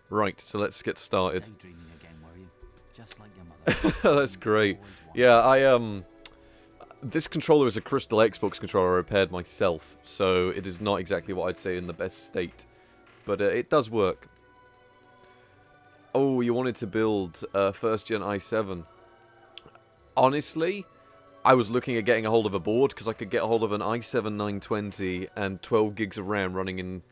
Right, so let's get started. Daydreaming again, were you? Just like your mother. That's great. Yeah, this controller is a Crystal Xbox controller I repaired myself, so it is not exactly what I'd say in the best state. But it does work. Oh, you wanted to build first gen i7. Honestly, I was looking at getting a hold of a board because I could get a hold of an i7 920 and 12 gigs of RAM running in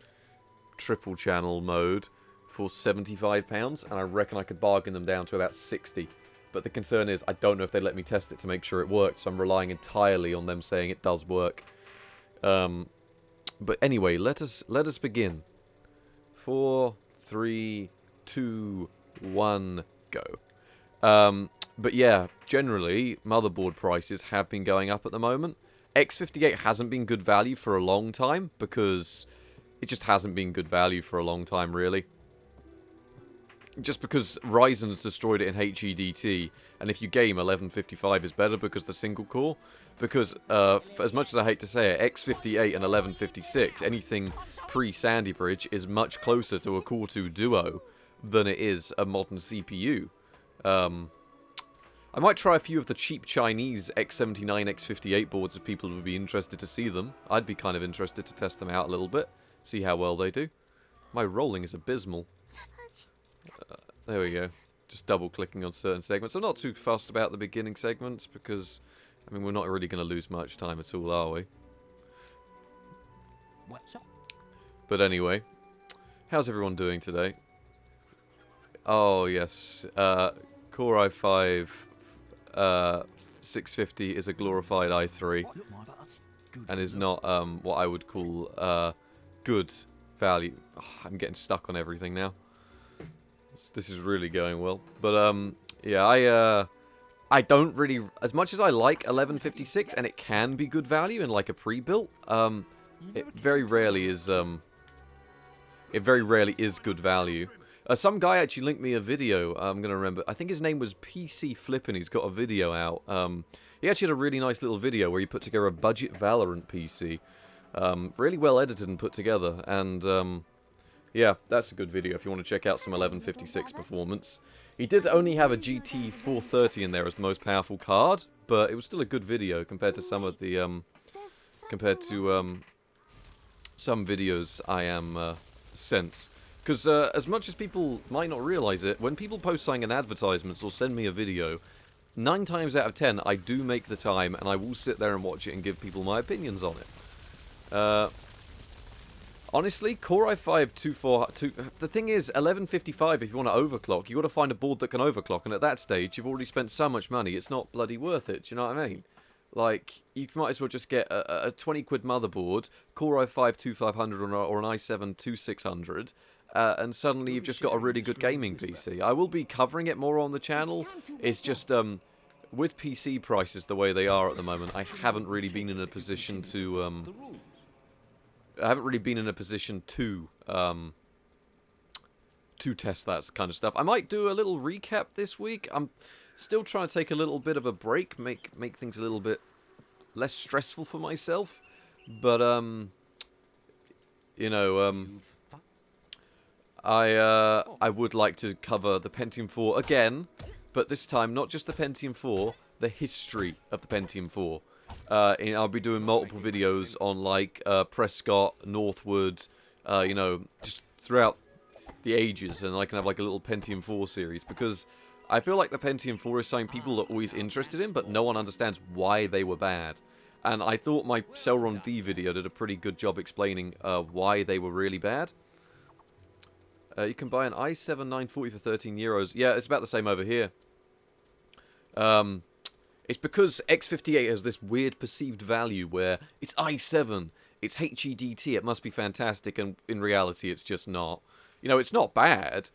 triple channel mode for £75, and I reckon I could bargain them down to about 60. But the concern is I don't know if they let me test it to make sure it works, so I'm relying entirely on them saying it does work. But anyway, let us begin. 4, 3, 2, 1, go. But yeah, generally, motherboard prices have been going up at the moment. X58 hasn't been good value for a long time, because it just hasn't been good value for a long time, really. Just because Ryzen's destroyed it in HEDT, and if you game, 1155 is better because the single core. Because, as much as I hate to say it, X58 and 1156, anything pre-Sandy Bridge, is much closer to a Core 2 Duo than it is a modern CPU. I might try a few of the cheap Chinese X79, X58 boards if people would be interested to see them. I'd be kind of interested to test them out a little bit, see how well they do. My rolling is abysmal. There we go. Just double-clicking on certain segments. I'm not too fussed about the beginning segments because, I mean, we're not really going to lose much time at all, are we? But anyway, how's everyone doing today? Oh, yes. Core i5 650 is a glorified i3 and is not what I would call good value. Oh, I'm getting stuck on everything now. This is really going well. But, yeah, I don't really... As much as I like 1156, and it can be good value in, like, a pre-built, it very rarely is, good value. Some guy actually linked me a video, I'm going to remember. I think his name was PC Flippin', he's got a video out. He actually had a really nice little video where he put together a budget Valorant PC. Really well edited and put together, and... yeah, that's a good video if you want to check out some 1156 performance. He did only have a GT 430 in there as the most powerful card, but it was still a good video compared to some of the, some videos I am, sent. Because, as much as people might not realize it, when people post something in advertisements or send me a video, 9 times out of 10, I do make the time, and I will sit there and watch it and give people my opinions on it. Honestly, Core i5 242... The thing is, 1155, if you want to overclock, you've got to find a board that can overclock, and at that stage, you've already spent so much money, it's not bloody worth it, do you know what I mean? Like, you might as well just get a 20 quid motherboard, Core i5 2500 or an i7 2600, and suddenly you've just got a really good gaming PC. I will be covering it more on the channel, it's just, with PC prices the way they are at the moment, I haven't really been in a position to, to test that kind of stuff. I might do a little recap this week. I'm still trying to take a little bit of a break, make things a little bit less stressful for myself. But you know, I would like to cover the Pentium 4 again, but this time not just the Pentium 4, the history of the Pentium 4. I'll be doing multiple videos on, like, Prescott, Northwood, you know, just throughout the ages, and I can have, like, a little Pentium 4 series, because I feel like the Pentium 4 is something people are always interested in, but no one understands why they were bad. And I thought my Celeron D video did a pretty good job explaining why they were really bad. You can buy an i7 940 for €13. Yeah, it's about the same over here. It's because X58 has this weird perceived value where it's i7, it's HEDT, it must be fantastic, and in reality it's just not. You know, it's not bad,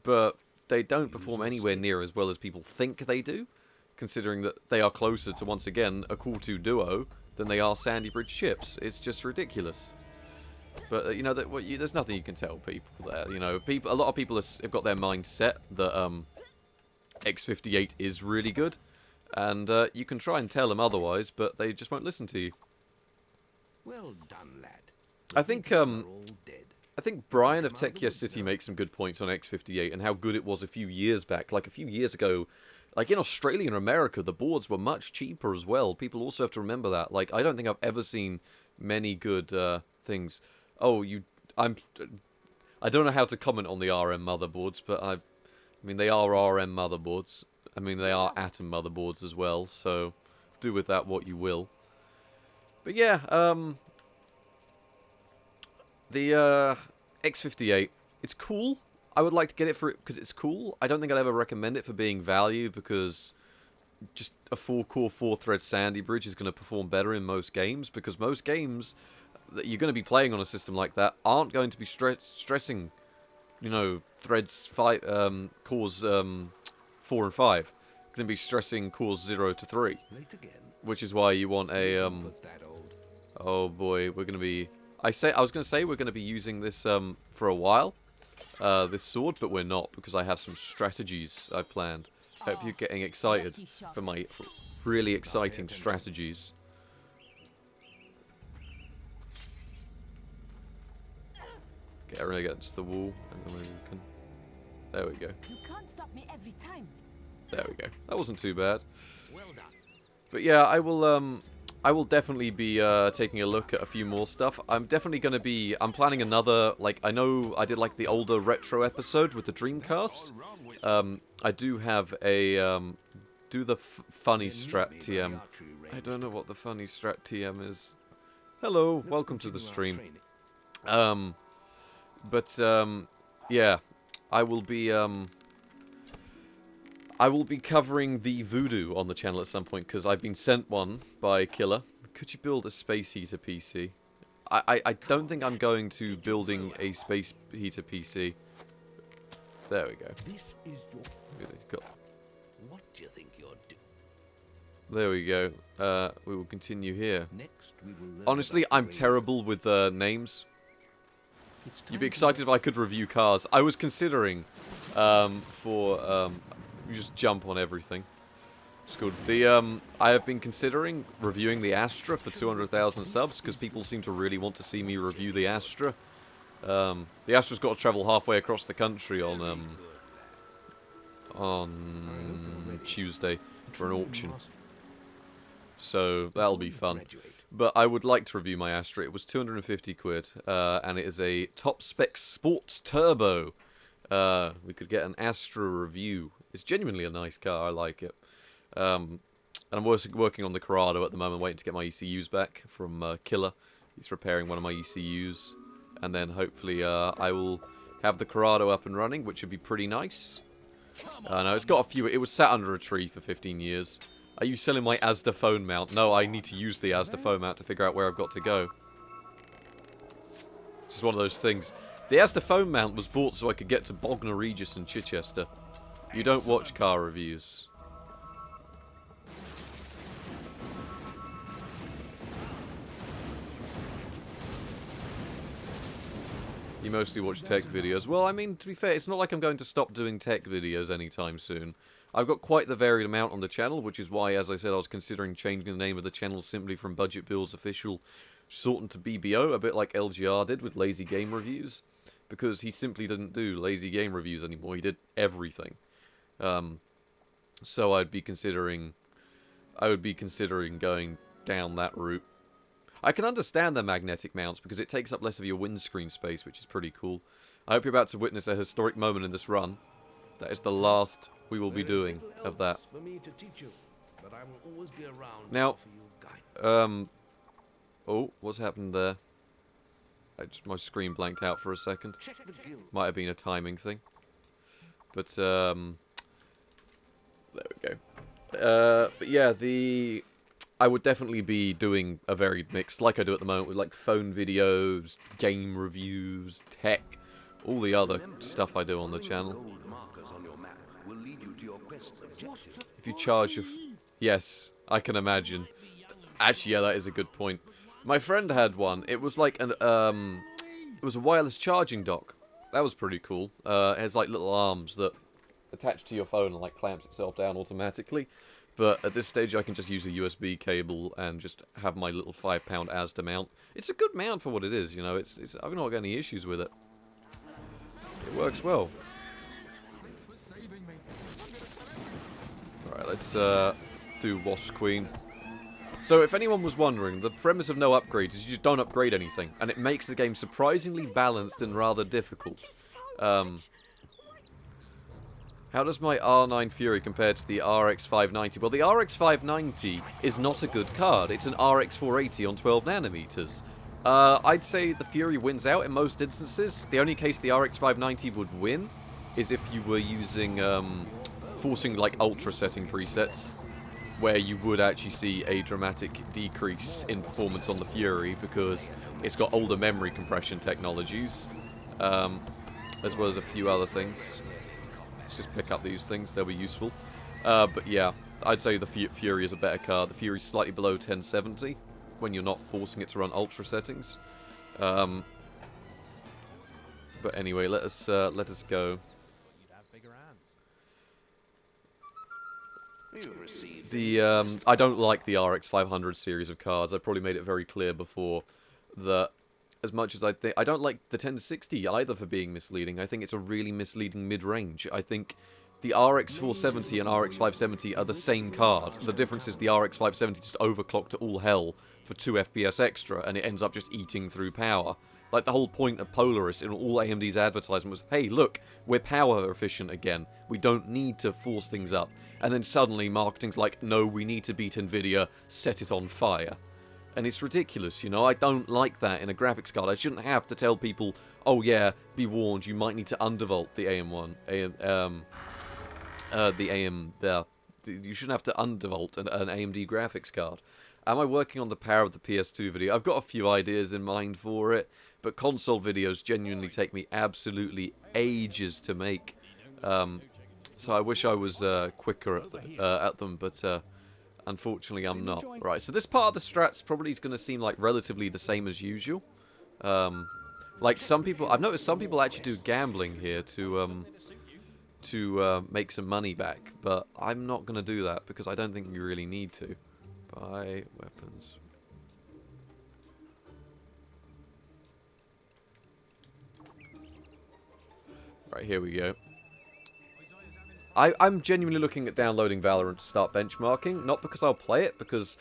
but they don't perform anywhere near as well as people think they do, considering that they are closer to, once again, a Core 2 Duo than they are Sandy Bridge chips. It's just ridiculous. But, you know, there's nothing you can tell people there. You know, a lot of people have got their mind set that X58 is really good. And you can try and tell them otherwise, but they just won't listen to you. Well done, lad. I think I think Brian of Tech Yes City makes some good points on X58 and how good it was a few years back. Like, a few years ago, like, in Australia and America, the boards were much cheaper as well. People also have to remember that. Like, I don't think I've ever seen many good things. Oh, I don't know how to comment on the RM motherboards, but I mean, they are RM motherboards. I mean, they are Atom motherboards as well, so do with that what you will. But yeah, the X58, it's cool. I would like to get it for it because it's cool. I don't think I'd ever recommend it for being value because just a 4-core, 4-thread Sandy Bridge is going to perform better in most games because most games that you're going to be playing on a system like that aren't going to be stressing, you know, threads cores 4 and 5. Going to be stressing cores 0 to 3, which is why you want a oh boy, we're going to be. I was going to say we're going to be using this for a while, this sword, but we're not because I have some strategies I've planned. Hope you're getting excited for my really exciting strategies. Get her against the wall, and then we can. There we go. You can't stop me every time. There we go. That wasn't too bad. But yeah, I will definitely be taking a look at a few more stuff. I'm planning another, like, I know I did like the older retro episode with the Dreamcast. I do have a, do the funny strat TM. I don't know what the funny strat TM is. Hello, welcome to the stream. Yeah, I will be covering the Voodoo on the channel at some point because I've been sent one by Killer. Could you build a space heater PC? I don't think I'm going to building a space heater PC. There we go. This is your... What do you think you're doing? There we go. We will continue here. Next, we will learn Honestly, about I'm the terrible with names. It's You'd be time excited if I could review cars. I was considering you just jump on everything. It's good. I have been considering reviewing the Astra for 200,000 subs because people seem to really want to see me review the Astra. The Astra's got to travel halfway across the country on Tuesday for an auction. So that'll be fun. But I would like to review my Astra. It was 250 quid, and it is a top spec sports turbo. We could get an Astra review. It's genuinely a nice car. I like it. And I'm working on the Corrado at the moment, waiting to get my ECUs back from Killer. He's repairing one of my ECUs. And then hopefully I will have the Corrado up and running, which would be pretty nice. No, it's got a few... It was sat under a tree for 15 years. Are you selling my Asda phone mount? No, I need to use the Asda phone mount to figure out where I've got to go. It's just one of those things. The Asda phone mount was bought so I could get to Bognor Regis and Chichester. You don't watch car reviews. You mostly watch tech videos. Well, I mean, to be fair, it's not like I'm going to stop doing tech videos anytime soon. I've got quite the varied amount on the channel, which is why, as I said, I was considering changing the name of the channel simply from Budget Bills Official sorting to BBO, a bit like LGR did with Lazy Game Reviews, because he simply didn't do Lazy Game Reviews anymore. He did everything. So I would be considering going down that route. I can understand the magnetic mounts because it takes up less of your windscreen space, which is pretty cool. I hope you're about to witness a historic moment in this run. That is the last we will be doing of that. for me to teach you, but I will always be around Now, for you guide. oh, what's happened there? My screen blanked out for a second. Check the guild. Might have been a timing thing. But, there we go. But yeah, I would definitely be doing a varied mix, like I do at the moment, with like phone videos, game reviews, tech, all the other stuff I do on the channel. Gold markers on your map will lead you to your quest objective. If you charge your... Yes, I can imagine. Actually, yeah, that is a good point. My friend had one. It was like an, it was a wireless charging dock. That was pretty cool. It has like little arms that attach to your phone and like clamps itself down automatically. But at this stage, I can just use a USB cable and just have my little £5 Asda mount. It's a good mount for what it is, you know. I've not got any issues with it. It works well. Alright, let's do Wasp Queen. So if anyone was wondering, the premise of no upgrades is you just don't upgrade anything, and it makes the game surprisingly balanced and rather difficult. How does my R9 Fury compare to the RX 590? Well, the RX 590 is not a good card. It's an RX 480 on 12 nanometers. I'd say the Fury wins out in most instances. The only case the RX 590 would win is if you were using, forcing like ultra setting presets, where you would actually see a dramatic decrease in performance on the Fury because it's got older memory compression technologies, as well as a few other things. Let's just pick up these things, they'll be useful. But yeah, I'd say the Fury is a better card. The Fury's slightly below 1070 when you're not forcing it to run ultra settings. But anyway, let us go. I don't like the RX 500 series of cards. I've probably made it very clear before that as much as I don't like the 1060 either for being misleading. I think it's a really misleading mid-range. I think the RX 470 and RX 570 are the same card. The difference is the RX 570 just overclocked to all hell for 2 FPS extra, and it ends up just eating through power. Like, the whole point of Polaris in all AMD's advertisement was, hey, look, we're power efficient again. We don't need to force things up. And then suddenly marketing's like, no, we need to beat Nvidia, set it on fire. And it's ridiculous, you know? I don't like that in a graphics card. I shouldn't have to tell people, oh yeah, be warned, you might need to undervolt the you shouldn't have to undervolt an AMD graphics card. Am I working on the power of the PS2 video? I've got a few ideas in mind for it, but console videos genuinely take me absolutely ages to make. So I wish I was quicker at them, but unfortunately I'm not. Right, so this part of the strats probably is going to seem like relatively the same as usual. Like some people, I've noticed some people actually do gambling here to make some money back, but I'm not going to do that because I don't think you really need to. Buy weapons. Right, here we go. I'm genuinely looking at downloading Valorant to start benchmarking, not because I'll play it, because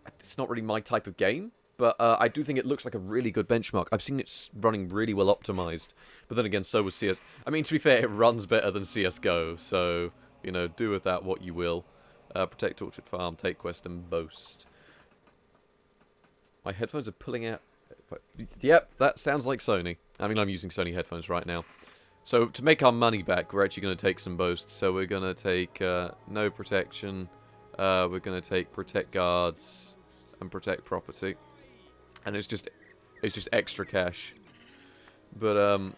it's not really my type of game, but I do think it looks like a really good benchmark. I've seen it running really well optimized, but then again, so was CS. I mean, to be fair, it runs better than CSGO, so, you know, do with that what you will. Protect Orchard Farm, take quest, and boast. My headphones are pulling out. Yep, that sounds like Sony. I mean, I'm using Sony headphones right now. So, to make our money back, we're actually going to take some boasts. So, we're going to take no protection. We're going to take protect guards and protect property. And it's just extra cash. But,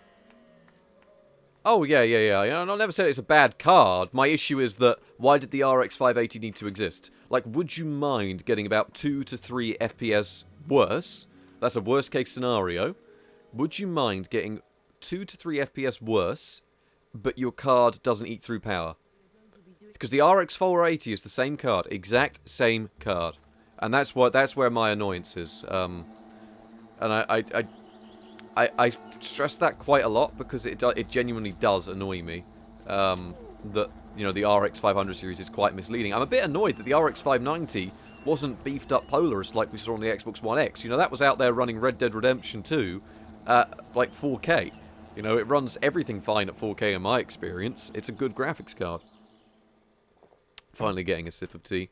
oh, yeah. I never said it's a bad card. My issue is that, why did the RX 580 need to exist? Like, would you mind getting about 2 to 3 FPS worse? That's a worst case scenario. Would you mind getting 2 to 3 FPS worse, but your card doesn't eat through power? Because the RX 480 is the same card, exact same card. And that's where my annoyance is. And I stress that quite a lot because it genuinely does annoy me that, you know, the RX 500 series is quite misleading. I'm a bit annoyed that the RX 590 wasn't beefed up Polaris like we saw on the Xbox One X. You know, that was out there running Red Dead Redemption 2 at like 4K. You know, it runs everything fine at 4K in my experience. It's a good graphics card. Finally getting a sip of tea.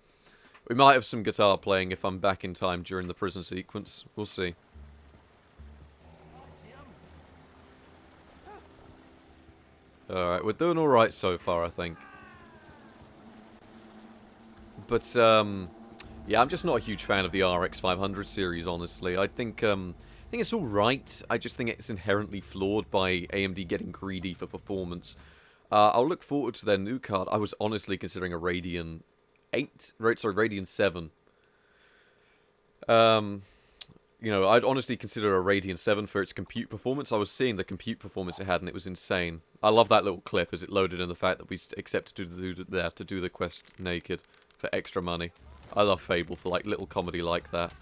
We might have some guitar playing if I'm back in time during the prison sequence. We'll see. Alright, we're doing alright so far, I think. But, yeah, I'm just not a huge fan of the RX 500 series, honestly. I think it's alright. I just think it's inherently flawed by AMD getting greedy for performance. I'll look forward to their new card. I was honestly considering a Radeon 7. You know, I'd honestly consider a Radeon 7 for its compute performance. I was seeing the compute performance it had, and it was insane. I love that little clip as it loaded in the fact that we accepted to do the quest naked for extra money. I love Fable for, like, little comedy like that.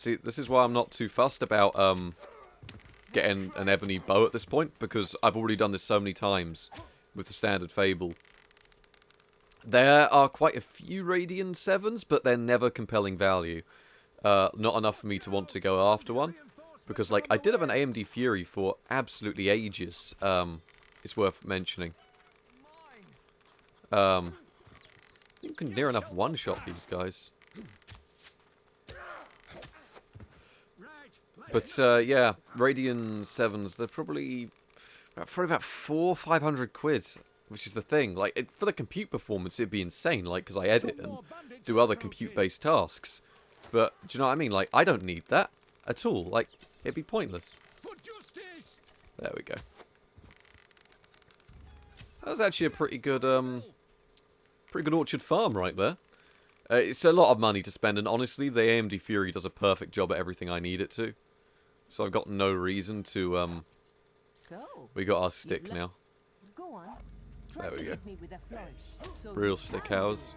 See, this is why I'm not too fussed about getting an ebony bow at this point, because I've already done this so many times with the standard Fable. There are quite a few Radian 7s, but they're never compelling value. Not enough for me to want to go after one. Because, like, I did have an AMD Fury for absolutely ages. It's worth mentioning. You can near enough one-shot these guys. But, yeah, Radian 7s, they're probably about 400-500 quid, which is the thing. Like, for the compute performance, it'd be insane, like, because I edit and do other compute-based tasks. But, do you know what I mean? Like, I don't need that at all. Like, it'd be pointless. There we go. That was actually a pretty good orchard farm right there. It's a lot of money to spend, and honestly, the AMD Fury does a perfect job at everything I need it to. So I've got no reason to, we got our stick now. Go on. There we go. Me with a flourish. Real stick hours.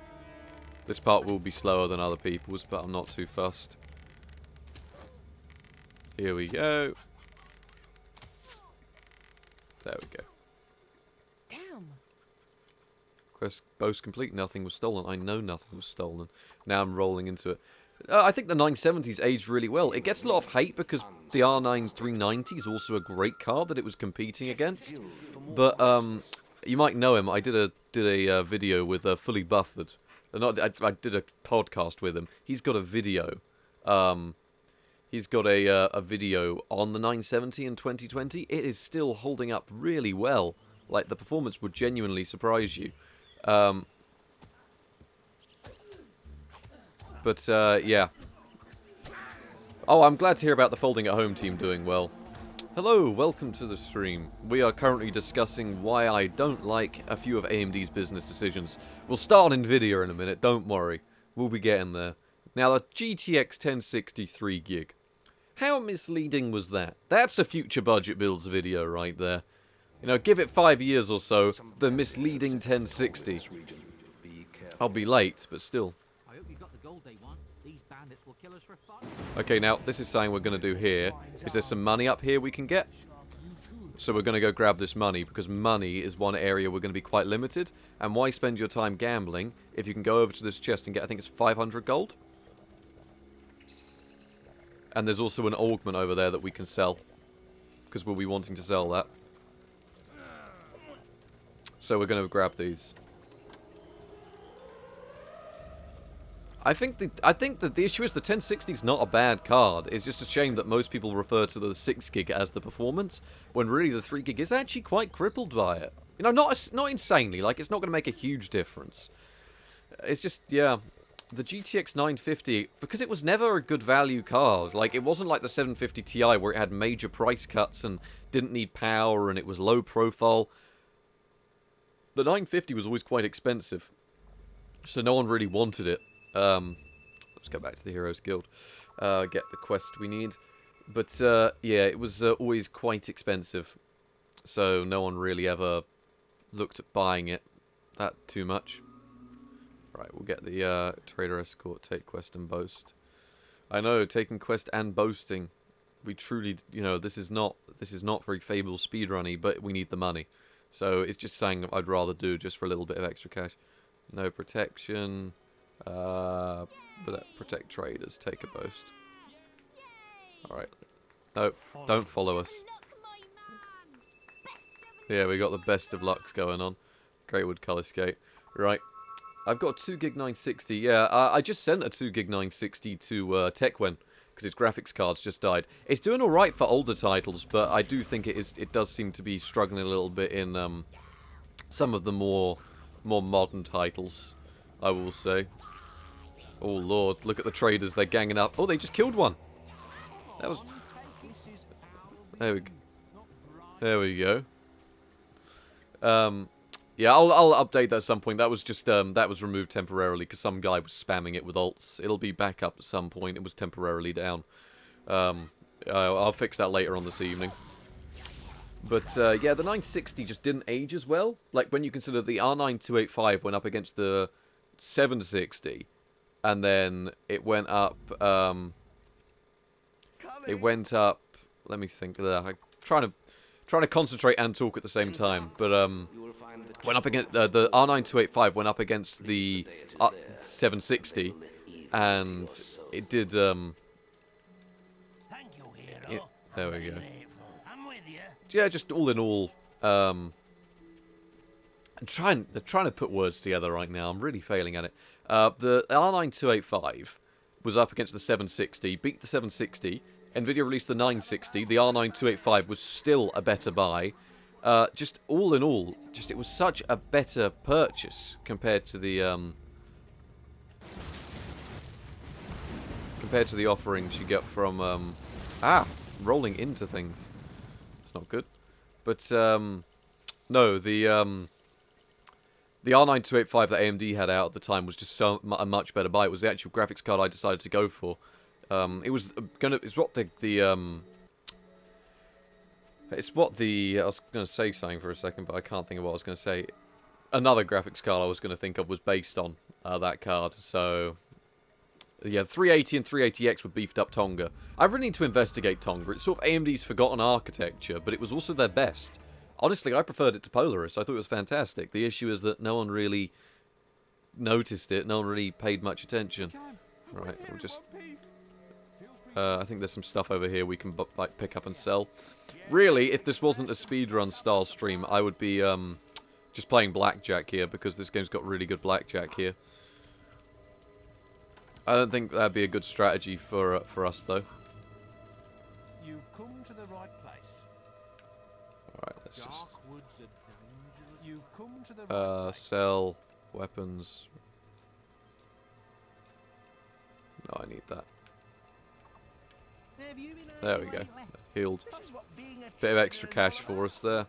This part will be slower than other people's, but I'm not too fussed. Here we go. There we go. Damn. Quest boast complete. Nothing was stolen. I know nothing was stolen. Now I'm rolling into it. I think the 970's aged really well. It gets a lot of hate because the R9 390 is also a great card that it was competing against. But you might know him. I did a video with Fully Buffered. I did a podcast with him. He's got a video. He's got a video on the 970 in 2020. It is still holding up really well. Like, the performance would genuinely surprise you. But, yeah. Oh, I'm glad to hear about the Folding at Home team doing well. Hello, welcome to the stream. We are currently discussing why I don't like a few of AMD's business decisions. We'll start on Nvidia in a minute, don't worry. We'll be getting there. Now, the GTX 1060 3 gig. How misleading was that? That's a future budget builds video right there. You know, give it 5 years or so, the misleading 1060. I'll be late, but still. I hope you got the gold they want. These bandits will kill us for fun. Okay, now, this is something we're going to do here. Is there some money up here we can get? So we're going to go grab this money, because money is one area we're going to be quite limited. And why spend your time gambling if you can go over to this chest and get, I think it's 500 gold? And there's also an augment over there that we can sell, because we'll be wanting to sell that. So we're going to grab these. I think that the issue is the 1060 is not a bad card. It's just a shame that most people refer to the 6 gig as the performance, when really the 3 gig is actually quite crippled by it. You know, not insanely. Like, it's not going to make a huge difference. It's just, yeah. The GTX 950, because it was never a good value card. Like, it wasn't like the 750 Ti where it had major price cuts and didn't need power and it was low profile. The 950 was always quite expensive, so no one really wanted it. Let's go back to the Heroes Guild, get the quest we need. But, yeah, it was always quite expensive, so no one really ever looked at buying it that too much. Right, we'll get the Trader Escort, take quest and boast. I know, taking quest and boasting. We truly, you know, this is not very Fable speedrunny, but we need the money. So it's just something I'd rather do just for a little bit of extra cash. No protection. Protect traders, take a boast. Alright. No, don't follow us. Yeah, we got the best of lucks going on. Greatwood Colour Skate. Right. I've got a 2 gig 960. Yeah, I just sent a 2 gig 960 to Techwen, because its graphics card's just died. It's doing alright for older titles, but I do think it does seem to be struggling a little bit in some of the more modern titles, I will say. Oh lord, look at the traders, they're ganging up. Oh, they just killed one. That was... There we go. Yeah, I'll update that at some point. That was just, that was removed temporarily because some guy was spamming it with ults. It'll be back up at some point. It was temporarily down. I'll fix that later on this evening. But, yeah, the 960 just didn't age as well. Like, when you consider the R9 285 went up against the 760, and then it went up, It went up. Let me think. I'm trying to concentrate and talk at the same time. But went up against the R9285 went up against the 760, and it did. There we go. Yeah, just all in all, they're trying to put words together right now. I'm really failing at it. The R9285 was up against the 760, beat the 760. Nvidia released the 960. The R9285 was still a better buy. Just all in all, just it was such a better purchase compared to the offerings you get from rolling into things. It's not good. But no, the R9285 that AMD had out at the time was just a much better buy. It was the actual graphics card I decided to go for. It's what the I was gonna say something for a second, but I can't think of what I was gonna say. Another graphics card I was gonna think of was based on that card. So yeah, 380 and 380X were beefed up Tonga. I really need to investigate Tonga. It's sort of AMD's forgotten architecture, but it was also their best. Honestly, I preferred it to Polaris. I thought it was fantastic. The issue is that no one really noticed it. No one really paid much attention. Right, we'll just... I think there's some stuff over here we can like pick up and sell. Really, if this wasn't a speedrun style stream, I would be just playing blackjack here, because this game's got really good blackjack here. I don't think that'd be a good strategy for us though. You've come to the right place. All right, let's just Dark woods are dangerous. You've come to the right place. sell weapons. No, I need that. Have you been There we go. lately? Healed. This is what being a Bit of trader extra is cash all for about. us there.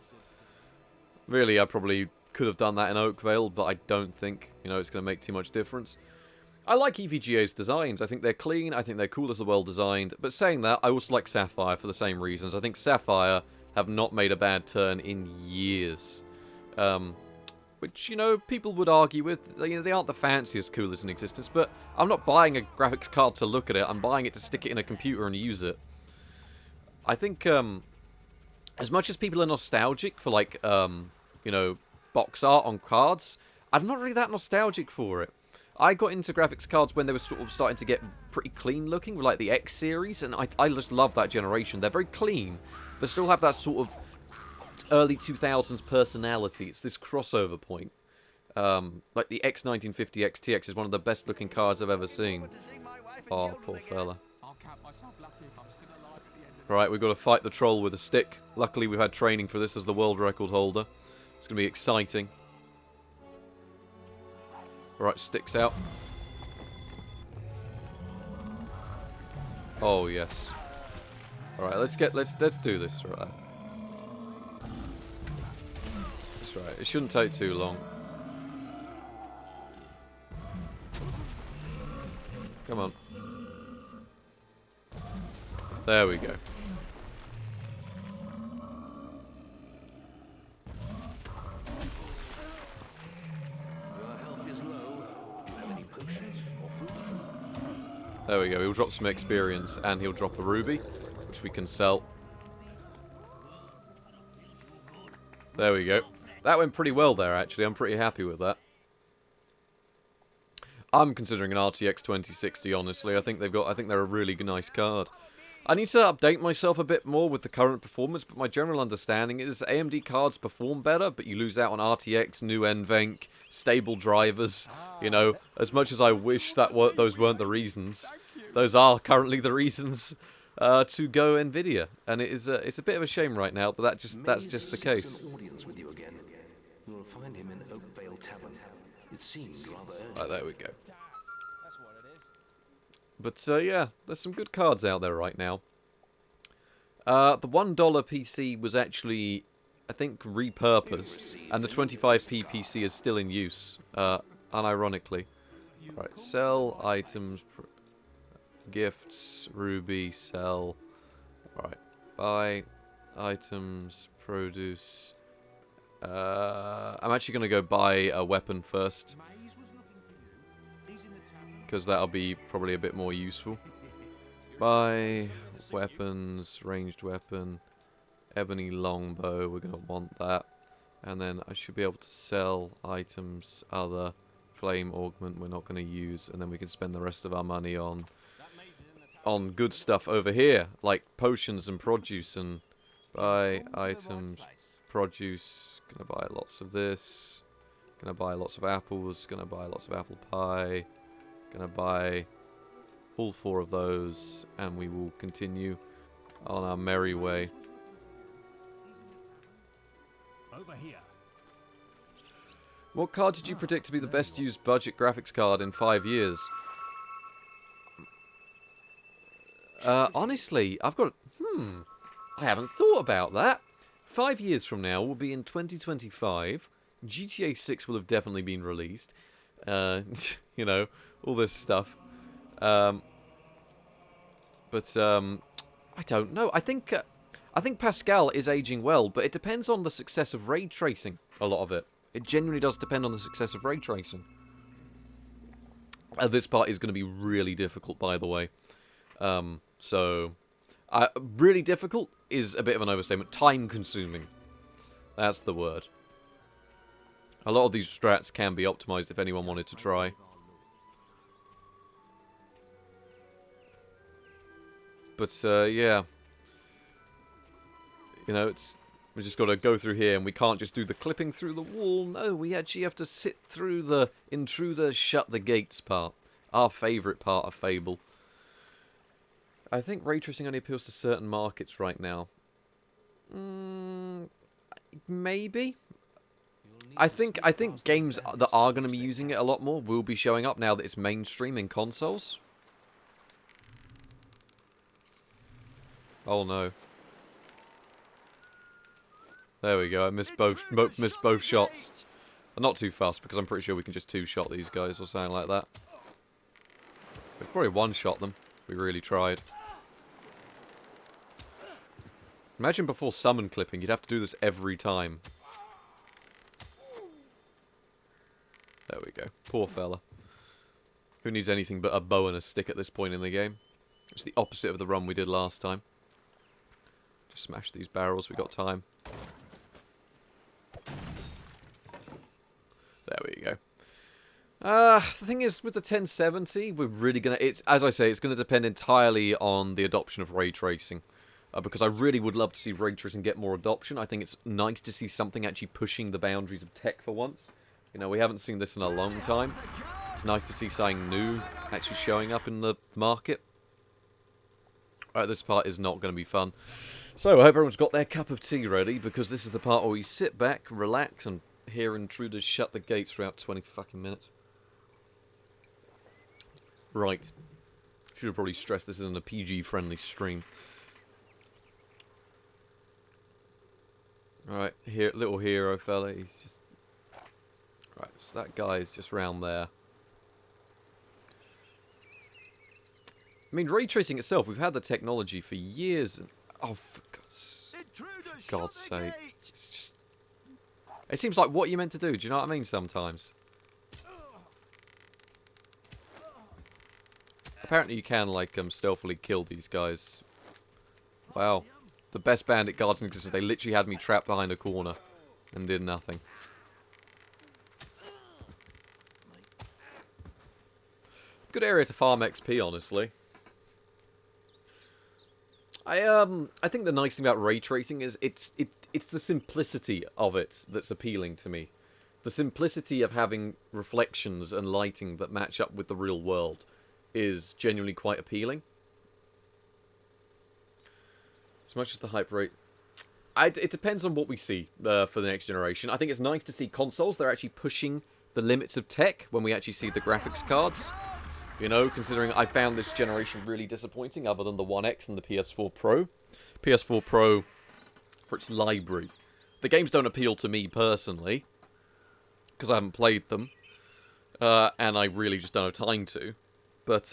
Really, I probably could have done that in Oakvale, but I don't think, it's going to make too much difference. I like EVGA's designs. I think they're clean. I think they're cool as they're well designed. But saying that, I also like Sapphire for the same reasons. I think Sapphire have not made a bad turn in years. Which, people would argue with. They aren't the fanciest, coolest in existence, but I'm not buying a graphics card to look at it. I'm buying it to stick it in a computer and use it. I think, as much as people are nostalgic for, like, box art on cards, I'm not really that nostalgic for it. I got into graphics cards when they were sort of starting to get pretty clean looking, with like the X series, and I just love that generation. They're very clean, but still have that sort of early 2000s personality. It's this crossover point. Like the X1950 XTX is one of the best looking cards I've ever seen. Oh, poor fella. I'll count myself lucky if I'm still alive at the end of Right, we've got to fight the troll with a stick. Luckily, we've had training for this as the world record holder. It's going to be exciting. Right, sticks out. Oh yes. All right, let's do this. Right. That's right. It shouldn't take too long. Come on. There we go. There we go, he'll drop some experience and he'll drop a ruby, which we can sell. There we go. That went pretty well there, actually. I'm pretty happy with that. I'm considering an RTX 2060, honestly. I think they're a really nice card. I need to update myself a bit more with the current performance, but my general understanding is AMD cards perform better, but you lose out on RTX, new NVENC, stable drivers. As much as I wish those weren't the reasons, those are currently the reasons to go Nvidia, and it's a bit of a shame right now that that's just the case. Audience with you again. You'll find him in Oakvale Tavern. It seemed rather urgent. Right, there we go. That's what it is. But yeah, there's some good cards out there right now. The $1 PC was actually, I think, repurposed, and the 25p PC is still in use, unironically. Right, sell items, gifts, ruby, sell. Right, buy items, produce. I'm actually going to go buy a weapon first, Maze was looking for you. He's in the town. because that'll be probably a bit more useful. Buy weapons, ranged weapon, ebony longbow, we're going to want that. And then I should be able to sell items, other flame augment we're not going to use, and then we can spend the rest of our money on good stuff over here, like potions and produce. And buy items, produce, gonna buy lots of this, gonna buy lots of apples, gonna buy lots of apple pie, gonna buy all 4 of those, and we will continue on our merry way. Over here. What card did you predict to be the best used budget graphics card in 5 years? Honestly, I've got... I haven't thought about that. 5 years from now, we'll be in 2025. GTA 6 will have definitely been released. You know, all this stuff. I don't know. I think Pascal is aging well, but it depends on the success of ray tracing, a lot of it. It genuinely does depend on the success of ray tracing. This part is going to be really difficult, by the way. Really difficult is a bit of an overstatement. Time-consuming. That's the word. A lot of these strats can be optimized if anyone wanted to try. But, yeah. You know, we just got to go through here, and we can't just do the clipping through the wall. No, we actually have to sit through the intruder shut the gates part. Our favourite part of Fable. I think ray tracing only appeals to certain markets right now. Maybe. I think games that are going to be using it a lot more will be showing up now that it's mainstream in consoles. Oh no. There we go. I missed both shots. I'm not too fast because I'm pretty sure we can just 2-shot these guys or something like that. We could probably 1-shot them. We really tried. Imagine before summon clipping, you'd have to do this every time. There we go. Poor fella. Who needs anything but a bow and a stick at this point in the game? It's the opposite of the run we did last time. Just smash these barrels, we got time. There we go. The thing is, with the 1070, we're really gonna... as I say, it's gonna depend entirely on the adoption of ray tracing. Because I really would love to see ray tracing get more adoption. I think it's nice to see something actually pushing the boundaries of tech for once. You know, we haven't seen this in a long time. It's nice to see something new actually showing up in the market. Alright, this part is not going to be fun. So, I hope everyone's got their cup of tea ready, because this is the part where we sit back, relax, and hear intruders shut the gates for about 20 fucking minutes. Right. Should have probably stressed this isn't a PG-friendly stream. Alright, here, little hero fella, he's just... Right, so that guy is just round there. I mean, ray tracing itself, we've had the technology for years, and... Oh, for God's sake. It's just... It seems like what you're meant to do, do you know what I mean, sometimes? Apparently you can, like, stealthily kill these guys. Wow. The best bandit guards in existence. They literally had me trapped behind a corner and did nothing. Good area to farm XP, honestly. I think the nice thing about ray tracing is it's the simplicity of it that's appealing to me. The simplicity of having reflections and lighting that match up with the real world is genuinely quite appealing. As much as the hype rate... it depends on what we see for the next generation. I think it's nice to see consoles. They're actually pushing the limits of tech when we actually see the graphics cards. You know, considering I found this generation really disappointing, other than the One X and the PS4 Pro. PS4 Pro, for its library. The games don't appeal to me personally, because I haven't played them. And I really just don't have time to. But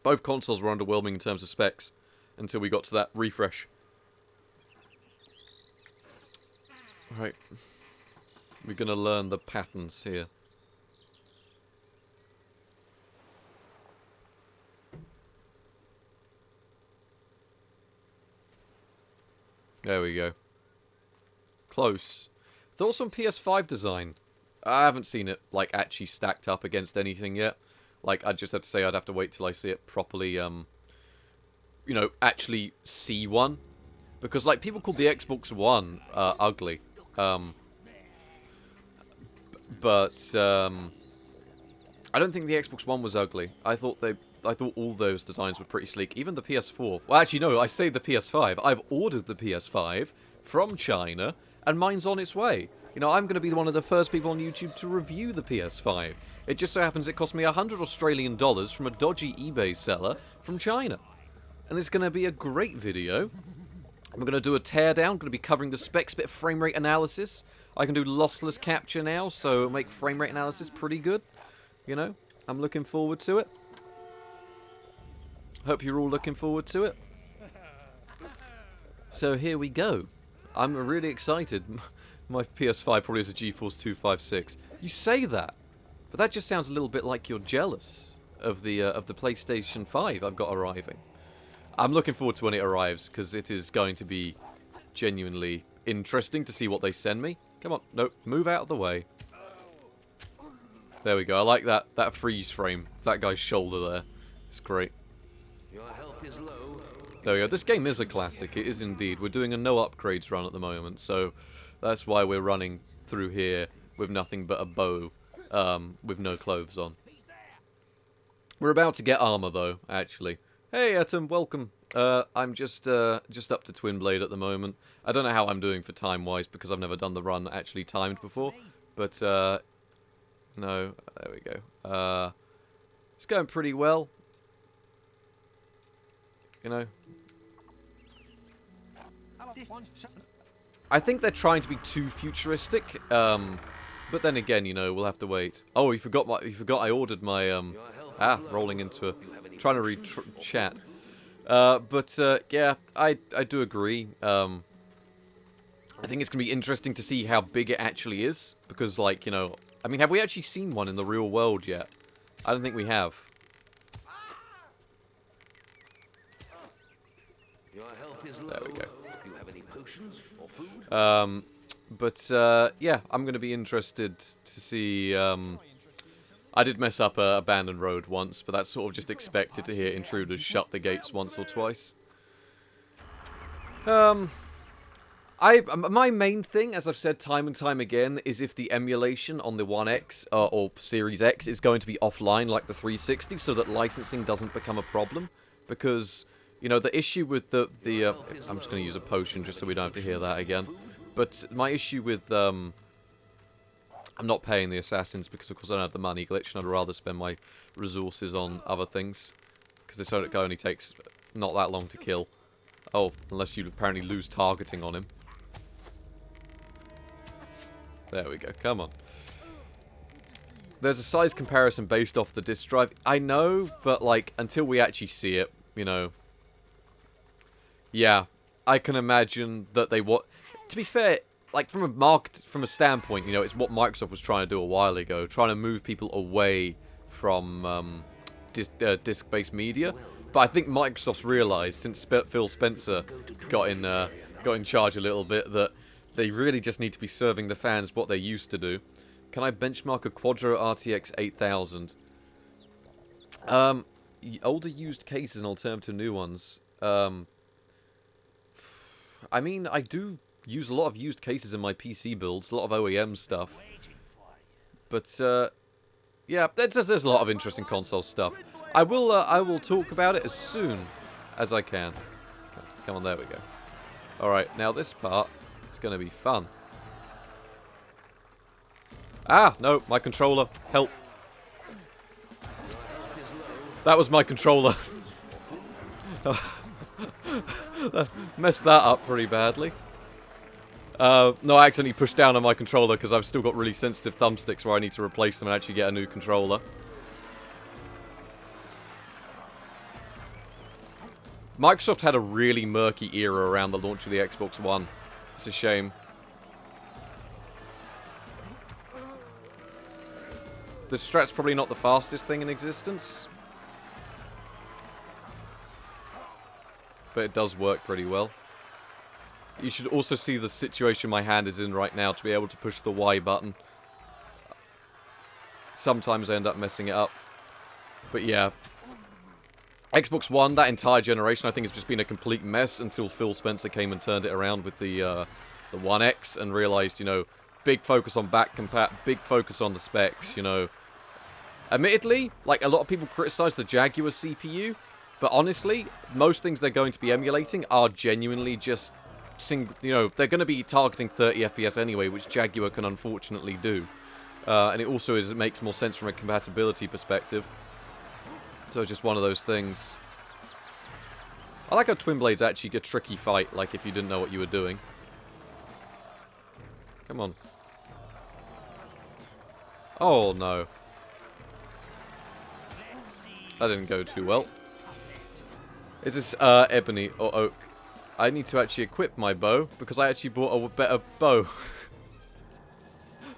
both consoles were underwhelming in terms of specs. Until we got to that refresh. Right. We're going to learn the patterns here. There we go. Close. Thoughts on PS5 design? I haven't seen it, like, actually stacked up against anything yet. Like, I just have to say I'd have to wait till I see it properly, you know, actually see one. Because, like, people called the Xbox One ugly. But I don't think the Xbox One was ugly. I thought all those designs were pretty sleek. Even the PS4. Well, actually, no, I say the PS5. I've ordered the PS5 from China, and mine's on its way. You know, I'm going to be one of the first people on YouTube to review the PS5. It just so happens it cost me $100 Australian from a dodgy eBay seller from China. And it's going to be a great video. I'm going to do a teardown. I'm going to be covering the specs, bit of frame rate analysis. I can do lossless capture now, so make frame rate analysis pretty good. You know, I'm looking forward to it. Hope you're all looking forward to it. So here we go. I'm really excited. My PS5 probably has a GeForce 256. You say that, but that just sounds a little bit like you're jealous of the PlayStation 5 I've got arriving. I'm looking forward to when it arrives, because it is going to be genuinely interesting to see what they send me. Come on, no, move out of the way. There we go. I like that freeze frame. That guy's shoulder there. It's great. Your health is low. There we go. This game is a classic. It is indeed. We're doing a no upgrades run at the moment, so that's why we're running through here with nothing but a bow, with no clothes on. We're about to get armor though, actually. Hey, Etam, welcome. I'm just up to Twin Blade at the moment. I don't know how I'm doing for time-wise because I've never done the run actually timed before, but no, there we go. It's going pretty well. You know, I think they're trying to be too futuristic, but then again, you know, we'll have to wait. Oh, you forgot I ordered my rolling into a trying to read chat. Yeah, I do agree. I think it's gonna be interesting to see how big it actually is, because, like, you know, I mean, have we actually seen one in the real world yet? I don't think we have. Your health is low. There we go. Do you have any potions or food? Yeah, I'm going to be interested to see, I did mess up a abandoned road once, but that's sort of just expected to hear intruders shut the gates once or twice. My main thing, as I've said time and time again, is if the emulation on the One X or Series X is going to be offline like the 360, so that licensing doesn't become a problem, because, you know, the issue with the I'm just going to use a potion just so we don't have to hear that again. But my issue with, I'm not paying the assassins because, of course, I don't have the money glitch, and I'd rather spend my resources on other things. Because this only takes not that long to kill. Oh, unless you apparently lose targeting on him. There we go, come on. There's a size comparison based off the disk drive. I know, but, like, until we actually see it, you know. Yeah, I can imagine that they want... To be fair, like, from a standpoint, you know, it's what Microsoft was trying to do a while ago, trying to move people away from disc-based media. But I think Microsoft's realised, since Phil Spencer got in charge a little bit, that they really just need to be serving the fans what they used to do. Can I benchmark a Quadro RTX 8000? Older used cases and alternative new ones. I mean, I do use a lot of used cases in my PC builds, a lot of OEM stuff. But, yeah, there's a lot of interesting console stuff. I will talk about it as soon as I can. Come on, there we go. Alright, now this part is going to be fun. Ah, no, my controller. Help. That was my controller. Messed that up pretty badly. No, I accidentally pushed down on my controller because I've still got really sensitive thumbsticks where I need to replace them and actually get a new controller. Microsoft had a really murky era around the launch of the Xbox One. It's a shame. The Strat's probably not the fastest thing in existence. But it does work pretty well. You should also see the situation my hand is in right now to be able to push the Y button. Sometimes I end up messing it up. But yeah. Xbox One, that entire generation, I think has just been a complete mess until Phil Spencer came and turned it around with the One X and realized, you know, big focus on back compat, big focus on the specs, you know. Admittedly, like, a lot of people criticize the Jaguar CPU, but honestly, most things they're going to be emulating are genuinely just, you know, they're going to be targeting 30 FPS anyway, which Jaguar can unfortunately do. And it also it makes more sense from a compatibility perspective. So it's just one of those things. I like how Twin Blade's actually a tricky fight, like if you didn't know what you were doing. Come on. Oh no. That didn't go too well. Is this ebony or oak? I need to actually equip my bow because I actually bought a better bow.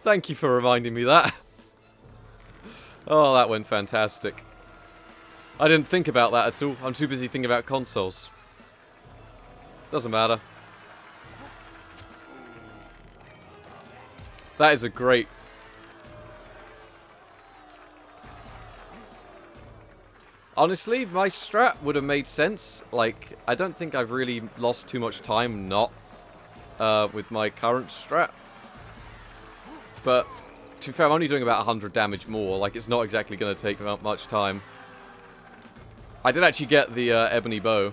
Thank you for reminding me that. Oh, that went fantastic. I didn't think about that at all. I'm too busy thinking about consoles. Doesn't matter. That is a great... Honestly, my strat would have made sense. Like, I don't think I've really lost too much time not with my current strat. But, to be fair, I'm only doing about 100 damage more. Like, it's not exactly going to take much time. I did actually get the ebony bow.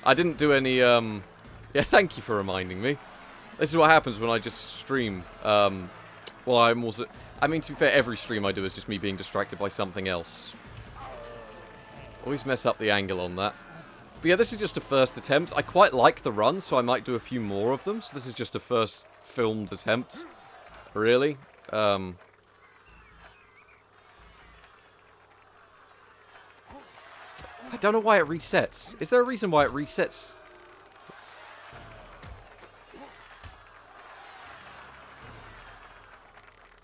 I didn't do any, Yeah, thank you for reminding me. This is what happens when I just stream. Well, I'm also... I mean, to be fair, every stream I do is just me being distracted by something else. Always mess up the angle on that. But yeah, this is just a first attempt. I quite like the run, so I might do a few more of them. So this is just a first filmed attempt. Really. I don't know why it resets. Is there a reason why it resets?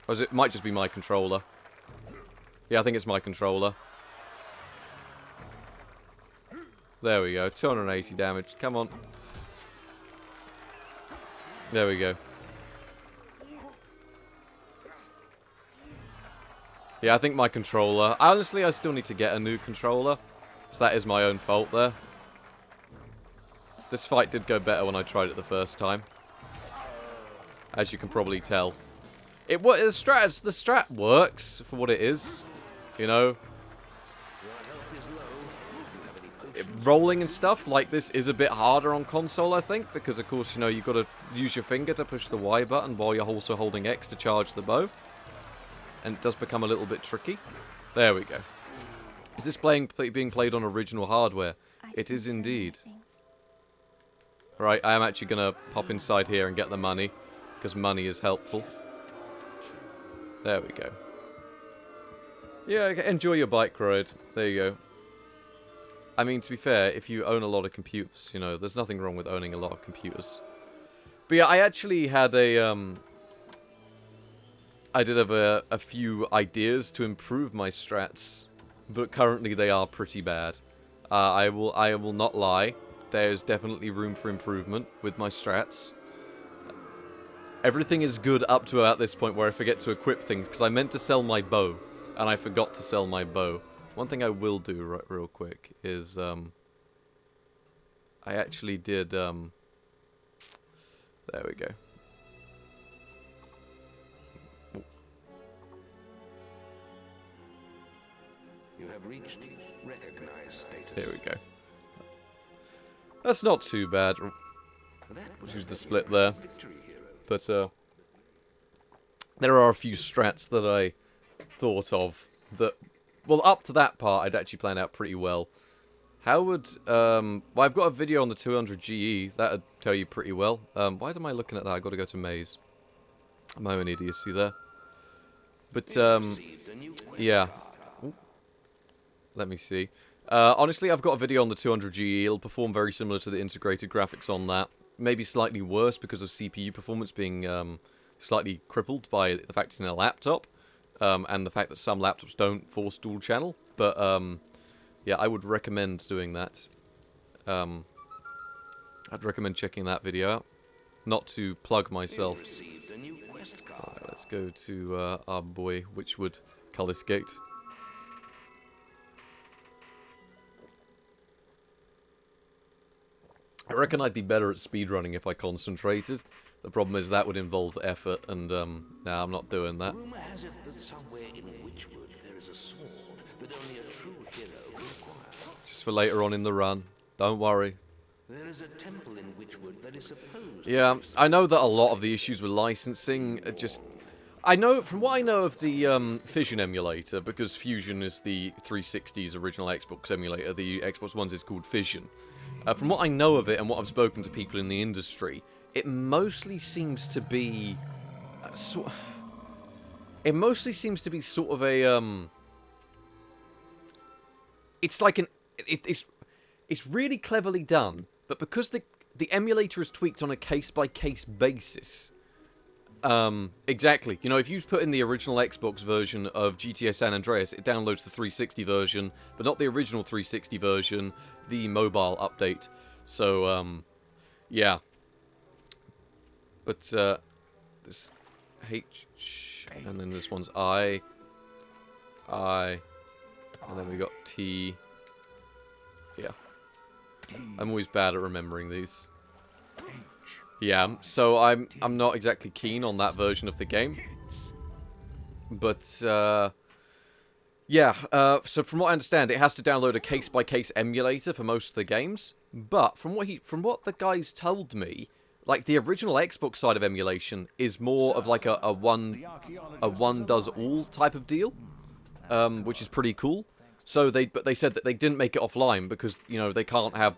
Or it might just be my controller. Yeah, I think it's my controller. There we go. 280 damage. Come on. There we go. Yeah, I think my controller... Honestly, I still need to get a new controller. So that is my own fault there. This fight did go better when I tried it the first time. As you can probably tell. The strat works for what it is. You know. Rolling and stuff like this is a bit harder on console, I think. Because, of course, you know, you've got to use your finger to push the Y button while you're also holding X to charge the bow. And it does become a little bit tricky. There we go. Is this being played on original hardware? It is indeed. Right, I am actually going to pop inside here and get the money. Because money is helpful. There we go. Yeah, enjoy your bike ride. There you go. I mean, to be fair, if you own a lot of computers, you know, there's nothing wrong with owning a lot of computers. But yeah, I actually had I did have a few ideas to improve my strats, but currently they are pretty bad. I will not lie. There's definitely room for improvement with my strats. Everything is good up to about this point where I forget to equip things, because I meant to sell my bow, and I forgot to sell my bow. One thing I will do real quick is, I actually did, there we go. You have reached recognized status. Here we go. That's not too bad. Choose the split there. But, there are a few strats that I thought of that... Well, up to that part, I'd actually planned out pretty well. How would... well, I've got a video on the 200 GE. That'd tell you pretty well. Why am I looking at that? I've got to go to Maze. I'm an idiocy there. But, yeah. Ooh. Let me see. Honestly, I've got a video on the 200 GE. It'll perform very similar to the integrated graphics on that. Maybe slightly worse because of CPU performance being slightly crippled by the fact it's in a laptop. And the fact that some laptops don't force dual channel. But, yeah, I would recommend doing that. I'd recommend checking that video out. Not to plug myself. Received a new quest card. Alright, let's go to our boy Witchwood Cullis Gate. I reckon I'd be better at speedrunning if I concentrated. The problem is that would involve effort, and nah, I'm not doing that. Rumor has it that somewhere in Witchwood there is a sword that only a true hero can acquire. Just for later on in the run. Don't worry. There is a temple in Witchwood that is supposed Yeah, to I know that a lot of the issues with licensing are just... I know, from what I know of the Fission emulator, because Fusion is the 360's original Xbox emulator, the Xbox One's is called Fission. From what I know of it and what I've spoken to people in the industry, it mostly seems to be... It mostly seems to be sort of a... It's like an... It's really cleverly done, but because the emulator is tweaked on a case-by-case basis... exactly. You know, if you put in the original Xbox version of GTA San Andreas, it downloads the 360 version, but not the original 360 version, the mobile update. So, yeah. But, this H, and then this one's I, and then we got T. Yeah. I'm always bad at remembering these. Yeah, so I'm not exactly keen on that version of the game. But, yeah, so from what I understand, it has to download a case-by-case emulator for most of the games. But from what the guys told me, like the original Xbox side of emulation is more of like a one does all type of deal, which is pretty cool. So but they said that they didn't make it offline because, you know, they can't have,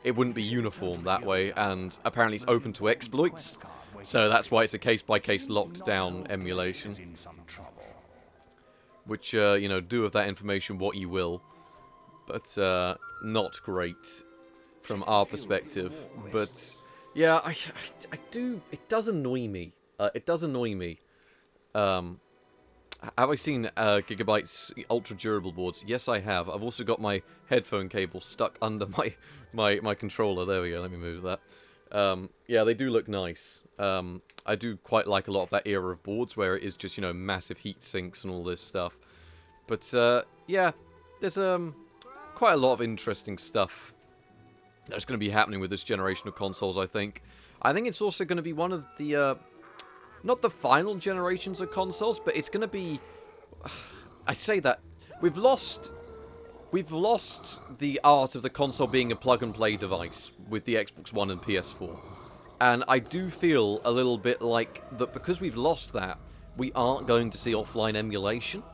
it wouldn't be uniform that way, and apparently it's open to exploits. So that's why it's a case-by-case locked down emulation. Which, you know, do with that information what you will. But, not great from our perspective. But, yeah, I do, it does annoy me. It does annoy me. Have I seen Gigabyte's ultra durable boards? Yes, I have. I've also got my headphone cable stuck under my controller. There we go. Let me move that. Yeah, they do look nice. I do quite like a lot of that era of boards where it is just, you know, massive heat sinks and all this stuff. But yeah, there's quite a lot of interesting stuff that's going to be happening with this generation of consoles. I think it's also going to be one of the not the final generations of consoles, but it's going to be... I say that. We've lost the art of the console being a plug-and-play device with the Xbox One and PS4. And I do feel a little bit like that because we've lost that, we aren't going to see offline emulation.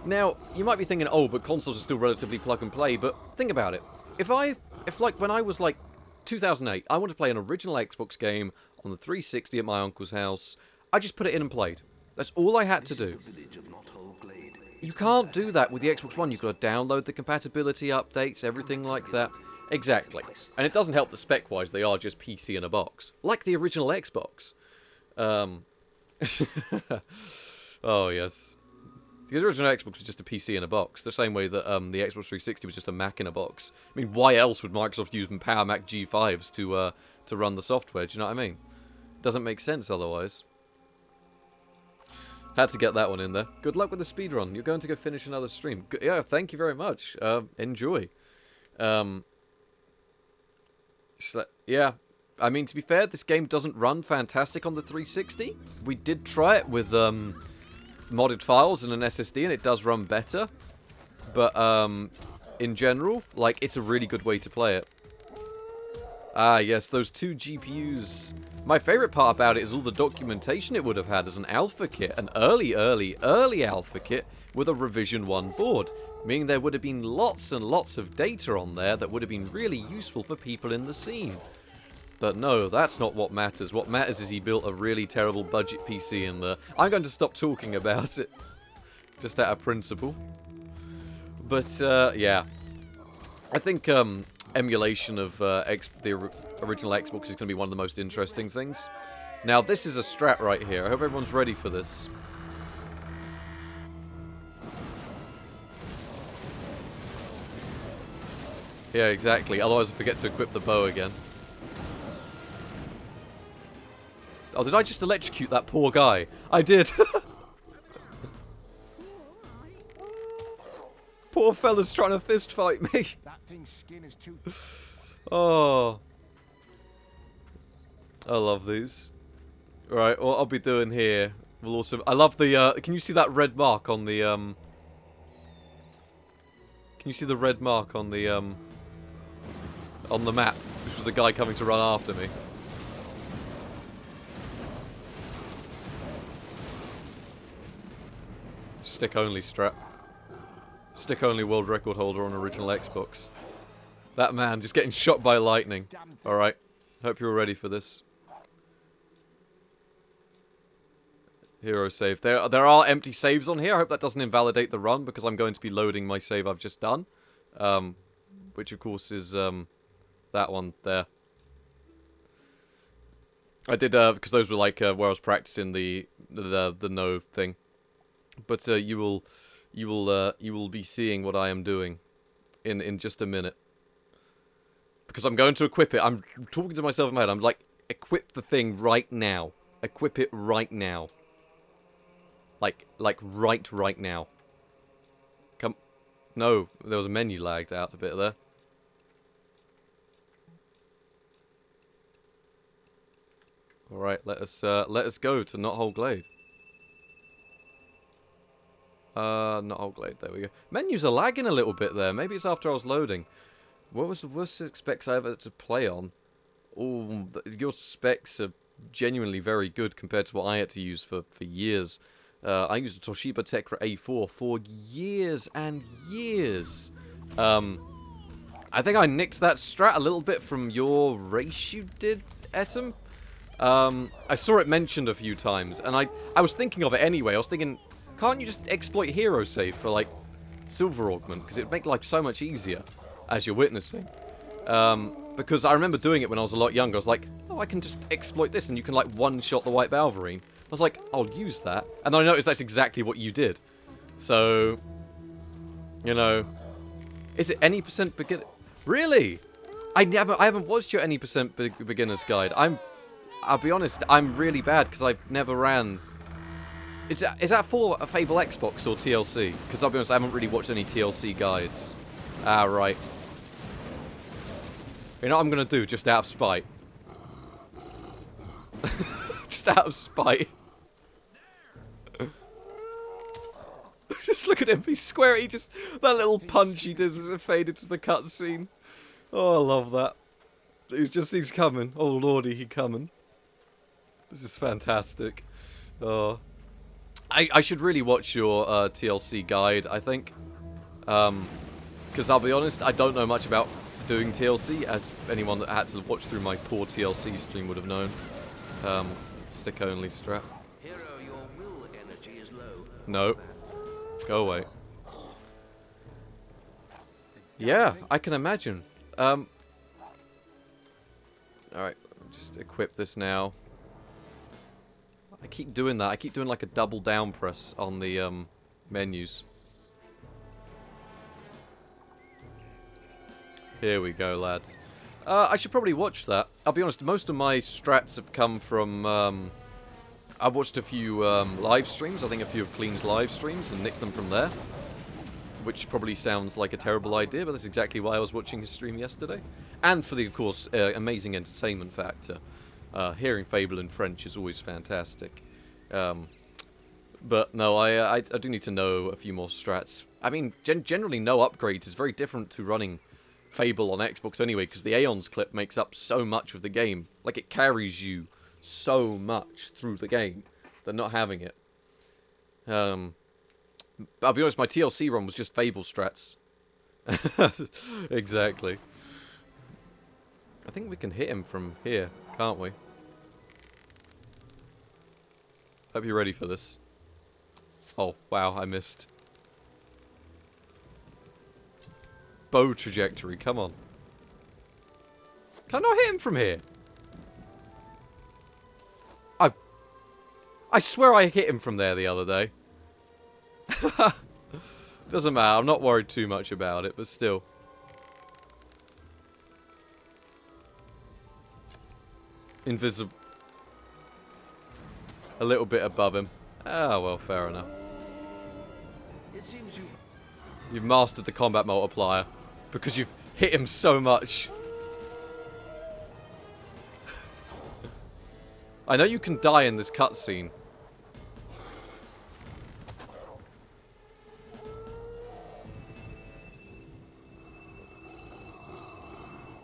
Now, you might be thinking, oh, but consoles are still relatively plug-and-play, but think about it. If like, when I was like 2008, I wanted to play an original Xbox game on the 360 at my uncle's house, I just put it in and played. That's all I had to do. You can't do that with the Xbox One. You've got to download the compatibility updates, everything like that. Exactly. And it doesn't help the spec-wise. They are just PC in a box. Like the original Xbox. Oh, yes. The original Xbox was just a PC in a box. The same way that the Xbox 360 was just a Mac in a box. I mean, why else would Microsoft use Power Mac G5s to run the software? Do you know what I mean? Doesn't make sense otherwise. Had to get that one in there. Good luck with the speedrun. You're going to go finish another stream. Yeah, thank you very much. Enjoy. Yeah. I mean, to be fair, this game doesn't run fantastic on the 360. We did try it with modded files and an SSD, and it does run better. But in general, like, it's a really good way to play it. Ah, yes, those two GPUs. My favorite part about it is all the documentation it would have had as an alpha kit, an early alpha kit with a revision 1 board, meaning there would have been lots and lots of data on there that would have been really useful for people in the scene. But no, that's not what matters. What matters is he built a really terrible budget PC in there. I'm going to stop talking about it, just out of principle. But, yeah. I think, emulation of the original Xbox is going to be one of the most interesting things. Now, this is a strat right here. I hope everyone's ready for this. Yeah, exactly. Otherwise I forget to equip the bow again. Oh, did I just electrocute that poor guy? I did. Poor fella's trying to fist fight me. That thing's skin is too... Oh. I love these. Right, what I'll be doing here will also... I love the, can you see that red mark on the, Can you see the red mark on the map? Which was the guy coming to run after me. Stick only strap. Stick only world record holder on original Xbox. That man just getting shot by lightning. Alright. Hope you're ready for this. Hero save. There are empty saves on here. I hope that doesn't invalidate the run because I'm going to be loading my save I've just done. Which of course is that one there. I did because those were like where I was practicing the no thing. But you will be seeing what I am doing in just a minute. Because I'm going to equip it. I'm talking to myself in my head. I'm like, equip the thing right now. Equip it right now. Like right now. Come. No, there was a menu lagged out a bit there. Alright, let us go to Knothole Glade. Knothole Glade, there we go. Menus are lagging a little bit there. Maybe it's after I was loading. What was the worst specs I ever had to play on? Oh, your specs are genuinely very good compared to what I had to use for years. I used a Toshiba Tecra A4 for years and years. I think I nicked that strat a little bit from your race you did, Etam. I saw it mentioned a few times, and I was thinking of it anyway. I was thinking, can't you just exploit hero save for, like, silver augment? Because it'd make life so much easier, as you're witnessing. Because I remember doing it when I was a lot younger. I was like, oh, I can just exploit this, and you can, like, one-shot the white Balverine. I was like, I'll use that. And then I noticed that's exactly what you did. So, you know, is it any percent beginner? Really? I haven't watched your any percent beginner's guide. I'll be honest, I'm really bad because I've never ran. Is that for a Fable Xbox or TLC? Because I'll be honest, I haven't really watched any TLC guides. Ah, right. You know what I'm gonna do, just out of spite? Just out of spite. Just look at him, he's square, that little punch he does as it faded to the cutscene. Oh, I love that. He's coming. Oh lordy, he coming. This is fantastic. Oh. I should really watch your TLC guide, I think. Because I'll be honest, I don't know much about doing TLC, as anyone that had to watch through my poor TLC stream would have known. Stick only strap. Hero, your will energy is low. No. Go away. Yeah, I can imagine. Alright, just equip this now. I keep doing that. I keep doing like a double down press on the menus. Here we go, lads. I should probably watch that. I'll be honest, most of my strats have come from... I've watched a few live streams. I think a few of Clean's live streams and nicked them from there. Which probably sounds like a terrible idea, but that's exactly why I was watching his stream yesterday. And for the, of course, amazing entertainment factor. Hearing Fable in French is always fantastic. But no, I do need to know a few more strats. I mean, generally no upgrades is very different to running Fable on Xbox anyway, because the Aeons clip makes up so much of the game. Like, it carries you so much through the game than not having it. I'll be honest, my TLC run was just Fable strats. Exactly. I think we can hit him from here, can't we? Hope you're ready for this. Oh, wow, I missed. Bow trajectory, come on. Can I not hit him from here? I swear I hit him from there the other day. Doesn't matter, I'm not worried too much about it, but still. Invisible. a little bit above him. Ah, well, fair enough. It seems you. You've mastered the combat multiplier because you've hit him so much. I know you can die in this cutscene.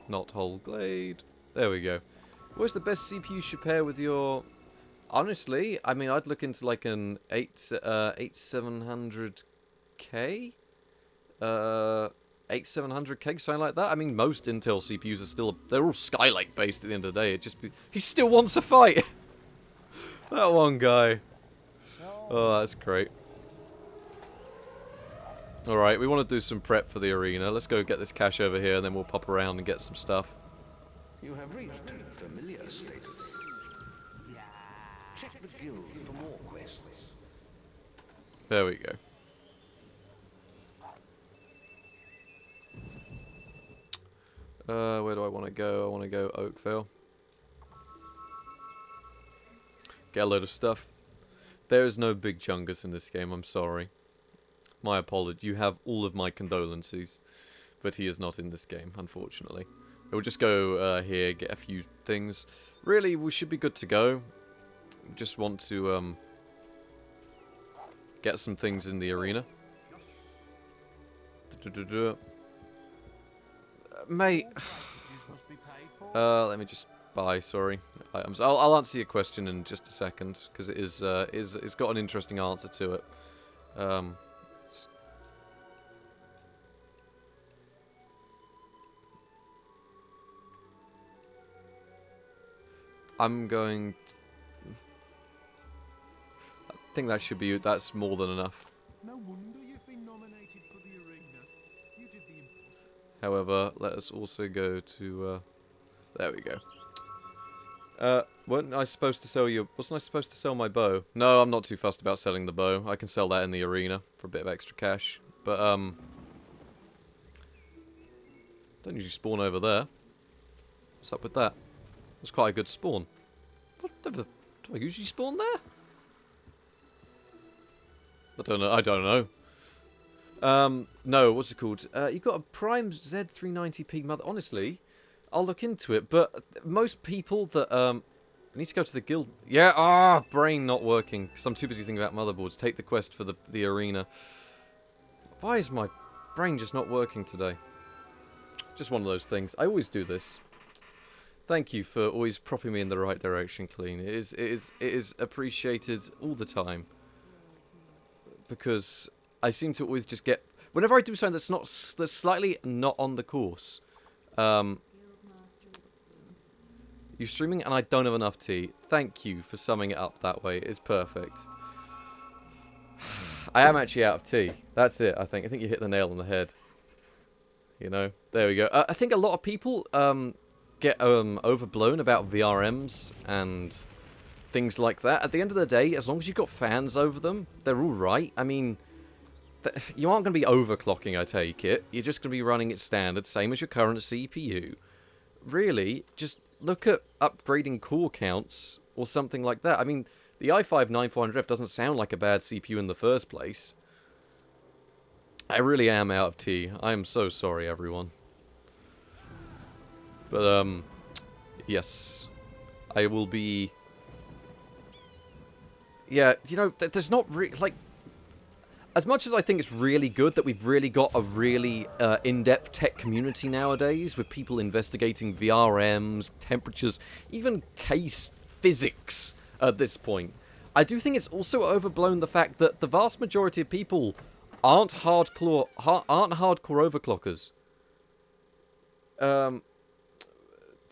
Not whole glade. There we go. What's the best CPU you should pair with your... Honestly, I mean, I'd look into like an 8700K? 8700K, something like that. I mean, most Intel CPUs are still... They're all Skylake based at the end of the day. It just be... He still wants a fight! That one guy. Oh, that's great. Alright, we want to do some prep for the arena. Let's go get this cache over here, and then we'll pop around and get some stuff. You have reached familiar status. Check the guild for more quests. There we go. Where do I want to go? I want to go Oakville. Get a load of stuff. There is no big chungus in this game, I'm sorry. My apology. You have all of my condolences. But he is not in this game, unfortunately. We'll just go here, get a few things. Really, we should be good to go. Just want to get some things in the arena. Mate, let me just buy. Sorry, items. I'll answer your question in just a second because it is it's got an interesting answer to it. I'm going. I think that should be. That's more than enough. No wonder you've been nominated for the arena. You did the impossible. However, let us also go to. There we go. Wasn't I supposed to sell you? Wasn't I supposed to sell my bow? No, I'm not too fussed about selling the bow. I can sell that in the arena for a bit of extra cash. But don't usually spawn over there. What's up with that? It's quite a good spawn. Do I usually spawn there? I don't know. I don't know. No, what's it called? You got a Prime Z390p mother. Honestly, I'll look into it. But most people that I need to go to the guild. Yeah, brain not working because I'm too busy thinking about motherboards. Take the quest for the arena. Why is my brain just not working today? Just one of those things. I always do this. Thank you for always propping me in the right direction, Clean. It is appreciated all the time. Because I seem to always just get... Whenever I do something that's slightly not on the course. You're streaming and I don't have enough tea. Thank you for summing it up that way. It's perfect. I am actually out of tea. That's it, I think. I think you hit the nail on the head. You know? There we go. I think a lot of people... get overblown about VRMs and things like that. At the end of the day, as long as you've got fans over them, they're all right. I mean, you aren't going to be overclocking, I take it. You're just going to be running it standard, same as your current CPU. Really, just look at upgrading core counts or something like that. I mean, the i5-9400F doesn't sound like a bad CPU in the first place. I really am out of tea. I am so sorry, everyone. But, yes. I will be... Yeah, you know, there's not really, like... As much as I think it's really good that we've really got a really in-depth tech community nowadays, with people investigating VRMs, temperatures, even case physics at this point, I do think it's also overblown the fact that the vast majority of people aren't hardcore overclockers.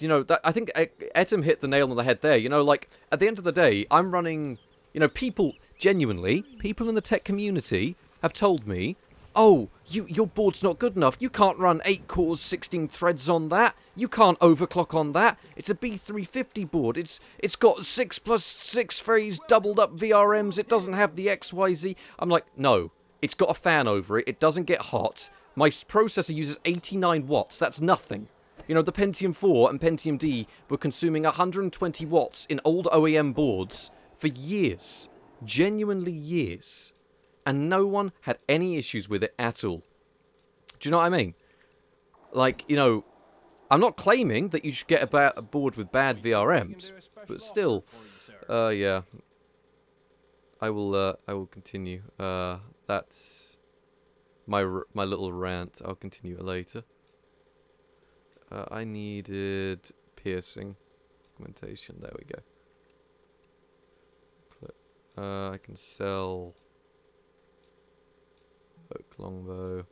You know, I think Etam hit the nail on the head there. You know, like, at the end of the day, I'm running... You know, people in the tech community have told me, oh, your board's not good enough. You can't run 8 cores, 16 threads on that. You can't overclock on that. It's a B350 board. It's got 6+6 phase doubled up VRMs. It doesn't have the XYZ. I'm like, no, it's got a fan over it. It doesn't get hot. My processor uses 89 watts. That's nothing. You know, the Pentium 4 and Pentium D were consuming 120 watts in old OEM boards for years. Genuinely years. And no one had any issues with it at all. Do you know what I mean? Like, you know, I'm not claiming that you should get aboard with bad VRMs, but still, yeah. I will continue. That's my little rant. I'll continue it later. I needed piercing augmentation. There we go. I can sell oak longbow.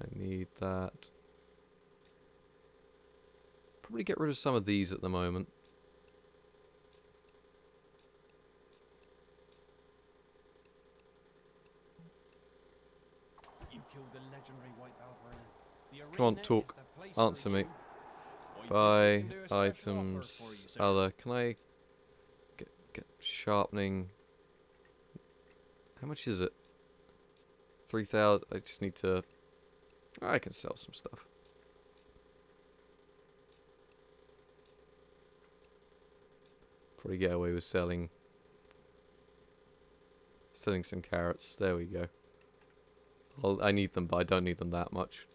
I need that. Probably get rid of some of these at the moment. Come on, talk. Answer me. Buy items. Other. Can I get sharpening? How much is it? 3,000. I just need to. I can sell some stuff. Probably get away with selling some carrots. There we go. I need them, but I don't need them that much.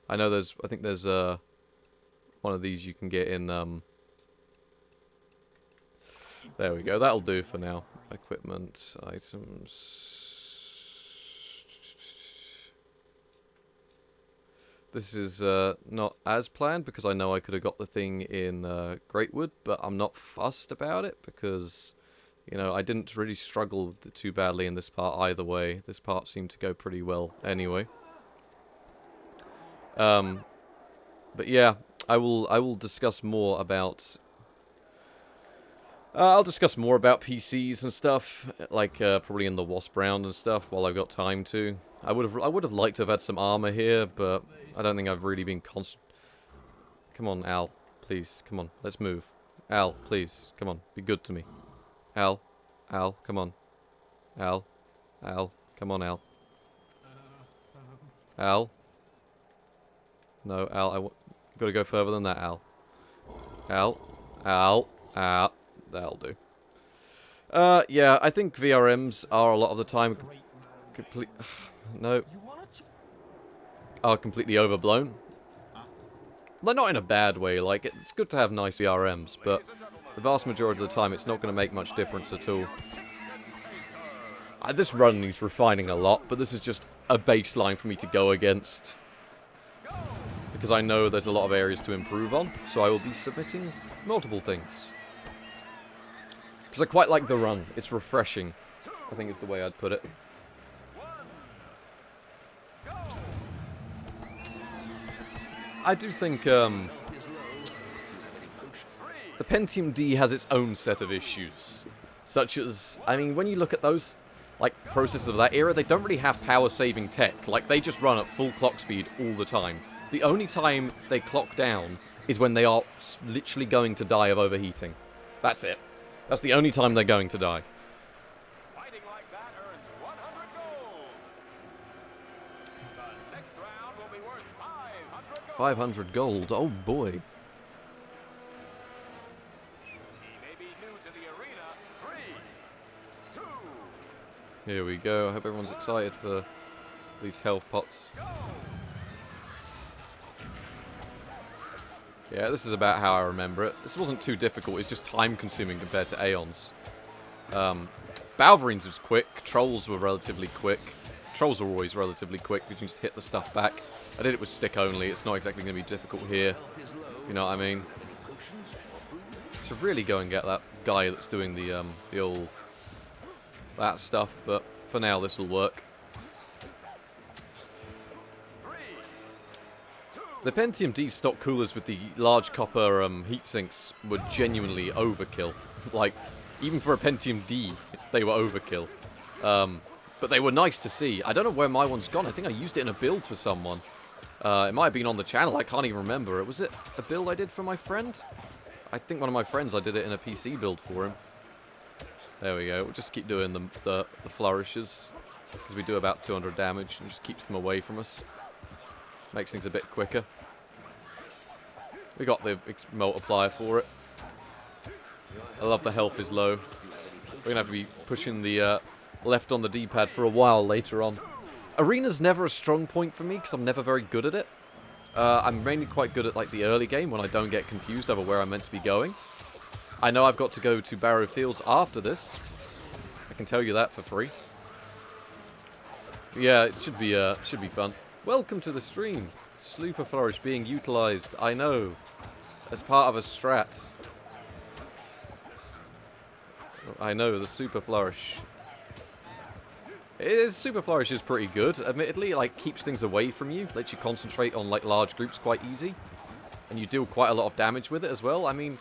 I know I think there's one of these you can get in there we go. That'll do for now. Equipment, items. This is not as planned because I know I could have got the thing in Greatwood, but I'm not fussed about it because, you know, I didn't really struggle too badly in this part either way. This part seemed to go pretty well anyway. But yeah, I will discuss more about. I'll discuss more about PCs and stuff, like probably in the Wasp round and stuff, while I've got time to. I would have liked to have had some armor here, but I don't think I've really been Come on, Al, please, come on, let's move. Al, please, come on, be good to me. Al, come on. Al, come on, Al. Al. No, Al, gotta go further than that, Al. Al. That'll do. Yeah, I think VRMs are a lot of the time are completely overblown. They're not in a bad way, like, it's good to have nice VRMs, but the vast majority of the time it's not going to make much difference at all. This run needs refining a lot, but this is just a baseline for me to go against. Because I know there's a lot of areas to improve on, so I will be submitting multiple things. Because I quite like the run. It's refreshing, I think is the way I'd put it. I do think the Pentium D has its own set of issues. Such as, I mean, when you look at those like processors of that era, they don't really have power-saving tech. Like, they just run at full clock speed all the time. The only time they clock down is when they are literally going to die of overheating. That's it. That's the only time they're going to die. Fighting like that earns 100 gold. The next round will be worth 500 gold. 500 gold, oh boy. He may be new to the arena. 3, 2, Here we go. I hope everyone's excited for these health pots. go. Yeah, this is about how I remember it. This wasn't too difficult, it's just time-consuming compared to Aeons. Balverines was quick, Trolls were relatively quick. Trolls are always relatively quick, because you just hit the stuff back. I did it with stick only, it's not exactly going to be difficult here. You know what I mean? Should really go and get that guy that's doing the old... that stuff, but for now this will work. The Pentium D stock coolers with the large copper heat sinks were genuinely overkill. Like, even for a Pentium D, they were overkill. But they were nice to see. I don't know where my one's gone. I think I used it in a build for someone. It might have been on the channel. I can't even remember. Was it a build I did for my friend? I think one of my friends, I did it in a PC build for him. There we go. We'll just keep doing the flourishes. Because we do about 200 damage and just keeps them away from us. Makes things a bit quicker. We got the multiplier for it. I love the health is low. We're going to have to be pushing the left on the D-pad for a while later on. Arena's never a strong point for me because I'm never very good at it. I'm mainly quite good at like the early game when I don't get confused over where I'm meant to be going. I know I've got to go to Barrow Fields after this. I can tell you that for free. Yeah, it should be fun. Welcome to the stream. Slooper Flourish being utilized, I know, as part of a strat. I know, the Super Flourish. Super Flourish is pretty good, admittedly. It, like, keeps things away from you, lets you concentrate on, like, large groups quite easy. And you deal quite a lot of damage with it as well. I mean,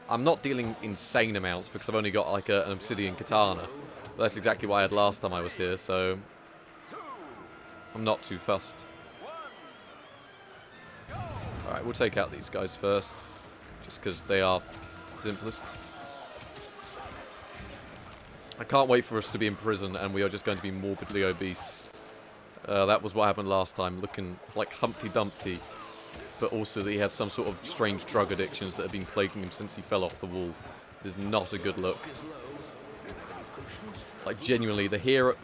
I'm not dealing insane amounts because I've only got, like, an obsidian katana. But that's exactly what I had last time I was here, so I'm not too fussed. Alright, we'll take out these guys first, just because they are simplest. I can't wait for us to be in prison and we are just going to be morbidly obese. That was what happened last time, looking like Humpty Dumpty, but also that he had some sort of strange drug addictions that have been plaguing him since he fell off the wall. It is not a good look. Like, genuinely, the hero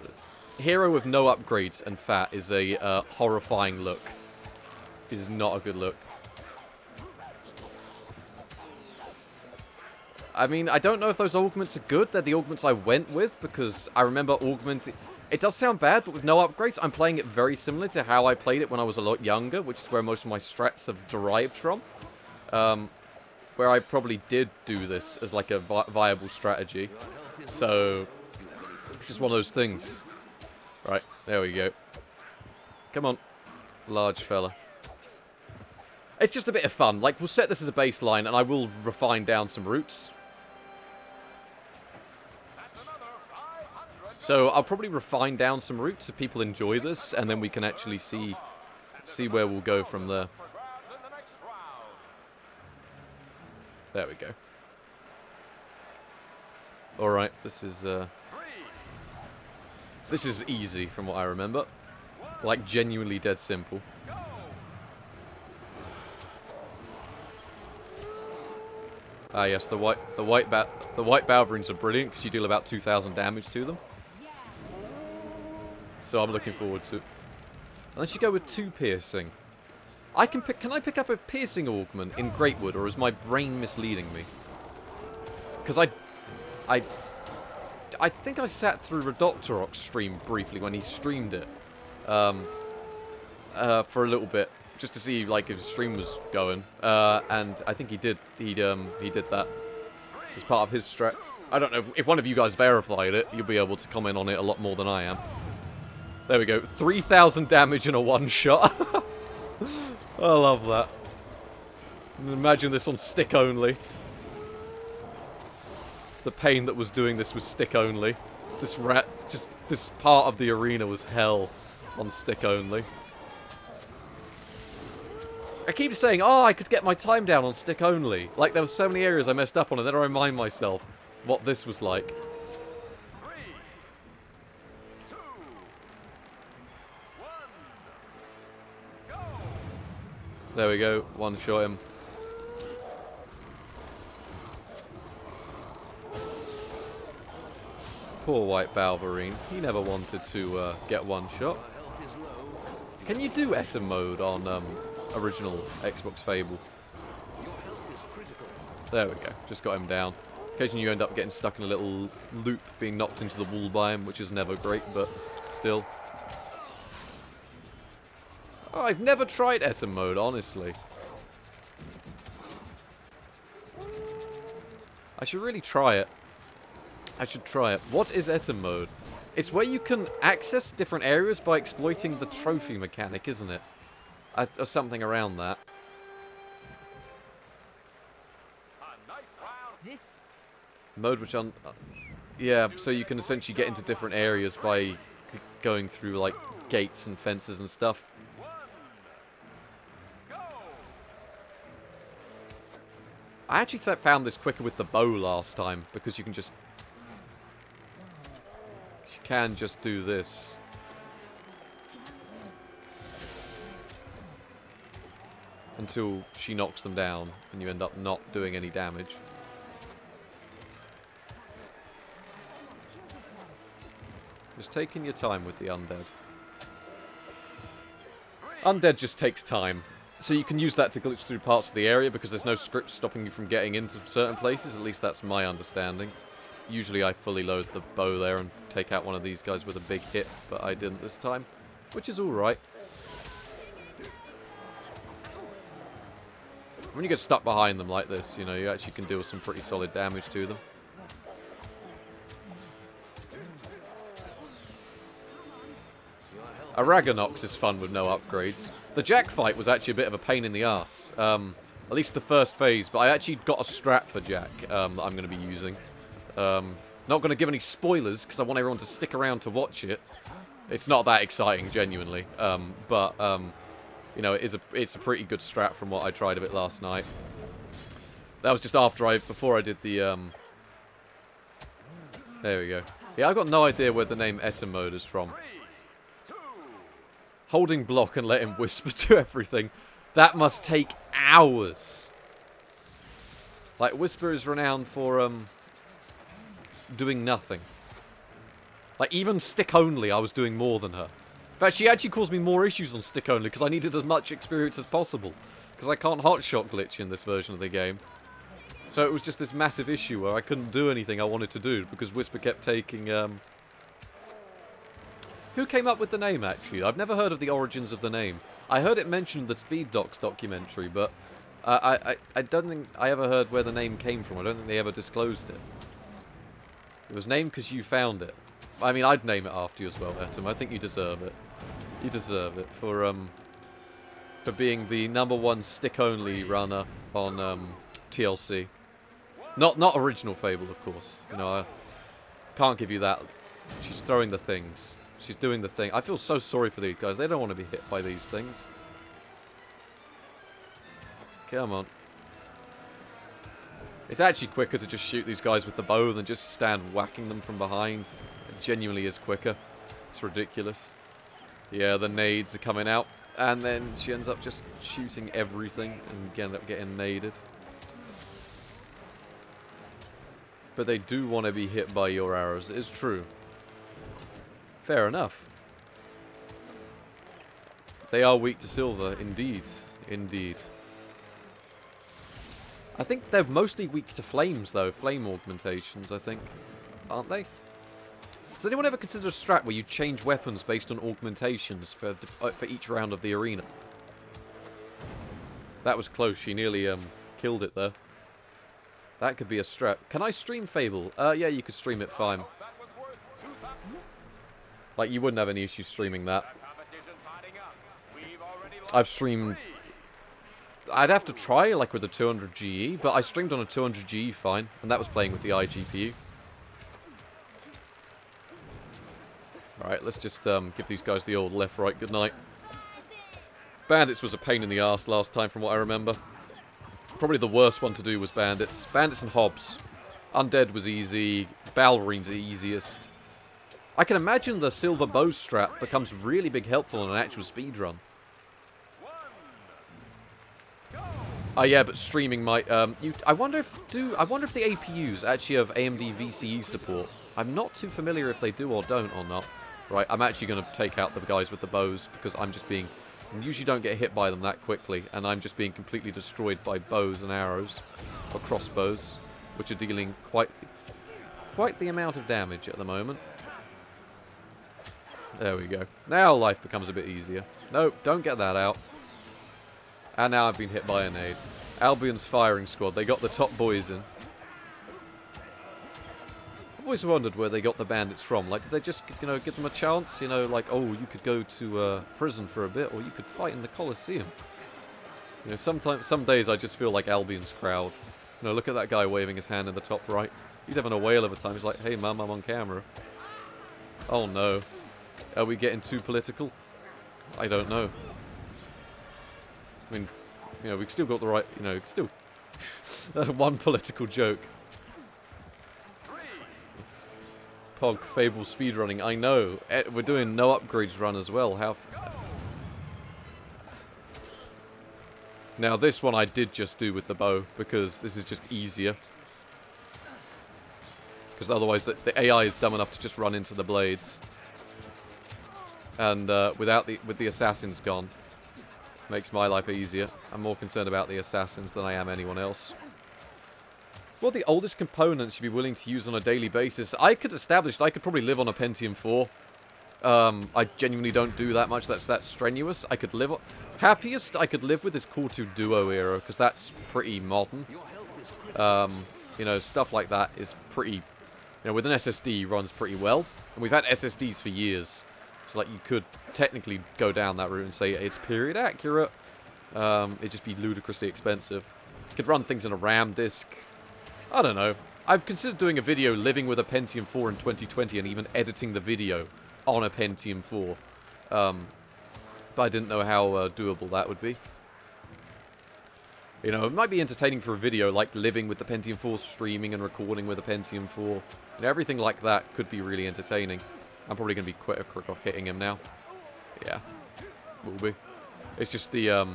with no upgrades and fat is a horrifying look. It is not a good look. I mean, I don't know if those augments are good. They're the augments I went with, because I remember augmenting... It does sound bad, but with no upgrades, I'm playing it very similar to how I played it when I was a lot younger, which is where most of my strats have derived from. Where I probably did do this as, like, a viable strategy. So, just one of those things. Right, there we go. Come on, large fella. It's just a bit of fun. Like, we'll set this as a baseline, and I will refine down some routes. So I'll probably refine down some routes if people enjoy this, and then we can actually see where we'll go from there. There we go. Alright, this is easy from what I remember. Like, genuinely dead simple. Ah yes, the white Balverines are brilliant because you deal about 2,000 damage to them. So I'm looking forward to. Unless you go with 2 piercing, can I pick up a piercing augment in Greatwood, or is my brain misleading me? Because I think I sat through Redoctorok's stream briefly when he streamed it, for a little bit, just to see like if his stream was going, and I think he did that as part of his strats. I don't know if one of you guys verified it. You'll be able to comment on it a lot more than I am. There we go, 3,000 damage in a one-shot. I love that. Imagine this on stick only. The pain that was doing this was stick only. This part of the arena was hell on stick only. I keep saying, oh, I could get my time down on stick only. Like, there were so many areas I messed up on, and then I remind myself what this was like. 3, 2, 1, go! There we go, one-shot him. Poor white Balverine. He never wanted to get one shot. Can you do Etem mode on original Xbox Fable? There we go. Just got him down. Occasionally you end up getting stuck in a little loop, being knocked into the wall by him, which is never great, but still. Oh, I've never tried Etem mode, honestly. I should really try it. I should try it. What is Etem mode? It's where you can access different areas by exploiting the trophy mechanic, isn't it? Or something around that. A nice round. This Mode which yeah, so you can essentially get into different areas by going through, like, gates and fences and stuff. 1, go! I actually found this quicker with the bow last time, because you can just do this. Until she knocks them down, and you end up not doing any damage. Just taking your time with the undead. Undead just takes time. So you can use that to glitch through parts of the area because there's no script stopping you from getting into certain places. At least that's my understanding. Usually I fully load the bow there and take out one of these guys with a big hit, but I didn't this time, which is alright. When you get stuck behind them like this, you know, you actually can deal some pretty solid damage to them. Araganox is fun with no upgrades. The Jack fight was actually a bit of a pain in the ass. At least the first phase, but I actually got a strat for Jack that I'm going to be using. Not going to give any spoilers because I want everyone to stick around to watch it. It's not that exciting, genuinely. You know, it's a pretty good strat from what I tried of it last night. That was just before I did the There we go. Yeah, I've got no idea where the name Etemode is from. Holding block and let him whisper to everything. That must take hours. Like, Whisper is renowned for, doing nothing. Like, even stick only, I was doing more than her. In fact, she actually caused me more issues on stick only, because I needed as much experience as possible. Because I can't hotshot glitch in this version of the game. So it was just this massive issue where I couldn't do anything I wanted to do, because Whisper kept taking, Who came up with the name, actually? I've never heard of the origins of the name. I heard it mentioned in the Speed Docs documentary, but I don't think I ever heard where the name came from. I don't think they ever disclosed it. It was named because you found it. I mean, I'd name it after you as well, Etam. I think you deserve it. You deserve it for being the #1 stick-only runner on TLC. Not original Fable, of course. You know, I can't give you that. She's throwing the things. She's doing the thing. I feel so sorry for these guys. They don't want to be hit by these things. Come on. It's actually quicker to just shoot these guys with the bow than just stand whacking them from behind. It genuinely is quicker. It's ridiculous. Yeah, the nades are coming out. And then she ends up just shooting everything and end up getting naded. But they do want to be hit by your arrows. It is true. Fair enough. They are weak to silver, indeed. Indeed. I think they're mostly weak to flames, though. Flame augmentations, I think. Aren't they? Does anyone ever consider a strat where you change weapons based on augmentations for each round of the arena? That was close. She nearly killed it there. That could be a strat. Can I stream Fable? Yeah, you could stream it fine. Like, you wouldn't have any issues streaming that. I've streamed... I'd have to try, like, with a 200 GE, but I streamed on a 200 GE fine, and that was playing with the iGPU. Alright, let's just give these guys the old left-right goodnight. Bandits was a pain in the ass last time, from what I remember. Probably the worst one to do was Bandits. Bandits and Hobbs. Undead was easy. Balverine's the easiest. I can imagine the silver bow strat becomes really big helpful in an actual speedrun. Oh yeah, but streaming might. I wonder if the APUs actually have AMD VCE support. I'm not too familiar if they do or don't or not. Right, I'm actually going to take out the guys with the bows because I'm just being. I usually don't get hit by them that quickly, and I'm just being completely destroyed by bows and arrows, or crossbows, which are dealing quite the amount of damage at the moment. There we go. Now life becomes a bit easier. Nope, don't get that out. And now I've been hit by a nade. Albion's firing squad. They got the top boys in. I've always wondered where they got the bandits from. Like, did they just, you know, give them a chance? You know, like, oh, you could go to prison for a bit, or you could fight in the Colosseum. You know, some days I just feel like Albion's crowd. You know, look at that guy waving his hand in the top right. He's having a whale of a time. He's like, hey, mum, I'm on camera. Oh, no. Are we getting too political? I don't know. I mean, you know, we've still got the right, you know, still one political joke. Pog, Fable speedrunning, I know. We're doing no upgrades run as well. How... Now this one I did just do with the bow, because this is just easier. Because otherwise the AI is dumb enough to just run into the blades. And with the assassins gone, makes my life easier. I'm more concerned about the assassins than I am anyone else. What are the oldest components you'd be willing to use on a daily basis? I could establish that I could probably live on a Pentium 4. I genuinely don't do that much. That's strenuous. I could live... Happiest I could live with is Core 2 Duo era, because that's pretty modern. You know, stuff like that is pretty... You know, with an SSD, runs pretty well. And we've had SSDs for years. So, like, you could technically go down that route and say it's period accurate. It'd just be ludicrously expensive. Could run things in a RAM disk. I don't know. I've considered doing a video living with a Pentium 4 in 2020 and even editing the video on a Pentium 4. But I didn't know how doable that would be. You know, it might be entertaining for a video, like living with the Pentium 4, streaming and recording with a Pentium 4. You know, everything like that could be really entertaining. I'm probably going to be quick off hitting him now. Yeah, will be. It's just the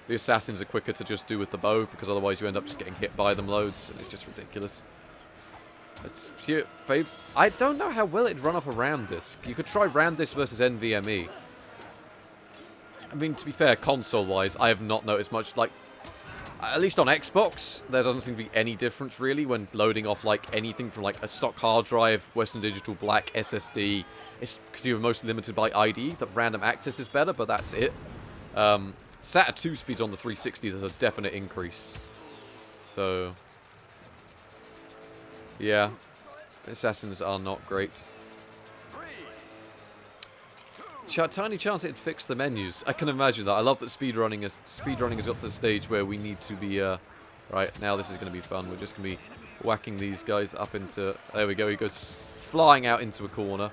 assassins are quicker to just do with the bow, because otherwise you end up just getting hit by them loads, and it's just ridiculous. It's pure... I don't know how well it'd run off a RAM disk. You could try RAM disk versus NVMe. I mean, to be fair, console-wise, I have not noticed much, like... At least on Xbox, there doesn't seem to be any difference, really, when loading off, like, anything from, like, a stock hard drive, Western Digital Black, SSD. It's because you're mostly limited by ID, that random access is better, but that's it. SATA 2 speeds on the 360, there's a definite increase. So... yeah. Assassins are not great. Tiny chance it'd fix the menus. I can imagine that. I love that speedrunning has got to the stage where we need to be, right, now this is going to be fun. We're just going to be whacking these guys up into... There we go, he goes flying out into a corner.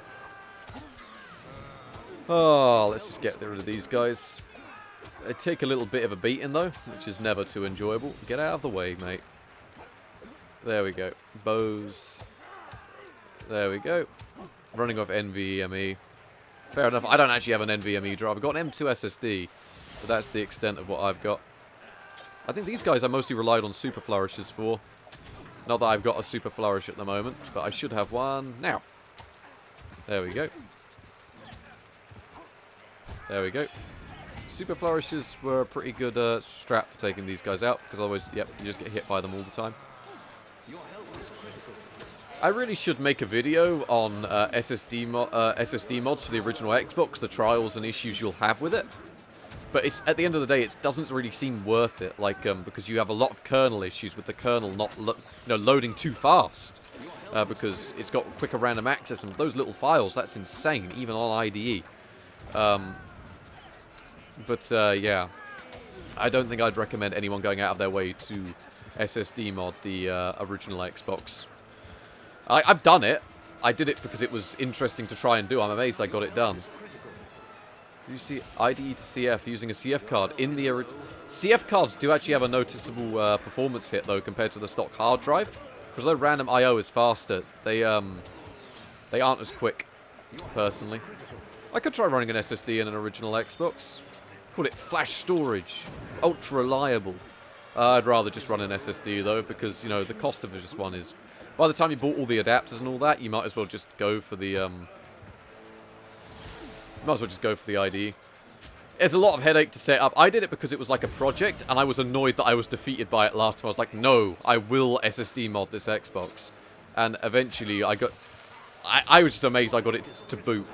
Oh, let's just get rid of these guys. They take a little bit of a beating, though, which is never too enjoyable. Get out of the way, mate. There we go. Bows. There we go. Running off NVMe. Fair enough. I don't actually have an NVMe drive. I've got an M2 SSD, but that's the extent of what I've got. I think these guys I mostly relied on super flourishes for. Not that I've got a super flourish at the moment, but I should have one now. There we go. There we go. Super flourishes were a pretty good strat for taking these guys out, because otherwise, yep, you just get hit by them all the time. I really should make a video on SSD mods for the original Xbox, the trials and issues you'll have with it. But it's at the end of the day, it doesn't really seem worth it, like because you have a lot of kernel issues with the kernel not loading too fast, because it's got quicker random access, and those little files, that's insane, even on IDE. Yeah, I don't think I'd recommend anyone going out of their way to SSD mod the original Xbox. I've done it. I did it because it was interesting to try and do. I'm amazed I got it done. Do you see IDE to CF using a CF card in the... CF cards do actually have a noticeable performance hit, though, compared to the stock hard drive. Because though random I.O. is faster, they aren't as quick, personally. I could try running an SSD in an original Xbox. Call it flash storage. Ultra reliable. I'd rather just run an SSD, though, because, you know, the cost of this one is... By the time you bought all the adapters and all that, you might as well just go for the, IDE. There's a lot of headache to set up. I did it because it was like a project, and I was annoyed that I was defeated by it last time. I was like, no, I will SSD mod this Xbox. And eventually, I was just amazed I got it to boot.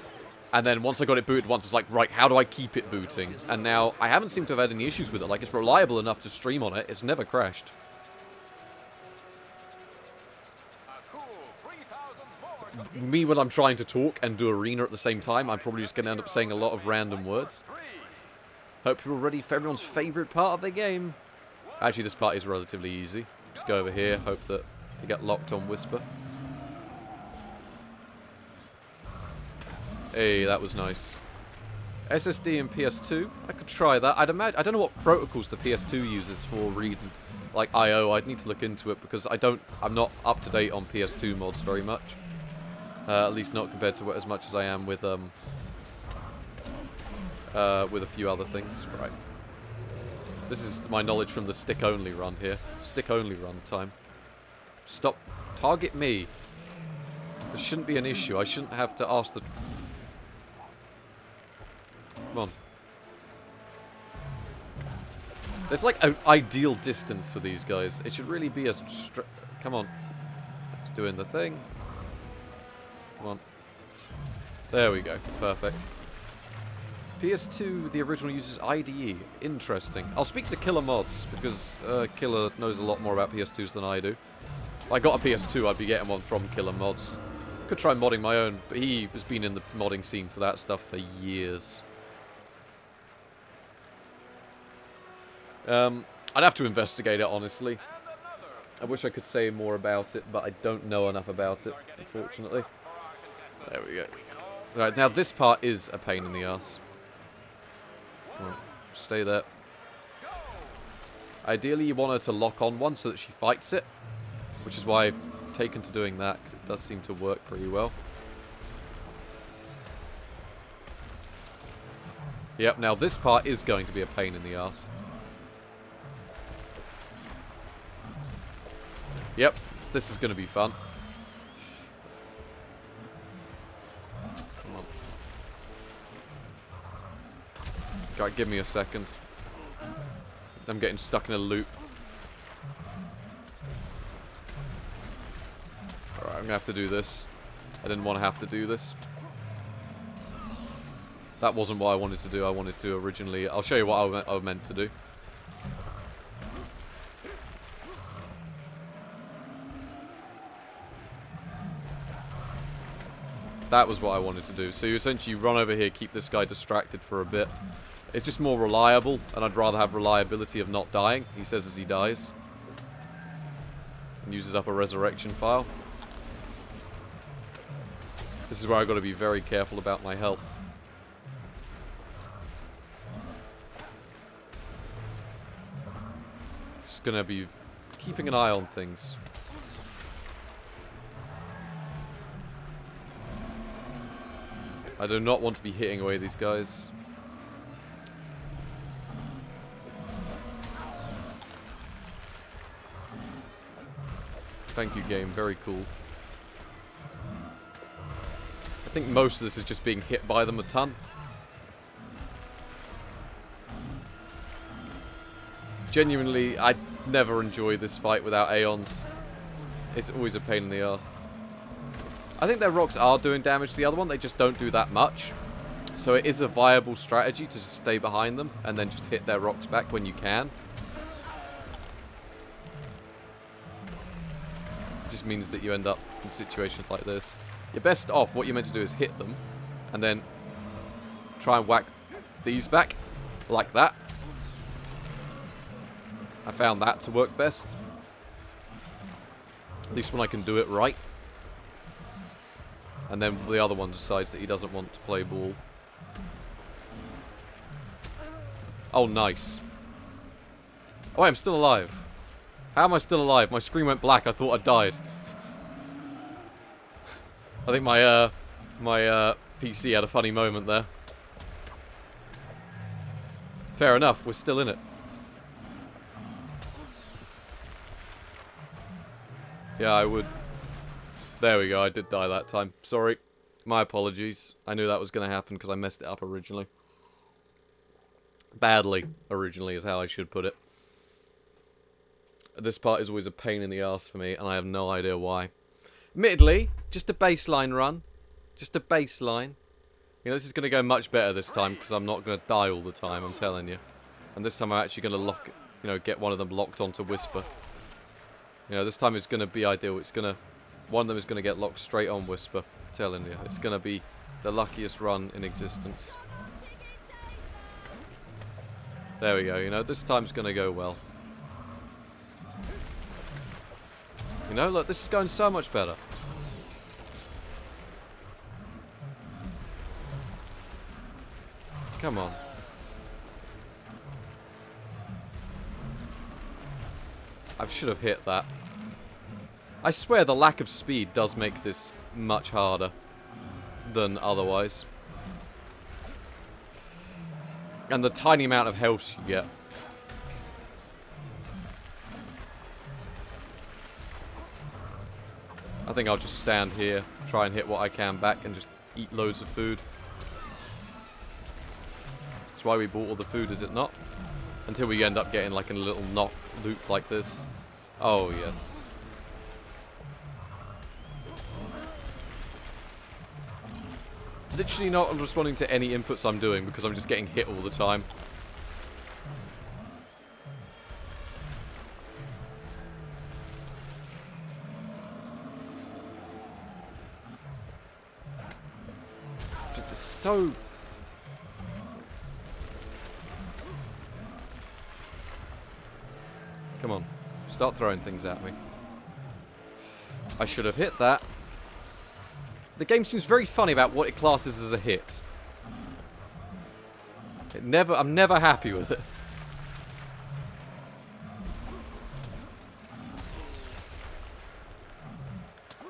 And then once I got it booted once, it's like, right, how do I keep it booting? And now, I haven't seemed to have had any issues with it. Like, it's reliable enough to stream on it. It's never crashed. Me, when I'm trying to talk and do arena at the same time, I'm probably just going to end up saying a lot of random words. Hope you're all ready for everyone's favourite part of the game. Actually, this part is relatively easy. Just go over here, hope that you get locked on Whisper. Hey, that was nice. SSD and PS2, I could try that. I'd imagine, I don't know what protocols the PS2 uses for reading, like I/O. I'd need to look into it because I'm not up to date on PS2 mods very much. At least not compared to as much as I am with a few other things. Right. This is my knowledge from the stick-only run here. Stick-only run time. Stop. Target me. This shouldn't be an issue. I shouldn't have to ask the... Come on. There's like an ideal distance for these guys. It should really be a... Come on. It's doing the thing. Come on. There we go. Perfect. PS2, the original uses IDE. Interesting. I'll speak to Killer Mods, because Killer knows a lot more about PS2s than I do. If I got a PS2, I'd be getting one from Killer Mods. Could try modding my own, but he has been in the modding scene for that stuff for years. I'd have to investigate it, honestly. I wish I could say more about it, but I don't know enough about it, unfortunately. There we go. Right, now this part is a pain in the ass. Right, stay there. Ideally, you want her to lock on one so that she fights it, which is why I've taken to doing that, because it does seem to work pretty well. Yep, now this part is going to be a pain in the ass. Yep, this is going to be fun. Come on. God, give me a second. I'm getting stuck in a loop. Alright, I'm going to have to do this. I didn't want to have to do this. That wasn't what I wanted to do. I wanted to originally... I'll show you what I meant to do. That was what I wanted to do. So you essentially run over here, keep this guy distracted for a bit. It's just more reliable, and I'd rather have reliability of not dying, he says as he dies. And uses up a resurrection file. This is where I've got to be very careful about my health. Just gonna be keeping an eye on things. I do not want to be hitting away these guys. Thank you, game. Very cool. I think most of this is just being hit by them a ton. Genuinely, I'd never enjoy this fight without Aeons. It's always a pain in the ass. I think their rocks are doing damage to the other one, they just don't do that much. So it is a viable strategy to just stay behind them and then just hit their rocks back when you can. It just means that you end up in situations like this. You're best off, what you're meant to do is hit them and then try and whack these back like that. I found that to work best. At least when I can do it right. And then the other one decides that he doesn't want to play ball. Oh, nice. Oh, I'm still alive. How am I still alive? My screen went black. I thought I died. I think my PC had a funny moment there. Fair enough. We're still in it. Yeah, I would... There we go, I did die that time. Sorry. My apologies. I knew that was going to happen because I messed it up originally. Badly, originally, is how I should put it. This part is always a pain in the ass for me, and I have no idea why. Admittedly, just a baseline run. Just a baseline. You know, this is going to go much better this time because I'm not going to die all the time, I'm telling you. And this time I'm actually going to lock, you know, get one of them locked onto Whisper. You know, this time it's going to be ideal. It's going to... One of them is going to get locked straight on Whisper. I'm telling you. It's going to be the luckiest run in existence. There we go. You know, this time's going to go well. You know, look, this is going so much better. Come on. I should have hit that. I swear the lack of speed does make this much harder than otherwise. And the tiny amount of health you get. I think I'll just stand here, try and hit what I can back, and just eat loads of food. why we bought all the food, is it not? Until we end up getting like a little knock loop like this. Oh, yes. Literally not responding to any inputs I'm doing because I'm just getting hit all the time. Just so... Come on. Start throwing things at me. I should have hit that. The game seems very funny about what it classes as a hit. I'm never happy with it.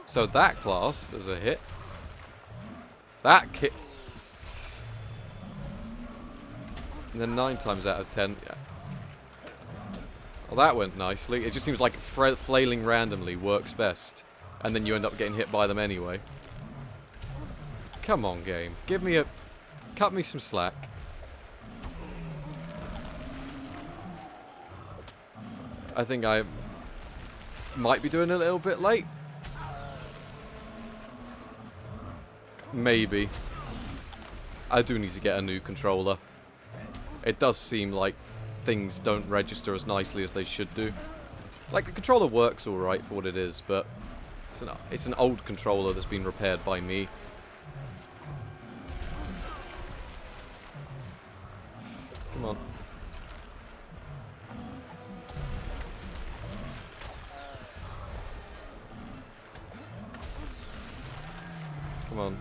So that classed as a hit. That hit. And then 9 times out of 10, yeah. Well, that went nicely. It just seems like flailing randomly works best. And then you end up getting hit by them anyway. Come on, game. Give me a... Cut me some slack. I think I might be doing it a little bit late. Maybe. I do need to get a new controller. It does seem like things don't register as nicely as they should do. Like, the controller works alright for what it is, but it's an old controller that's been repaired by me. Come on. Come on.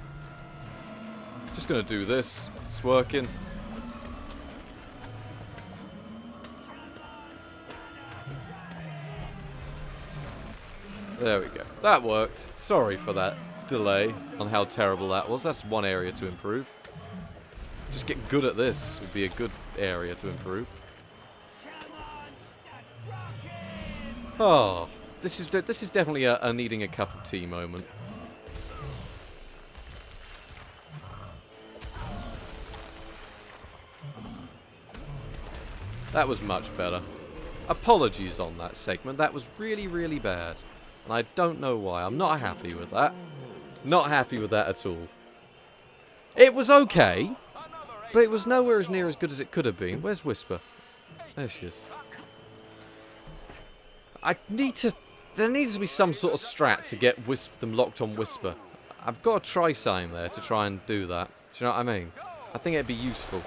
Just gonna do this. It's working. There we go. That worked. Sorry for that delay on how terrible that was. That's one area to improve. Just get good at this would be a good area to improve. Oh, this is definitely a needing a cup of tea moment. That was much better. Apologies on that segment. That was really, really bad. And I don't know why. I'm not happy with that. Not happy with that at all. It was okay, but it was nowhere as near as good as it could have been. Where's Whisper? There she is. There needs to be some sort of strat to get them locked on Whisper. I've got to try something there to try and do that. Do you know what I mean? I think it'd be useful.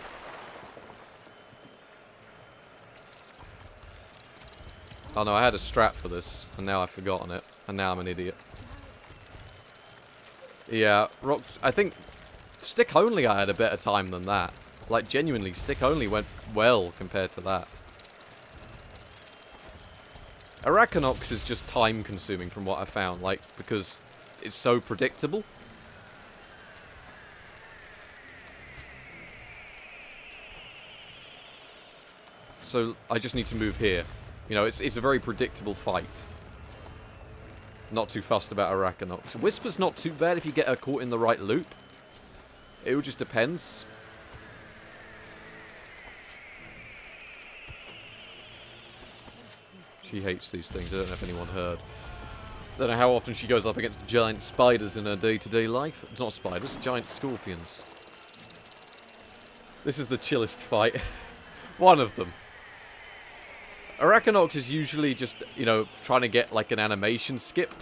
Oh no, I had a strat for this, and now I've forgotten it, and now I'm an idiot. Yeah, I think stick only I had a better time than that. Like, genuinely, stick only went well compared to that. Arachnox is just time consuming from what I found, like, because it's so predictable. So I just need to move here. You know, it's a very predictable fight. Not too fussed about Arachnox. Whisper's not too bad if you get her caught in the right loop. It all just depends. She hates these things. I don't know if anyone heard. I don't know how often she goes up against giant spiders in her day-to-day life. It's not spiders, giant scorpions. This is the chillest fight. One of them. Arachnox is usually just, you know, trying to get, like, an animation skip.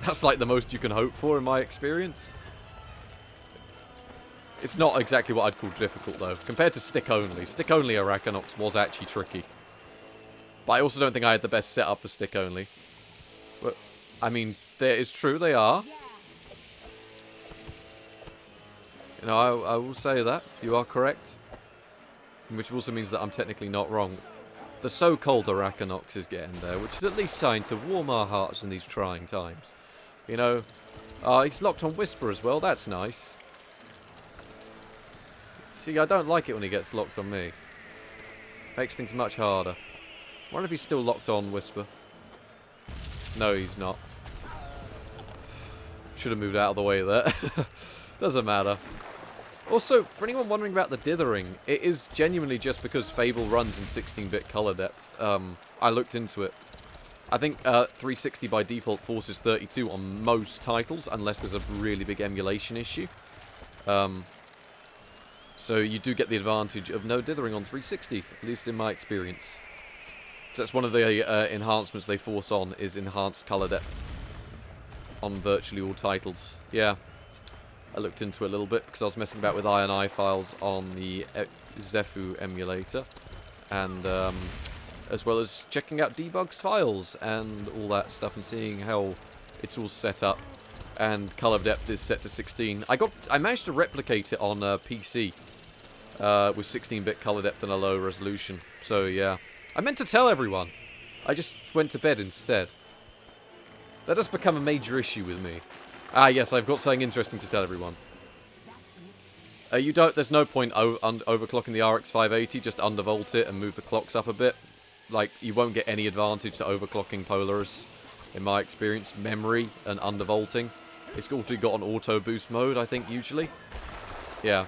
That's, like, the most you can hope for, in my experience. It's not exactly what I'd call difficult, though. Compared to stick only. Stick only Arachnox was actually tricky. But I also don't think I had the best setup for stick only. But, I mean, it's true, they are. You know, I will say that. You are correct. Which also means that I'm technically not wrong. The so-called Arachnox is getting there, which is at least trying to warm our hearts in these trying times. You know, he's locked on Whisper as well, that's nice. See, I don't like it when he gets locked on me. Makes things much harder. I wonder if he's still locked on Whisper. No, he's not. Should have moved out of the way there. Doesn't matter. Also, for anyone wondering about the dithering, it is genuinely just because Fable runs in 16-bit color depth. I looked into it. I think 360 by default forces 32 on most titles, unless there's a really big emulation issue. So you do get the advantage of no dithering on 360, at least in my experience. So that's one of the enhancements they force on, is enhanced color depth on virtually all titles. Yeah, I looked into it a little bit because I was messing about with INI files on the Zephu emulator, and as well as checking out debug's files and all that stuff and seeing how it's all set up. And color depth is set to 16. I managed to replicate it on PC with 16-bit color depth and a low resolution. So yeah, I meant to tell everyone. I just went to bed instead. That has become a major issue with me. Ah, yes, I've got something interesting to tell everyone. There's no point overclocking the RX 580. Just undervolt it and move the clocks up a bit. Like, you won't get any advantage to overclocking Polaris, in my experience. Memory and undervolting. It's also got an auto boost mode, I think, usually. Yeah.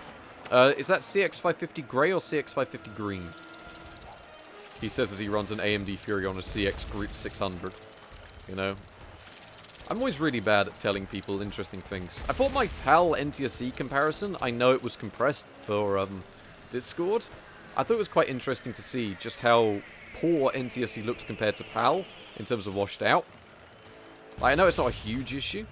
Is that CX550 grey or CX550 green? He says as he runs an AMD Fury on a CX 600. You know? I'm always really bad at telling people interesting things. I bought my PAL NTSC comparison. I know it was compressed for Discord. I thought it was quite interesting to see just how poor NTSC looked compared to PAL in terms of washed out. I know it's not a huge issue.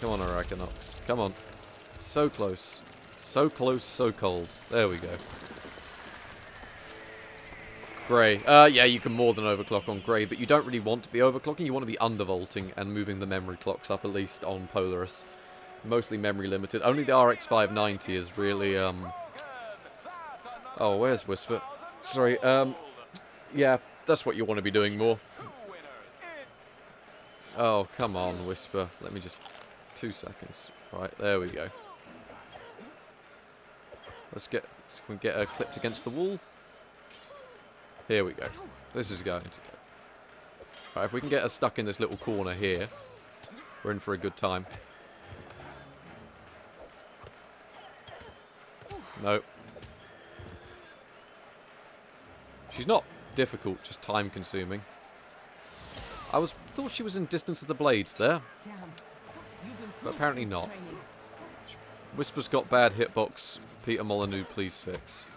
Come on, Arachnox. Come on. So close. So close, so cold. There we go. Grey. Yeah, you can more than overclock on Grey, but you don't really want to be overclocking. You want to be undervolting and moving the memory clocks up, at least on Polaris. Mostly memory limited. Only the RX 590 is really, Oh, where's Whisper? Sorry, yeah, that's what you want to be doing more. Oh, come on, Whisper. Let me just... 2 seconds. Right, there we go. Can we get her clipped against the wall? Here we go. This is going to go. Right, if we can get her stuck in this little corner here, we're in for a good time. No. She's not difficult, just time consuming. Thought she was in distance of the blades there. But apparently not. Whisper's got bad hitbox. Peter Molyneux, please fix.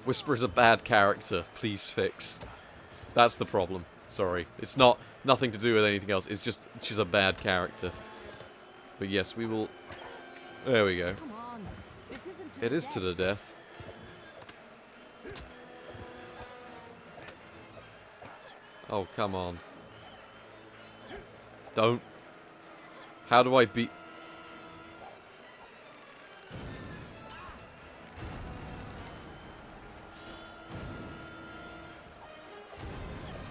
Whisper is a bad character. Please fix. That's the problem. Sorry. It's nothing to do with anything else. It's just she's a bad character. But yes, we will... There we go. It is to the death. Oh, come on. Don't. How do I beat...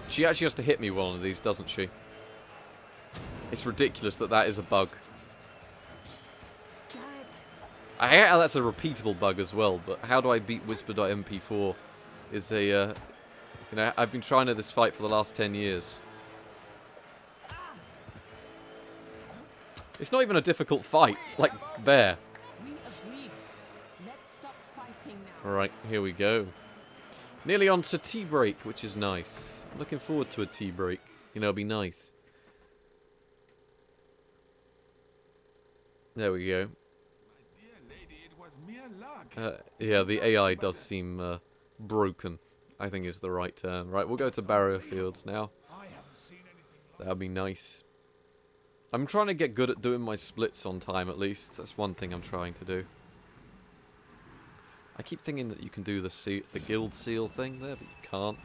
She actually has to hit me with one of these, doesn't she? It's ridiculous that that is a bug. I hate how that's a repeatable bug as well, but how do I beat Whisper.mp4 is a... you know, I've been trying to this fight for the last 10 years. It's not even a difficult fight. Like, there. Alright, here we go. Nearly on to tea break, which is nice. I'm looking forward to a tea break. You know, it'll be nice. There we go. Yeah, the AI does seem broken, I think is the right term. Right, we'll go to barrier fields now. That'll be nice. I'm trying to get good at doing my splits on time, at least. That's one thing I'm trying to do. I keep thinking that you can do the guild seal thing there, but you can't.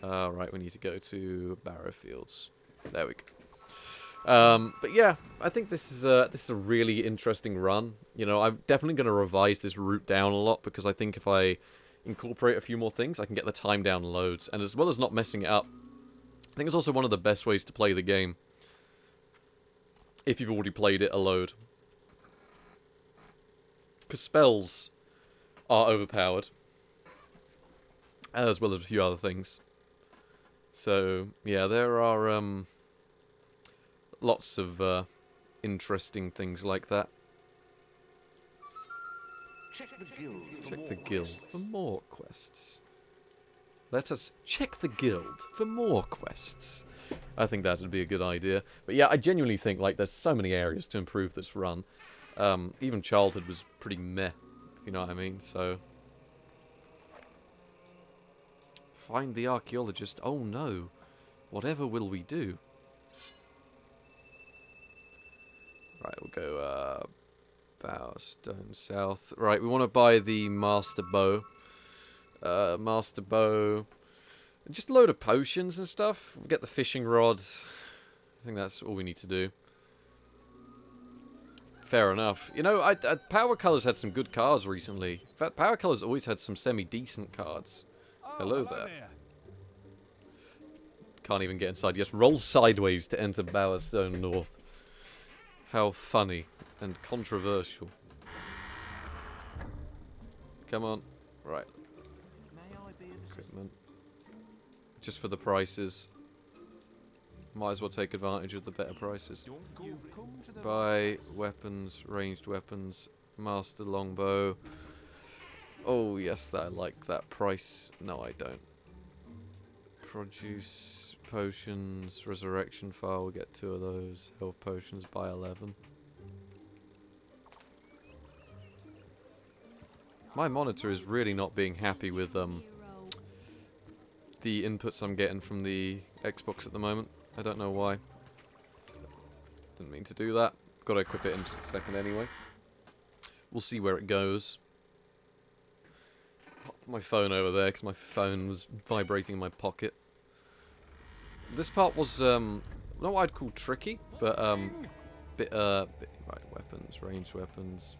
Right, we need to go to barrier fields. There we go. But yeah, I think this is a really interesting run. You know, I'm definitely going to revise this route down a lot, because I think if I incorporate a few more things, I can get the time down loads. And as well as not messing it up, I think it's also one of the best ways to play the game. If you've already played it a load. Because spells are overpowered. as well as a few other things. So, yeah, there are lots of interesting things like that. Check the guild for Check more the guild quests. for more quests. Let us check the guild for more quests. I think that would be a good idea. But yeah, I genuinely think, like, there's so many areas to improve this run. Even childhood was pretty meh, if you know what I mean, so... Find the archaeologist. Oh no. Whatever will we do? Right, we'll go, Bowerstone South. Right, we want to buy the Master Bow. Master Bow. Just a load of potions and stuff. We'll get the fishing rods. I think that's all we need to do. Fair enough. You know, Power Colors had some good cards recently. In fact, Power Colors always had some semi-decent cards. Hello there. Can't even get inside. Yes, roll sideways to enter Bowerstone North. How funny and controversial. Come on. Right. May I be of assistance? Equipment. Just for the prices. Might as well take advantage of the better prices. You've come to the Buy weapons, ranged weapons, master longbow. Oh yes, I like that price. No, I don't. Produce potions, resurrection file. We'll get 2 of those. Health potions, buy 11. My monitor is really not being happy with Hero. the inputs I'm getting from the Xbox at the moment. I don't know why. Didn't mean to do that. Got to equip it in just a second anyway. We'll see where it goes. Pop my phone over there because my phone was vibrating in my pocket. This part was not what I'd call tricky, but right, weapons, ranged weapons,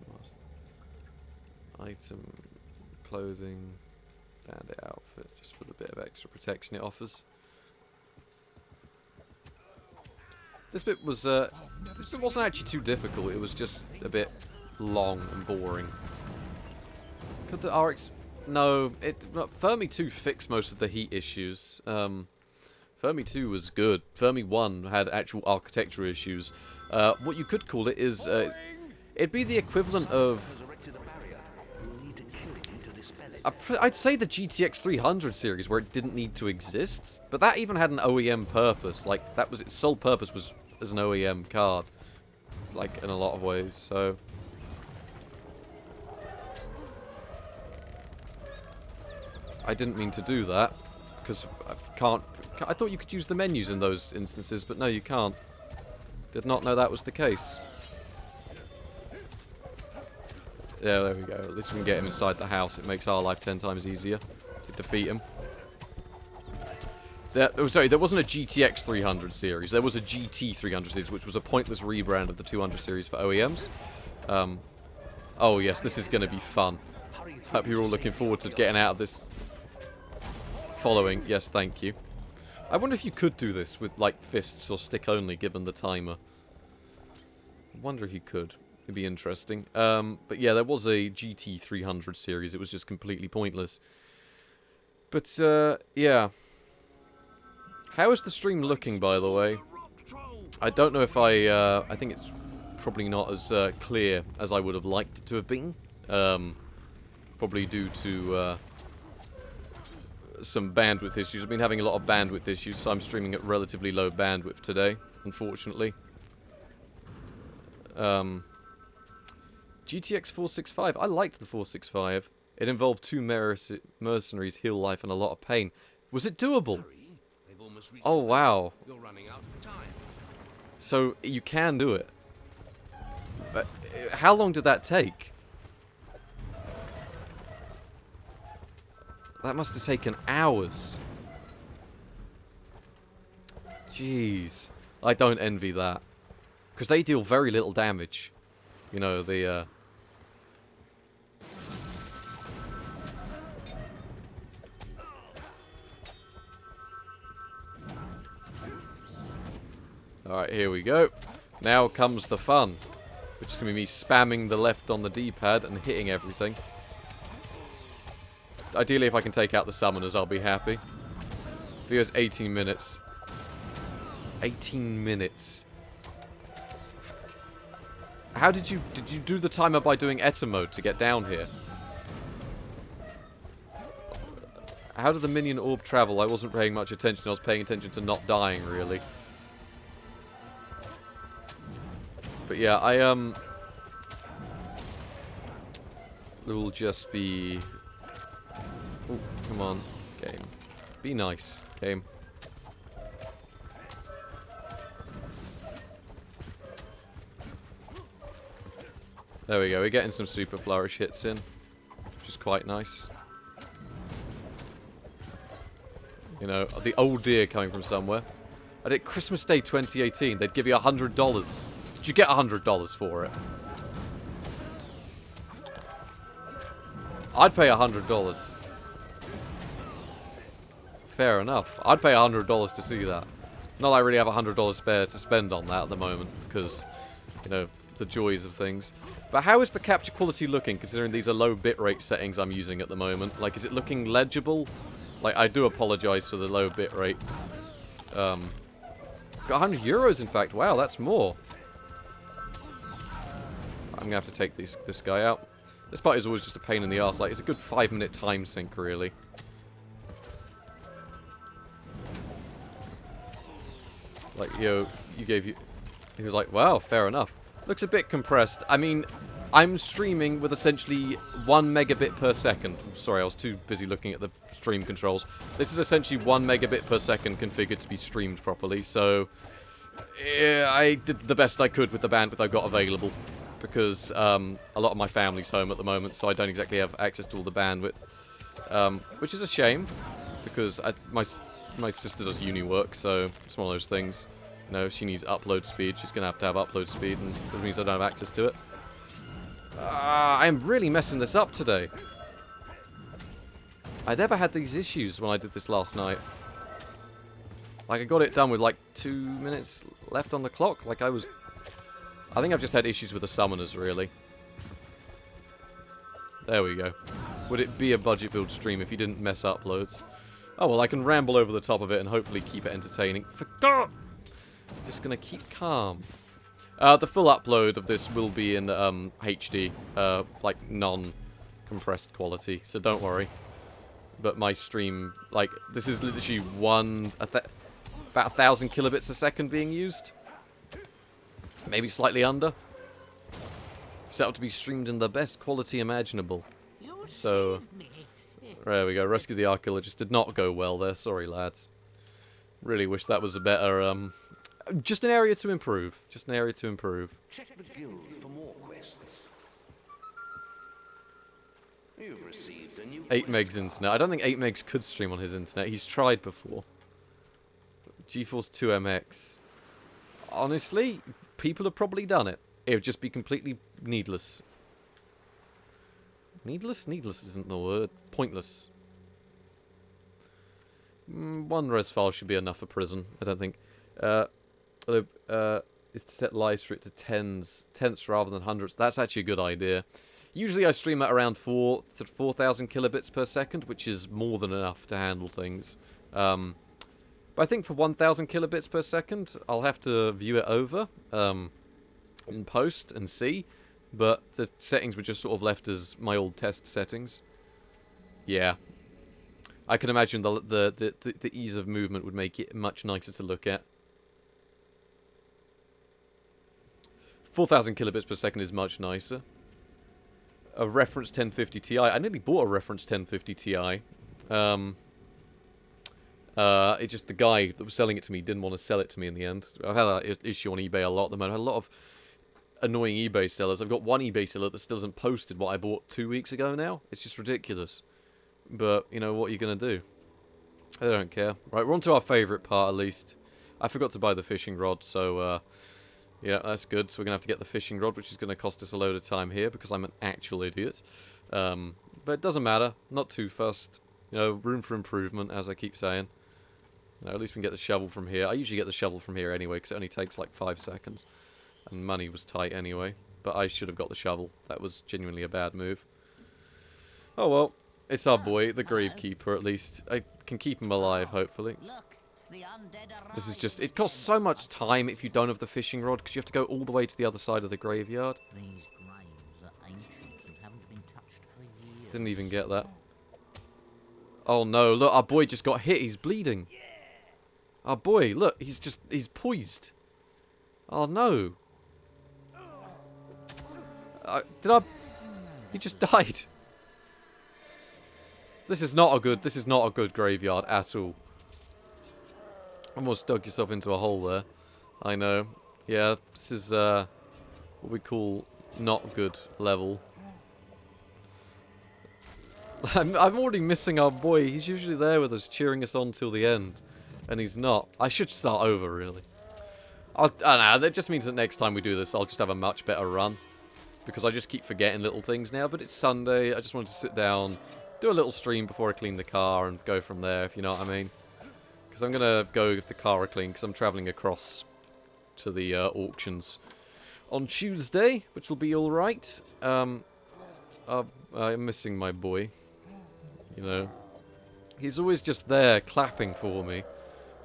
item, clothing, bandit outfit, just for the bit of extra protection it offers. This bit wasn't actually too difficult. It was just a bit long and boring. Could the RX? No, Fermi 2 fixed most of the heat issues. Fermi 2 was good. Fermi 1 had actual architecture issues. What you could call it is it'd be the equivalent of. Has erected a barrier. We'll need to kill him to dispel it. I'd say the GTX 300 series, where it didn't need to exist, but that even had an OEM purpose. Like, that was its sole purpose was as an OEM card, like in a lot of ways. So I didn't mean to do that because I thought you could use the menus in those instances, but no, you can't. Did not know that was the case. Yeah, there we go. At least we can get him inside the house. It makes our life 10 times easier to defeat him. Sorry, there wasn't a GTX 300 series. There was a GT 300 series, which was a pointless rebrand of the 200 series for OEMs. Oh yes, this is going to be fun. Hope you're all looking forward to getting out of this. Following, yes, thank you. I wonder if you could do this with, like, fists or stick only, given the timer. I wonder if you could. It'd be interesting. But yeah, there was a GT 300 series. It was just completely pointless. But, yeah. How is the stream looking, by the way? I don't know if I think it's probably not as clear as I would have liked it to have been. Probably due to some bandwidth issues. I've been having a lot of bandwidth issues, so I'm streaming at relatively low bandwidth today, unfortunately. GTX 465. I liked the 465. It involved 2 mercenaries, heal life, and a lot of pain. Was it doable? Oh, wow. You're running out of time. So, you can do it. But how long did that take? That must have taken hours. Jeez. I don't envy that. Because they deal very little damage. You know, the, Alright, here we go. Now comes the fun. Which is going to be me spamming the left on the D-pad and hitting everything. Ideally, if I can take out the summoners, I'll be happy. Video's 18 minutes. 18 minutes. How did you do the timer by doing Eta mode to get down here? How did the minion orb travel? I wasn't paying much attention. I was paying attention to not dying, really. But yeah, will just be... Ooh, come on, game. Be nice, game. There we go, we're getting some super flourish hits in, which is quite nice. You know, the old deer coming from somewhere. I did Christmas Day 2018, they'd give you $100. Did you get $100 for it? I'd pay $100. Fair enough. I'd pay $100 to see that. Not that I really have $100 spare to spend on that at the moment, because, you know, the joys of things. But how is the capture quality looking, considering these are low bitrate settings I'm using at the moment? Like, is it looking legible? Like, I do apologize for the low bitrate. Got 100 euros, in fact. Wow, that's more. I'm gonna have to take this guy out. This part is always just a pain in the arse. Like, it's a good 5-minute time sink, really. Like, yo, he was like, wow, fair enough. Looks a bit compressed. I mean, I'm streaming with essentially 1 megabit per second. Sorry, I was too busy looking at the stream controls. This is essentially 1 megabit per second configured to be streamed properly, so... yeah, I did the best I could with the bandwidth I've got available. Because a lot of my family's home at the moment, so I don't exactly have access to all the bandwidth. Which is a shame, because my sister does uni work, so it's one of those things. You know, if she needs upload speed, she's going to have upload speed, and that means I don't have access to it. I'm really messing this up today. I never had these issues when I did this last night. Like, I got it done with, like, 2 minutes left on the clock. Like, I think I've just had issues with the summoners, really. There we go. Would it be a budget build stream if you didn't mess uploads? Oh, well, I can ramble over the top of it and hopefully keep it entertaining. Forgot! Just gonna keep calm. The full upload of this will be in HD, like non-compressed quality, so don't worry. But my stream, like, this is literally about 1,000 kilobits a second being used. Maybe slightly under. Set up to be streamed in the best quality imaginable. So, there we go. Rescue the Archaeologist did not go well there. Sorry, lads. Really wish that was a better, just an area to improve. Just an area to improve. Check the guild for more quests. You've received a new 8 megs internet. I don't think 8 megs could stream on his internet. He's tried before. GeForce 2 MX. Honestly, people have probably done it. It would just be completely needless. Needless? Needless isn't the word. Pointless. 1 res file should be enough for prison, I don't think. Is to set lives for it to tenths rather than hundredths. That's actually a good idea. Usually I stream at around 4,000 kilobits per second, which is more than enough to handle things. But I think for 1,000 kilobits per second, I'll have to view it over in post and see. But the settings were just sort of left as my old test settings. Yeah. I can imagine the ease of movement would make it much nicer to look at. 4,000 kilobits per second is much nicer. A reference 1050 Ti. I nearly bought a reference 1050 Ti. It just, the guy that was selling it to me didn't want to sell it to me in the end. I've had that issue on eBay a lot at the moment. I had a lot of annoying eBay sellers. I've got one eBay seller that still hasn't posted what I bought 2 weeks ago now. It's just ridiculous. But, you know, what are you going to do? I don't care. Right, we're on to our favourite part at least. I forgot to buy the fishing rod, so, yeah, that's good. So we're going to have to get the fishing rod, which is going to cost us a load of time here because I'm an actual idiot. But it doesn't matter. Not too fussed. You know, room for improvement, as I keep saying. You know, at least we can get the shovel from here. I usually get the shovel from here anyway because it only takes like 5 seconds. And money was tight anyway. But I should have got the shovel. That was genuinely a bad move. Oh well. It's our boy, the Gravekeeper, at least. I can keep him alive, hopefully. Look, the undead are This is just... It costs so much time if you don't have the fishing rod, because you have to go all the way to the other side of the graveyard. These graves are ancient and haven't been touched for years. Didn't even get that. Oh no, look, our boy just got hit. He's bleeding. Our boy, look, he's poised. Oh no. He just died. This is not a good graveyard at all. Almost dug yourself into a hole there. I know. Yeah, this is what we call not good level. I'm already missing our boy. He's usually there with us, cheering us on till the end. And he's not. I should start over, really. I don't know, that just means that next time we do this, I'll just have a much better run. Because I just keep forgetting little things now, but it's Sunday. I just wanted to sit down, do a little stream before I clean the car, and go from there, if you know what I mean. Because I'm going to go if the car are clean, because I'm travelling across to the auctions on Tuesday, which will be alright. I'm missing my boy. You know, he's always just there clapping for me,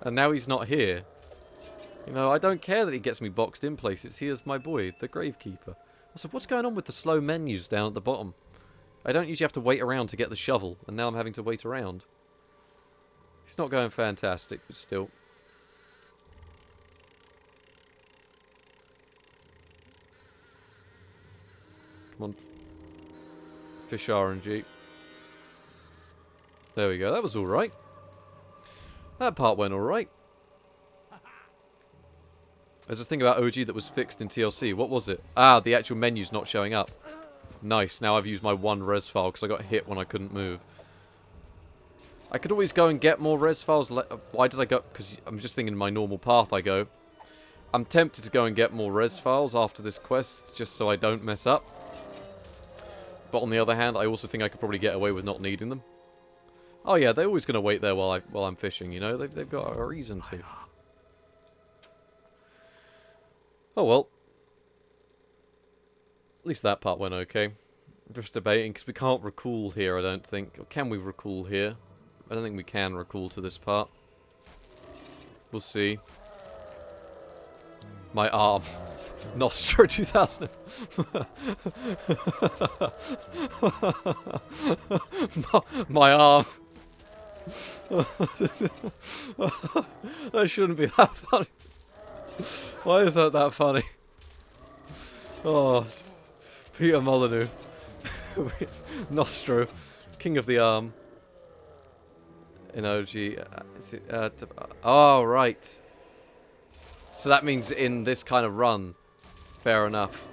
and now he's not here. You know, I don't care that he gets me boxed in places. Here's my boy, the Gravekeeper. Also, what's going on with the slow menus down at the bottom? I don't usually have to wait around to get the shovel, and now I'm having to wait around. It's not going fantastic, but still. Come on. Fish RNG. There we go, that was alright. That part went alright. There's a thing about OG that was fixed in TLC. What was it? Ah, the actual menu's not showing up. Nice, now I've used my one res file because I got hit when I couldn't move. I could always go and get more res files. Why did I go? Because I'm just thinking my normal path I go. I'm tempted to go and get more res files after this quest, just so I don't mess up. But on the other hand, I also think I could probably get away with not needing them. Oh yeah, they're always going to wait there while I'm fishing, you know? They've got a reason to. Oh well. At least that part went okay. I'm just debating, because we can't recall here, I don't think. Or can we recall here? I don't think we can recall to this part. We'll see. My arm. Nostro 2000. my arm. That shouldn't be that funny. Why is that funny? Oh, Peter Molyneux. Nostro. King of the Arm. In OG. Oh, right. So that means in this kind of run. Fair enough.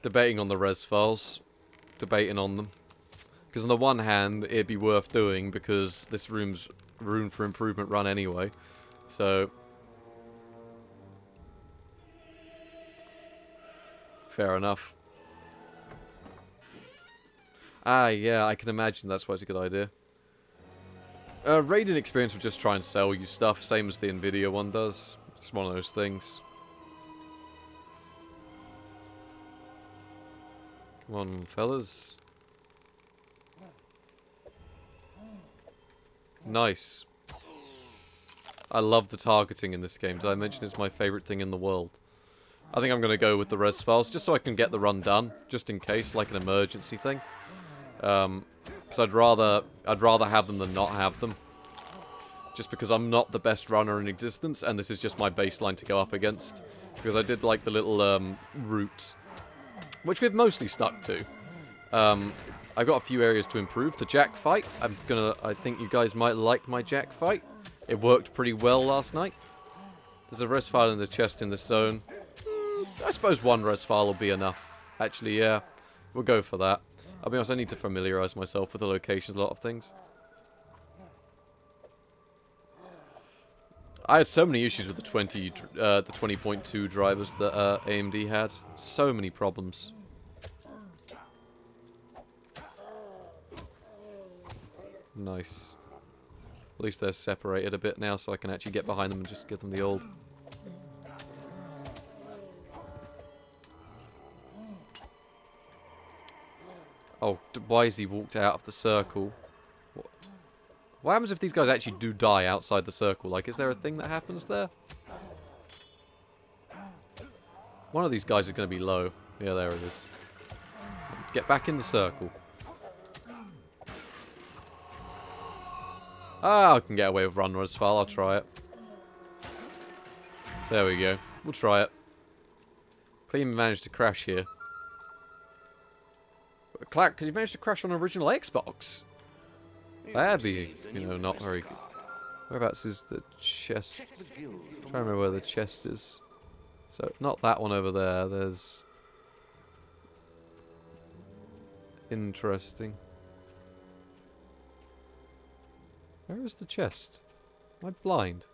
Debating on the res files. Debating on them. Because on the one hand, it'd be worth doing because this room's room for improvement run anyway. So... fair enough. Ah, yeah, I can imagine that's why it's a good idea. Raiden Experience will just try and sell you stuff, same as the Nvidia one does. It's one of those things. Come on, fellas. Nice. I love the targeting in this game. Did I mention it's my favourite thing in the world? I think I'm going to go with the res files, just so I can get the run done, just in case, like an emergency thing. Because I'd rather have them than not have them. Just because I'm not the best runner in existence, and this is just my baseline to go up against. Because I did like the little route, which we've mostly stuck to. I've got a few areas to improve. The Jack fight, I think you guys might like my Jack fight. It worked pretty well last night. There's a res file in the chest in this zone. I suppose one res file will be enough. Actually, yeah. We'll go for that. I'll be honest, I need to familiarise myself with the locations of a lot of things. I had so many issues with the 20.2 drivers that AMD had. So many problems. Nice. At least they're separated a bit now, so I can actually get behind them and just give them the old. Oh, why has he walked out of the circle? What happens if these guys actually do die outside the circle? Like, is there a thing that happens there? One of these guys is going to be low. Yeah, there it is. Get back in the circle. Ah, I can get away with run as far. I'll try it. There we go. We'll try it. Clean managed to crash here. Clack, could you manage to crash on an original Xbox? That'd be, you know, not very good. Whereabouts is the chest? I'm trying to remember where the chest is. So, not that one over there. There's... Interesting. Where is the chest? Am I blind?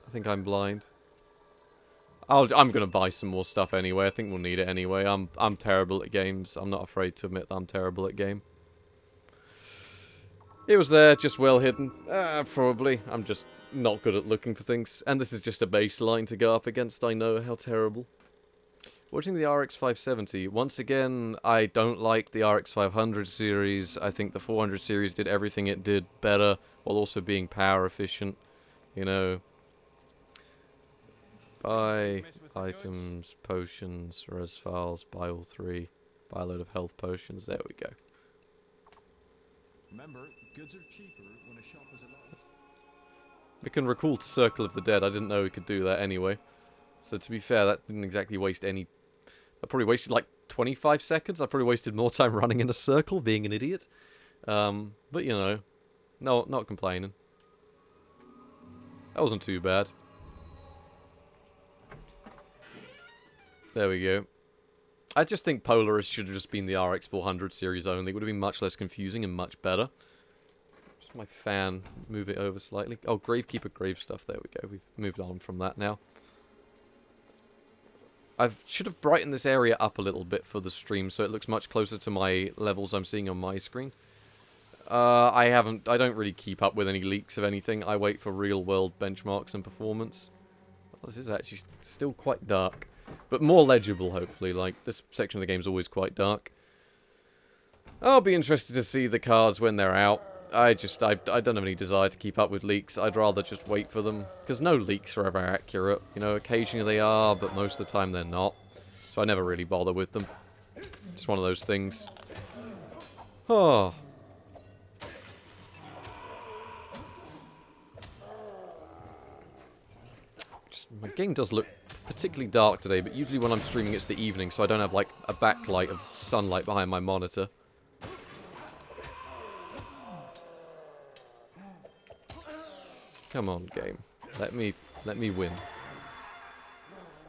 I think I'm blind. I'm gonna buy some more stuff anyway. I think we'll need it anyway. I'm terrible at games. I'm not afraid to admit that I'm terrible at game. It was there, just well hidden. Probably. I'm just not good at looking for things. And this is just a baseline to go up against. I know how terrible. Watching the RX 570, once again, I don't like the RX 500 series. I think the 400 series did everything it did better, while also being power efficient. You know, buy items, potions, res files, buy all 3, buy a load of health potions. There we go. Remember, goods are cheaper when a shop is alive. We can recall to Circle of the Dead. I didn't know we could do that anyway. So to be fair, that didn't exactly waste any... I probably wasted like 25 seconds. I probably wasted more time running in a circle, being an idiot. But you know, no, not complaining. That wasn't too bad. There we go. I just think Polaris should have just been the RX 400 series only. It would have been much less confusing and much better. Just my fan. Move it over slightly. Oh, Gravekeeper grave stuff. There we go. We've moved on from that now. I should have brightened this area up a little bit for the stream so it looks much closer to my levels I'm seeing on my screen. I don't really keep up with any leaks of anything. I wait for real world benchmarks and performance. Well, this is actually still quite dark. But more legible, hopefully. Like, this section of the game is always quite dark. I'll be interested to see the cards when they're out. I don't have any desire to keep up with leaks. I'd rather just wait for them. Because no leaks are ever accurate. You know, occasionally they are, but most of the time they're not. So I never really bother with them. Just one of those things. Oh. My game does look particularly dark today, but usually when I'm streaming it's the evening, so I don't have like a backlight of sunlight behind my monitor. Come on, game. Let me win.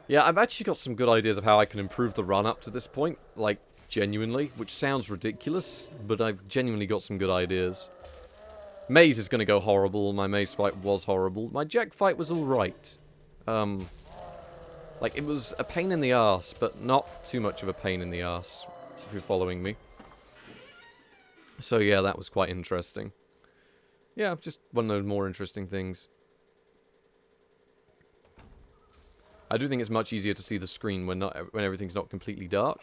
Yeah, I've actually got some good ideas of how I can improve the run up to this point, like genuinely, which sounds ridiculous, but I've genuinely got some good ideas. Maze is going to go horrible. My maze fight was horrible. My Jack fight was alright. Like, it was a pain in the arse, but not too much of a pain in the arse, if you're following me. So yeah, that was quite interesting. Yeah, just one of those more interesting things. I do think it's much easier to see the screen when everything's not completely dark.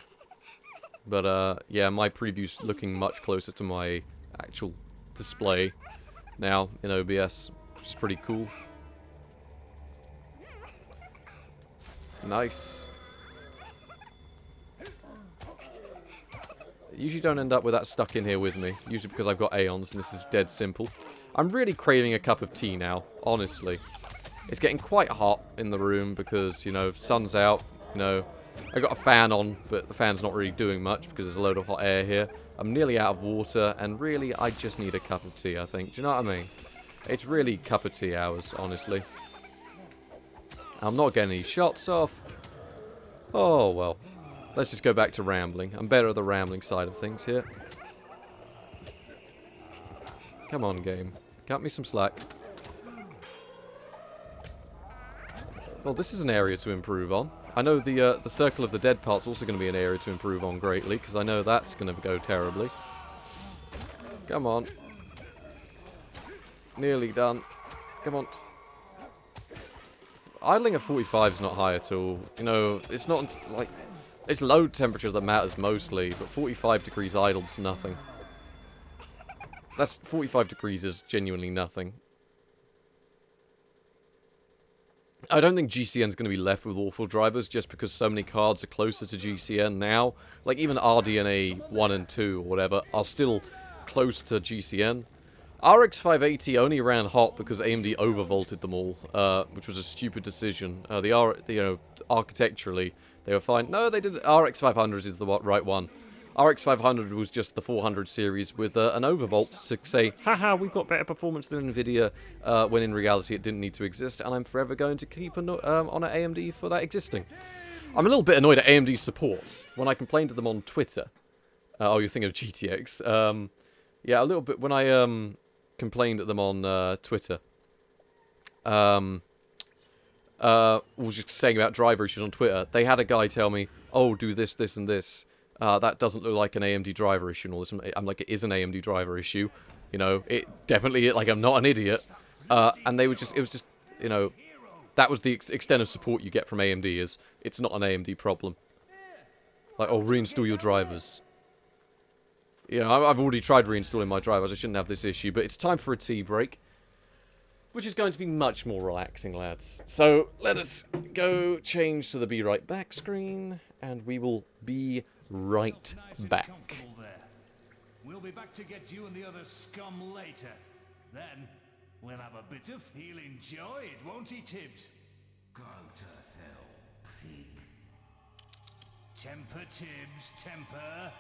But yeah, my preview's looking much closer to my actual display now in OBS, which is pretty cool. Nice. Usually don't end up with that stuck in here with me. Usually because I've got Aeons and this is dead simple. I'm really craving a cup of tea now, honestly. It's getting quite hot in the room because, you know, sun's out, you know. I got a fan on, but the fan's not really doing much because there's a load of hot air here. I'm nearly out of water, and really, I just need a cup of tea, I think. Do you know what I mean? It's really cup of tea hours, honestly. I'm not getting any shots off. Oh, well. Let's just go back to rambling. I'm better at the rambling side of things here. Come on, game. Cut me some slack. Well, this is an area to improve on. I know the Circle of the Dead part's also going to be an area to improve on greatly, because I know that's going to go terribly. Come on. Nearly done. Come on. Idling at 45 is not high at all. You know, it's not like... It's low temperature that matters mostly, but 45 degrees idle is nothing. That's 45 degrees is genuinely nothing. I don't think GCN's going to be left with awful drivers just because so many cards are closer to GCN now. Like, even RDNA 1 and 2 or whatever are still close to GCN. RX 580 only ran hot because AMD overvolted them all, which was a stupid decision. Architecturally, they were fine. No, they didn't. RX 500 is the right one. RX 500 was just the 400 series with an overvolt to say, haha, we've got better performance than NVIDIA, when in reality it didn't need to exist, and I'm forever going to keep on at AMD for that existing. I'm a little bit annoyed at AMD's support. When I complained to them on Twitter, you're thinking of GTX, yeah, a little bit, when I complained at them on Twitter, was just saying about driver issues on Twitter, they had a guy tell me, oh, do this, this, and this. That doesn't look like an AMD driver issue and all this. I'm like, it is an AMD driver issue. You know, it definitely, like, I'm not an idiot. And they were just, it was just, you know, that was the extent of support you get from AMD is, it's not an AMD problem. Like, oh, reinstall your drivers. You know, I've already tried reinstalling my drivers, I shouldn't have this issue, but it's time for a tea break. Which is going to be much more relaxing, lads. So, let us go change to the Be Right Back screen, and we will be right back. We'll be back to get you and the other scum later. Then, we'll have a bit of he'll enjoy it, won't he, Tibbs? Go to hell, pig. Temper, Tibbs, temper.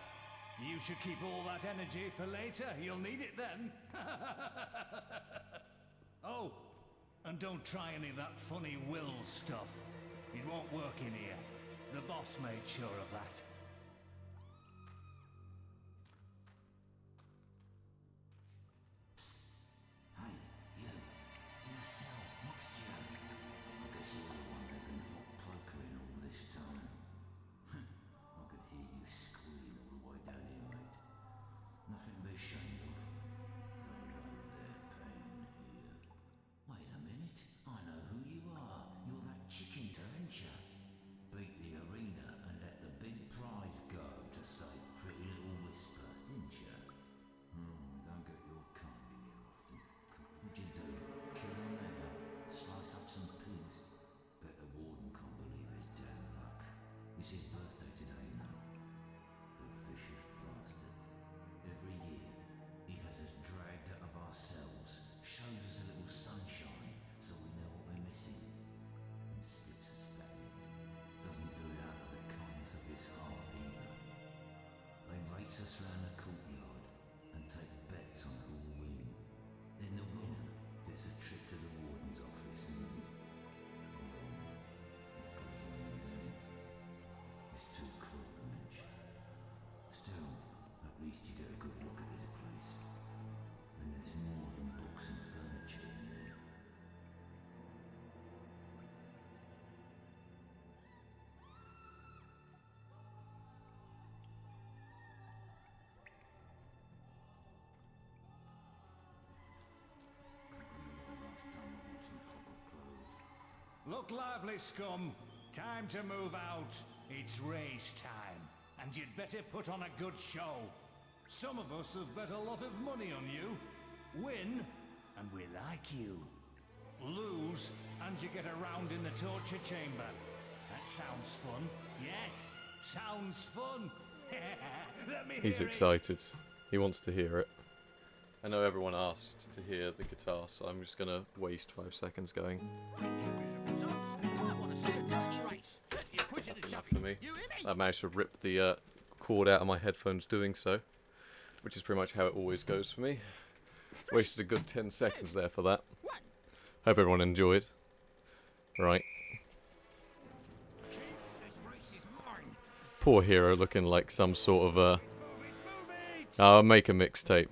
You should keep all that energy for later. You'll need it then. Oh, and don't try any of that funny will stuff. It won't work in here. The boss made sure of that. Hey, you. In the cell next to you. I guess you're the one they've been hot pokering all this time. I could hear you squealing all the way down here, mate. Nothing to be ashamed of. They know their pain here. Wait a minute. I know who you are. You're that chicken, aren't you? Beat the arena and let the big prize go to save Pretty Little Whisper, didn't you? Don't get your kind in here often. What'd you do? Kill a man? Slice up some pigs? Bet the warden can't believe his damn luck. It's his birthday today, you know. The vicious bastard. Every year, he has us dragged out of our cells, shows us a little sunshine so we know what we're missing, and sticks us back in. Doesn't do it out of the kindness of his heart either. They race us round the courtyard and take bets on who will win. Then the winner gets a trip to the warden's office and... It's too cruel to mention. Still, at least you get a good look at this place. And there's more than books and furniture in there. Look lively, scum. Time to move out. It's race time. And you'd better put on a good show. Some of us have bet a lot of money on you. Win, and we like you. Lose, and you get a round in the torture chamber. That sounds fun. Yes, sounds fun. Let me He's hear it. excited. He wants to hear it. I know everyone asked to hear the guitar, so I'm just gonna waste 5 seconds going. That's enough for me. I managed to rip the cord out of my headphones doing so, which is pretty much how it always goes for me. Wasted a good 10 seconds there for that. Hope everyone enjoyed. Right. Poor hero looking like some sort of make a mixtape.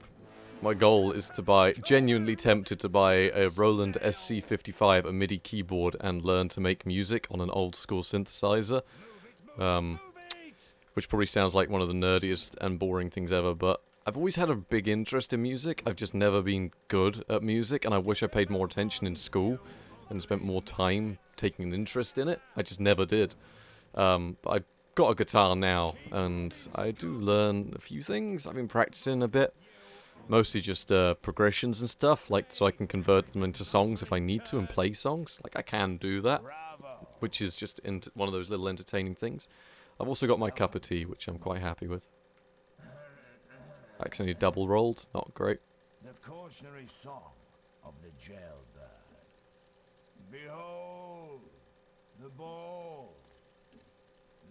My goal is to buy, genuinely tempted to buy a Roland SC55, a MIDI keyboard, and learn to make music on an old school synthesizer. Which probably sounds like one of the nerdiest and boring things ever, but I've always had a big interest in music. I've just never been good at music, and I wish I paid more attention in school and spent more time taking an interest in it. I just never did. But I've got a guitar now, and I do learn a few things. I've been practicing a bit. Mostly just progressions and stuff, like so I can convert them into songs if I need to and play songs. Like I can do that, which is just one of those little entertaining things. I've also got my cup of tea, which I'm quite happy with. Accidentally double rolled, not great. The cautionary song of the jailbird. Behold, the ball.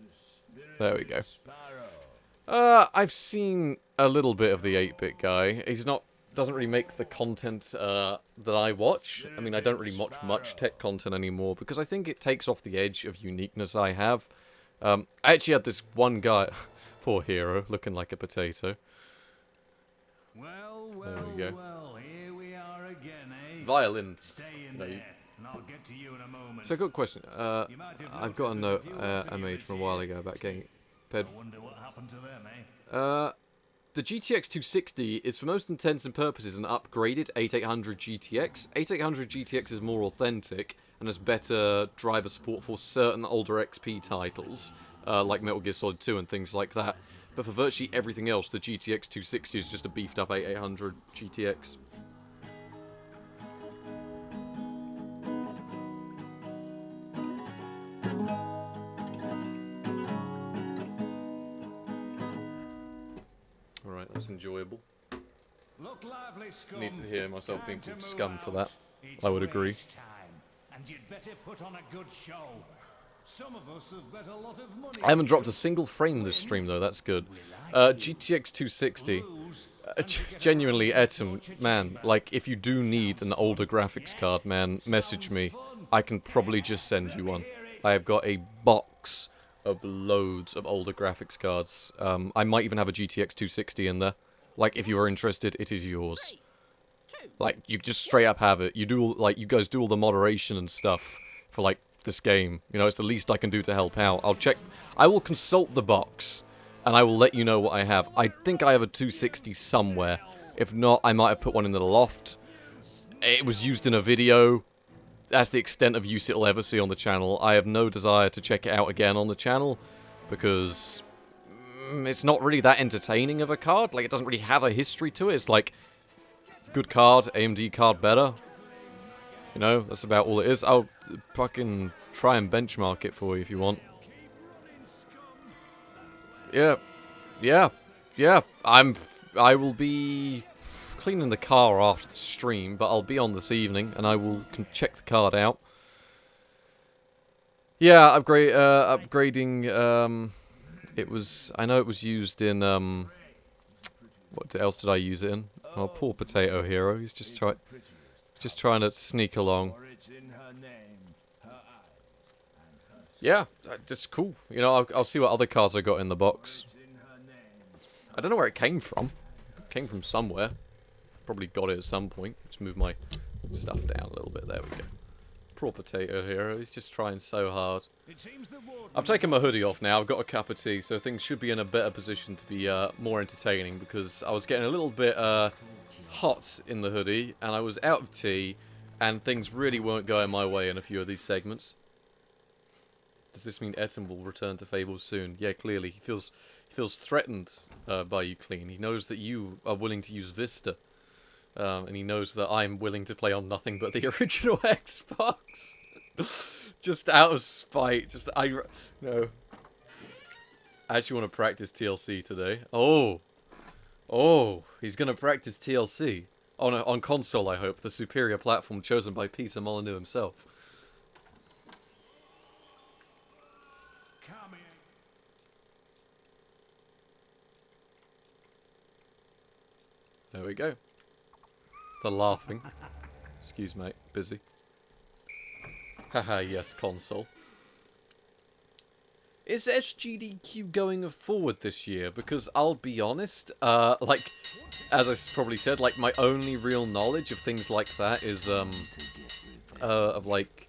The spirit There we go. sparrow. I've seen a little bit of the 8-bit guy. He's doesn't really make the content that I watch. I mean, I don't really watch much tech content anymore because I think it takes off the edge of uniqueness I have. I actually had this one guy, poor hero, looking like a potato. Well, There we go. well, here we are again, eh? Violin. Stay in No, there, and I'll get to you in a moment. So, good question. You might have I've got a noticed note there's a few I made from a while ago about getting I wonder what happened to them, eh? The GTX 260 is for most intents and purposes an upgraded 8800 GTX. 8800 GTX is more authentic and has better driver support for certain older XP titles, like Metal Gear Solid 2 and things like that. But for virtually everything else, the GTX 260 is just a beefed up 8800 GTX. Alright, that's enjoyable. Look lively, scum. Need to hear myself being Time called to scum move for that. out. It's I would agree. race time, and you'd better put on a good show. Some of us have bet a lot of money. I haven't dropped a single frame this stream though, that's good. GTX 260. Genuinely, Etum, man, like, if you do need an older graphics card, man, message me. I can probably just send you one. I have got a box of loads of older graphics cards. I might even have a GTX 260 in there. Like, if you are interested, it is yours. Like, you just straight up have it. You do, like, you guys do all the moderation and stuff for, like, this game. You know, it's the least I can do to help out. I'll check. I will consult the box, and I will let you know what I have. I think I have a 260 somewhere. If not, I might have put one in the loft. It was used in a video. That's the extent of use it'll ever see on the channel. I have no desire to check it out again on the channel, because it's not really that entertaining of a card. Like, it doesn't really have a history to it. It's like, good card, AMD card better. You know, that's about all it is. I'll fucking try and benchmark it for you if you want. Yeah. I will be cleaning the car after the stream, but I'll be on this evening, and I will check the card out. Yeah, upgrading, it was, I know it was used in, what else did I use it in? Oh, poor potato hero, he's just trying to sneak along. For it's in her name, her eye, and her Yeah, that's cool. You know, I'll see what other cards I got in the box. it's in her name. I don't know where it came from. It came from somewhere. Probably got it at some point. Just move my stuff down a little bit. There we go. Poor potato hero. He's just trying so hard. It seems the warden I've taken my hoodie off now. I've got a cup of tea, so things should be in a better position to be more entertaining, because I was getting a little bit hot in the hoodie, and I was out of tea, and things really weren't going my way in a few of these segments. Does this mean Etten will return to Fable soon? Yeah, clearly. He feels threatened by you, Clean. He knows that you are willing to use Vista. And he knows that I'm willing to play on nothing but the original Xbox. Just out of spite. No. I actually want to practice TLC today. Oh, he's going to practice TLC. On console, I hope. The superior platform chosen by Peter Molyneux himself. Come here. There we go. The laughing. Excuse mate, busy. Haha, yes, console. Is SGDQ going forward this year? Because I'll be honest, like, as I probably said, like, my only real knowledge of things like that is, of, like,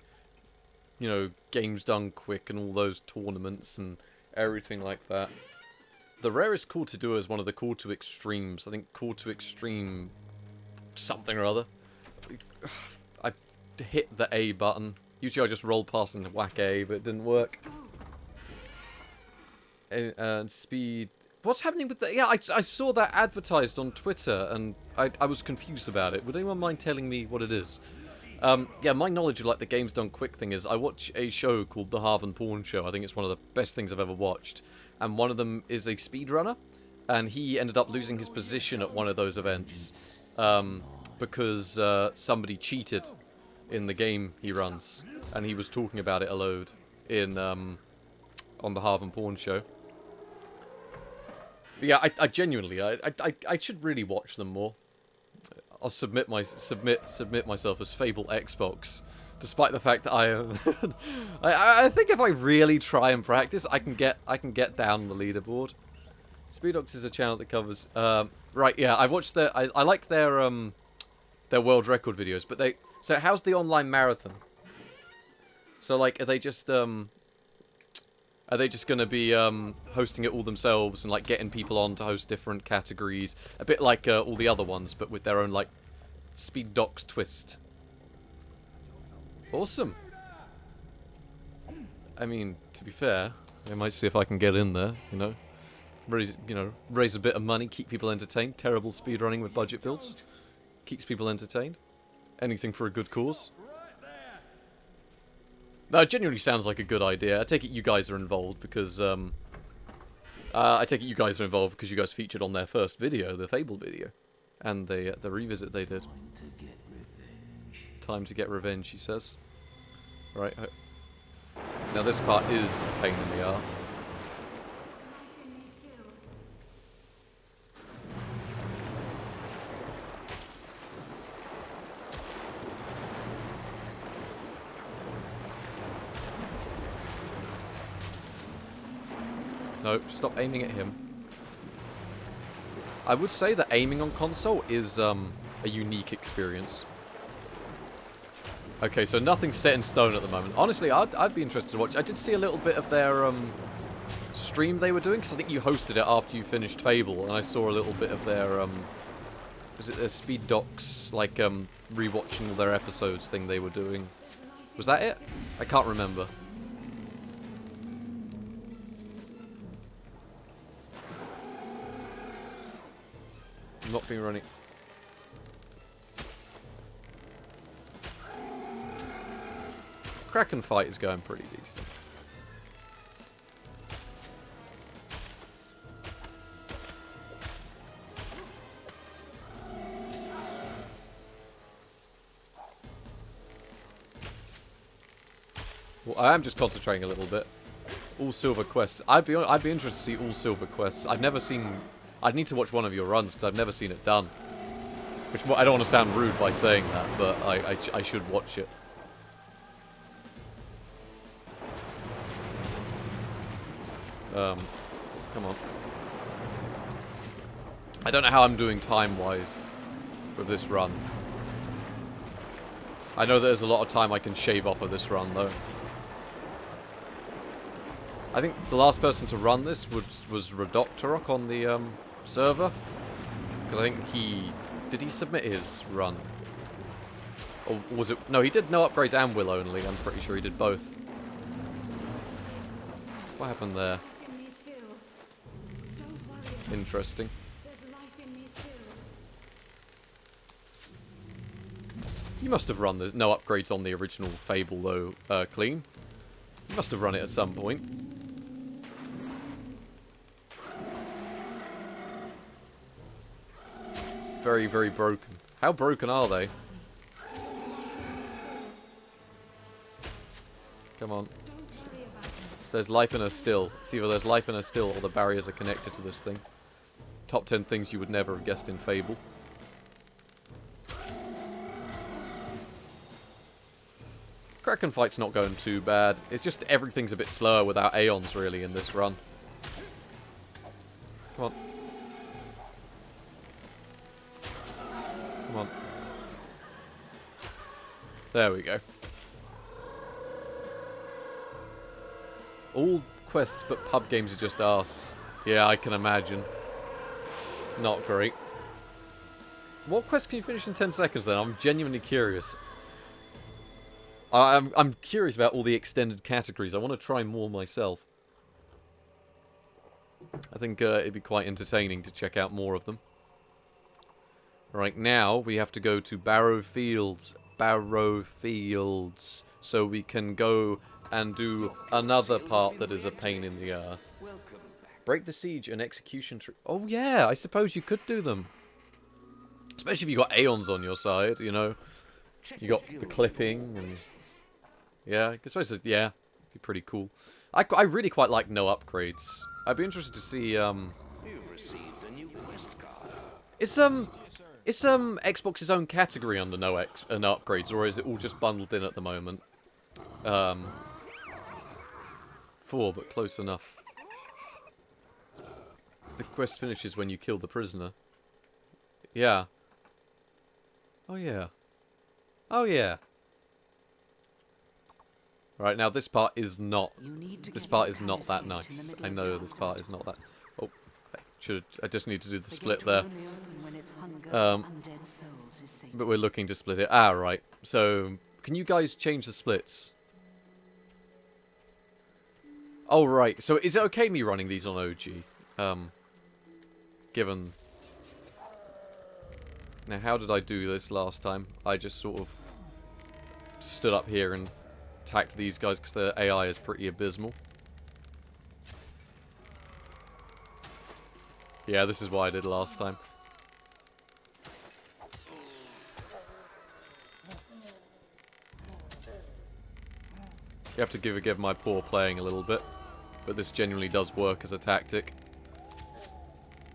you know, games done quick and all those tournaments and everything like that. The rarest call to do is one of the call to extremes. I think call to extreme something or other. I hit the A button. Usually I just roll past and whack A, but it didn't work. And speed. What's happening with the... Yeah, I saw that advertised on Twitter, and I was confused about it. Would anyone mind telling me what it is? Yeah, my knowledge of, like, the games done quick thing is I watch a show called The Harv and Porn Show. I think it's one of the best things I've ever watched. And one of them is a speedrunner, and he ended up losing his position at one of those events because somebody cheated in the game he runs, and he was talking about it a load in on The Harv and Porn Show. But yeah, I genuinely, I should really watch them more. I'll submit myself as Fable Xbox, despite the fact that I am. I think if I really try and practice, I can get down the leaderboard. Speedox is a channel that covers. Right, yeah, I watched their. I like their world record videos, but they. So how's the online marathon? So like, are they just going to be hosting it all themselves and like getting people on to host different categories, a bit like all the other ones, but with their own like Speed Docs twist? Awesome. I mean, to be fair, I might see if I can get in there. You know, raise a bit of money, keep people entertained. Terrible speedrunning with budget builds keeps people entertained. Anything for a good cause. No, it genuinely sounds like a good idea. I take it you guys are involved because, you guys featured on their first video, the Fable video. And the revisit they did. Time to get revenge, he says. Right. Now this part is a pain in the ass. No, stop aiming at him. I would say that aiming on console is a unique experience. Okay, so nothing's set in stone at the moment. Honestly, I'd be interested to watch. I did see a little bit of their stream they were doing, because I think you hosted it after you finished Fable, and I saw a little bit of their was it their Speed Docs, like rewatching all their episodes thing they were doing. Was that it? I can't remember. Not being running. Kraken fight is going pretty decent. Well, I am just concentrating a little bit. All silver quests. I'd be interested to see all silver quests. I've never seen. I'd need to watch one of your runs because I've never seen it done. Which I don't want to sound rude by saying that, but I should watch it. Come on. I don't know how I'm doing time-wise with this run. I know there's a lot of time I can shave off of this run, though. I think the last person to run this was Redoctorok on the server. Because I think did he submit his run? Or was it... No, he did no upgrades and will only. I'm pretty sure he did both. What happened there? Interesting. You must have run the no upgrades on the original Fable, though, clean. You must have run it at some point. Very, very broken. How broken are they? Come on. So there's life in her still. It's either there's life in her still or the barriers are connected to this thing. Top 10 things you would never have guessed in Fable. Kraken fight's not going too bad. It's just everything's a bit slower without Aeons, really, in this run. Come on. Come on. There we go. All quests but pub games are just arse. Yeah, I can imagine. Not great. What quest can you finish in 10 seconds then? I'm genuinely curious. I'm curious about all the extended categories. I want to try more myself. I think it'd be quite entertaining to check out more of them. Right now, we have to go to Barrow Fields. Barrow Fields. So we can go and do another part that is a pain in the ass. Break the siege and execution. Oh yeah, I suppose you could do them. Especially if you got Aeons on your side, you know. You got the clipping and yeah, I suppose yeah, it'd be pretty cool. I really quite like no upgrades. I'd be interested to see Is Xbox's own category under no upgrades, or is it all just bundled in at the moment? 4, but close enough. The quest finishes when you kill the prisoner. Yeah. Oh yeah. Oh yeah. Right, now this part is not... This part is not that nice. I know this part is not that... Oh, I just need to do the split there. But we're looking to split it. Ah, right. So, can you guys change the splits? Oh, right. So, is it okay me running these on OG? Given... Now, how did I do this last time? I just sort of stood up here and attacked these guys because their AI is pretty abysmal. Yeah, this is what I did last time. You have to give my poor playing a little bit, but this genuinely does work as a tactic.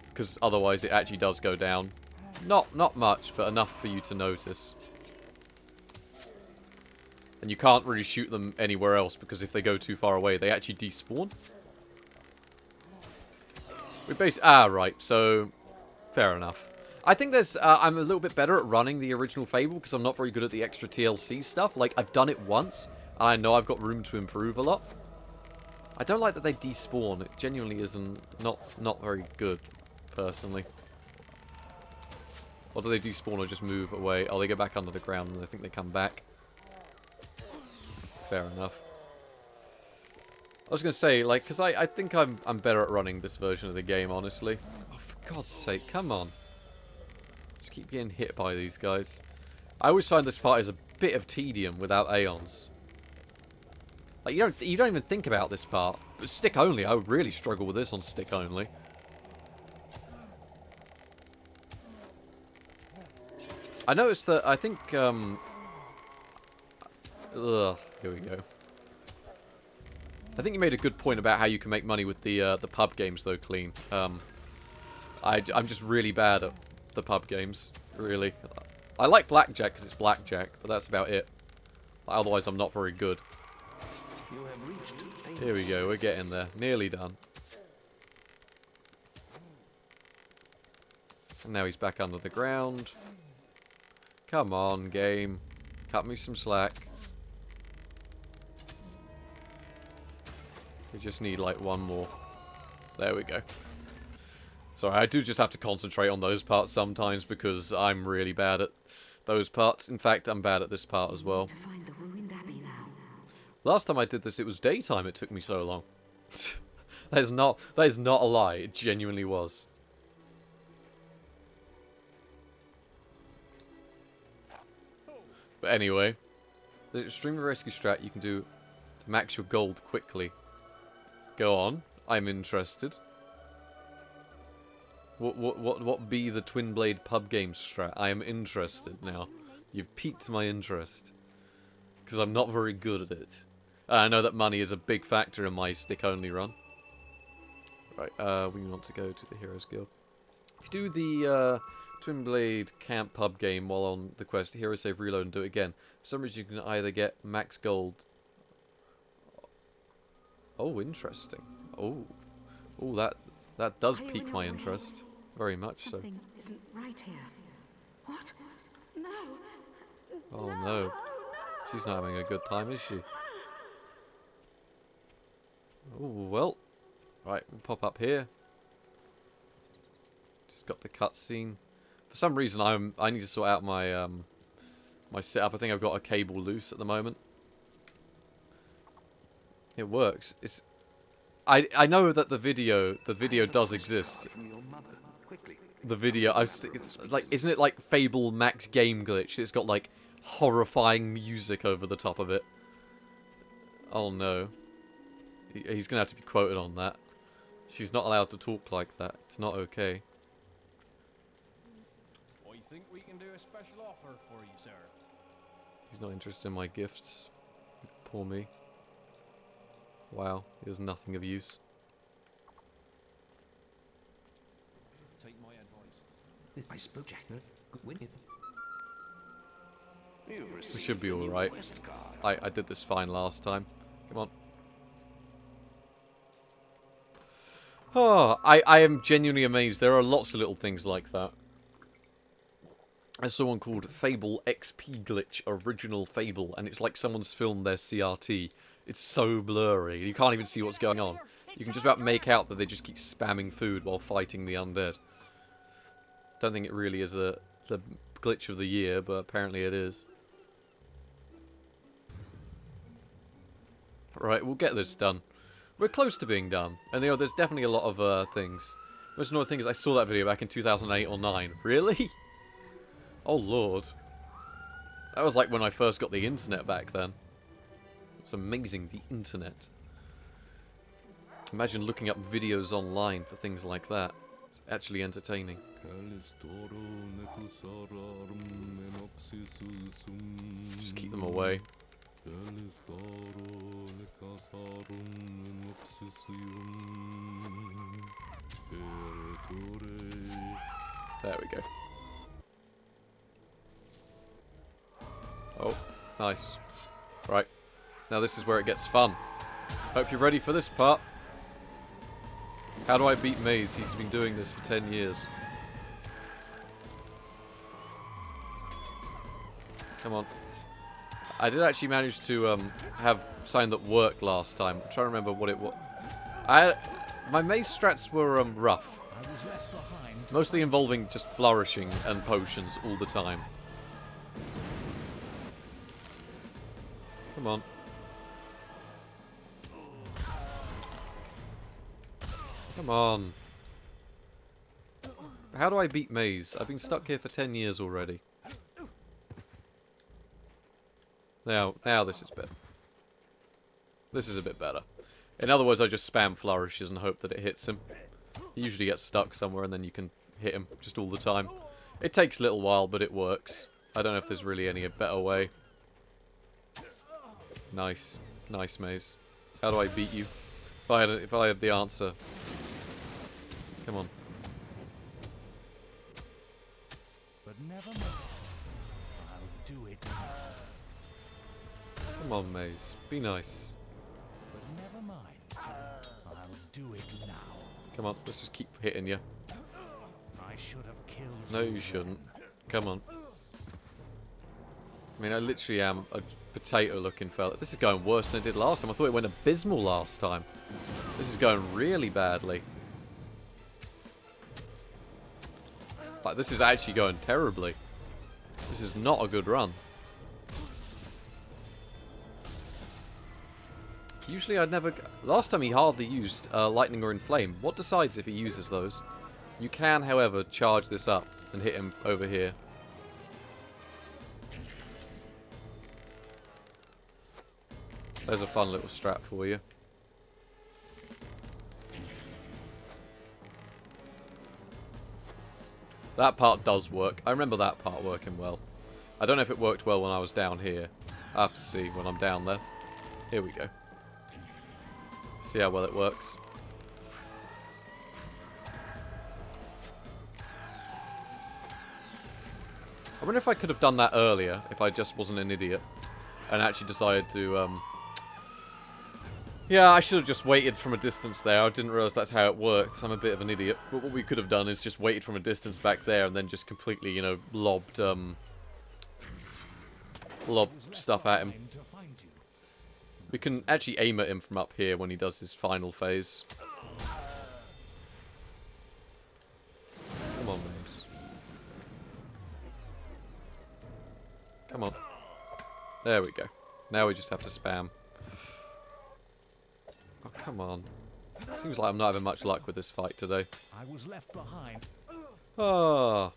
Because otherwise it actually does go down. Not much, but enough for you to notice. And you can't really shoot them anywhere else, because if they go too far away, they actually despawn. Right, so... Fair enough. I think there's... I'm a little bit better at running the original Fable, because I'm not very good at the extra TLC stuff. Like, I've done it once, and I know I've got room to improve a lot. I don't like that they despawn. It genuinely isn't... Not very good, personally. Or do they despawn or just move away? Oh, they go back under the ground and I think they come back. Fair enough. I was going to say, like, because I think I'm better at running this version of the game, honestly. Oh, for God's sake, come on. Just keep getting hit by these guys. I always find this part is a bit of tedium without Aeons. Like, you don't even think about this part. But stick only, I would really struggle with this on stick only. I noticed that, I think, here we go. I think you made a good point about how you can make money with the pub games, though, Clean. I'm just really bad at the pub games, really. I like blackjack because it's blackjack, but that's about it. Otherwise, I'm not very good. Here we go, we're getting there. Nearly done. And now he's back under the ground. Come on, game. Cut me some slack. We just need, like, one more. There we go. Sorry, I do just have to concentrate on those parts sometimes because I'm really bad at those parts. In fact, I'm bad at this part as well. Last time I did this, it was daytime. It took me so long. That is not a lie. It genuinely was. But anyway, the extreme rescue strat you can do to max your gold quickly. Go on, I'm interested. What be the twin blade pub game strat? I am interested now. You've piqued my interest because I'm not very good at it. I know that money is a big factor in my stick only run. Right, we want to go to the Heroes Guild. If you do the Twin Blade camp pub game while on the quest. Hero save, reload, and do it again. For some reason, you can either get max gold. Oh, interesting. Oh, that does Are you pique in my your way? interest. Very much so. Something isn't right here. What? No. Oh no. She's not having a good time, is she? Oh, well. Right, we'll pop up here. Just got the cutscene. For some reason, I need to sort out my my setup. I think I've got a cable loose at the moment. It works. I know that the video does exist. The video, it's like, isn't it like Fable Max Game Glitch? It's got like horrifying music over the top of it. Oh no. He's gonna have to be quoted on that. She's not allowed to talk like that. It's not okay. I think we can do a special offer for you, sir. He's not interested in my gifts. Poor me. Wow, he has nothing of use. Take my advice. I spoke, Jack. Good win. We should be alright. I did this fine last time. Come on. Oh, I am genuinely amazed. There are lots of little things like that. There's someone called Fable XP Glitch, Original Fable, and it's like someone's filmed their CRT. It's so blurry. You can't even see what's going on. You can just about make out that they just keep spamming food while fighting the undead. Don't think it really is the glitch of the year, but apparently it is. Right, we'll get this done. We're close to being done. And there's definitely a lot of things. Most annoying thing is I saw that video back in 2008 or 9. Really? Oh lord. That was like when I first got the internet back then. It's amazing, the internet. Imagine looking up videos online for things like that. It's actually entertaining. Just keep them away. There we go. Oh, nice. Right. Now this is where it gets fun. Hope you're ready for this part. How do I beat Maze? He's been doing this for 10 years. Come on. I did actually manage to have something that worked last time. I'm trying to remember what it was. My maze strats were rough. Mostly involving just flourishing and potions all the time. Come on. Come on. How do I beat Maze? I've been stuck here for 10 years already. Now this is better. This is a bit better. In other words, I just spam flourishes and hope that it hits him. He usually gets stuck somewhere and then you can hit him just all the time. It takes a little while, but it works. I don't know if there's really any better way. Nice. Nice, Maze. How do I beat you? If I had the answer. Come on. But never mind. I'll do it now. Come on, Maze. Be nice. But never mind. I'll do it now. Come on, let's just keep hitting you. I should have killed No, you shouldn't. Come on. I mean, I literally am a potato-looking fella. This is going worse than it did last time. I thought it went abysmal last time. This is going really badly. Like, this is actually going terribly. This is not a good run. Usually I'd never... Last time he hardly used lightning or inflame. What decides if he uses those? You can, however, charge this up and hit him over here. There's a fun little strat for you. That part does work. I remember that part working well. I don't know if it worked well when I was down here. I'll have to see when I'm down there. Here we go. See how well it works. I wonder if I could have done that earlier, if I just wasn't an idiot. And actually decided to, Yeah, I should have just waited from a distance there. I didn't realise that's how it worked. I'm a bit of an idiot. But what we could have done is just waited from a distance back there and then just completely, you know, lobbed stuff at him. We can actually aim at him from up here when he does his final phase. Come on, Mace. Come on. There we go. Now we just have to spam. Oh, come on. Seems like I'm not having much luck with this fight today. I was left behind. Ah.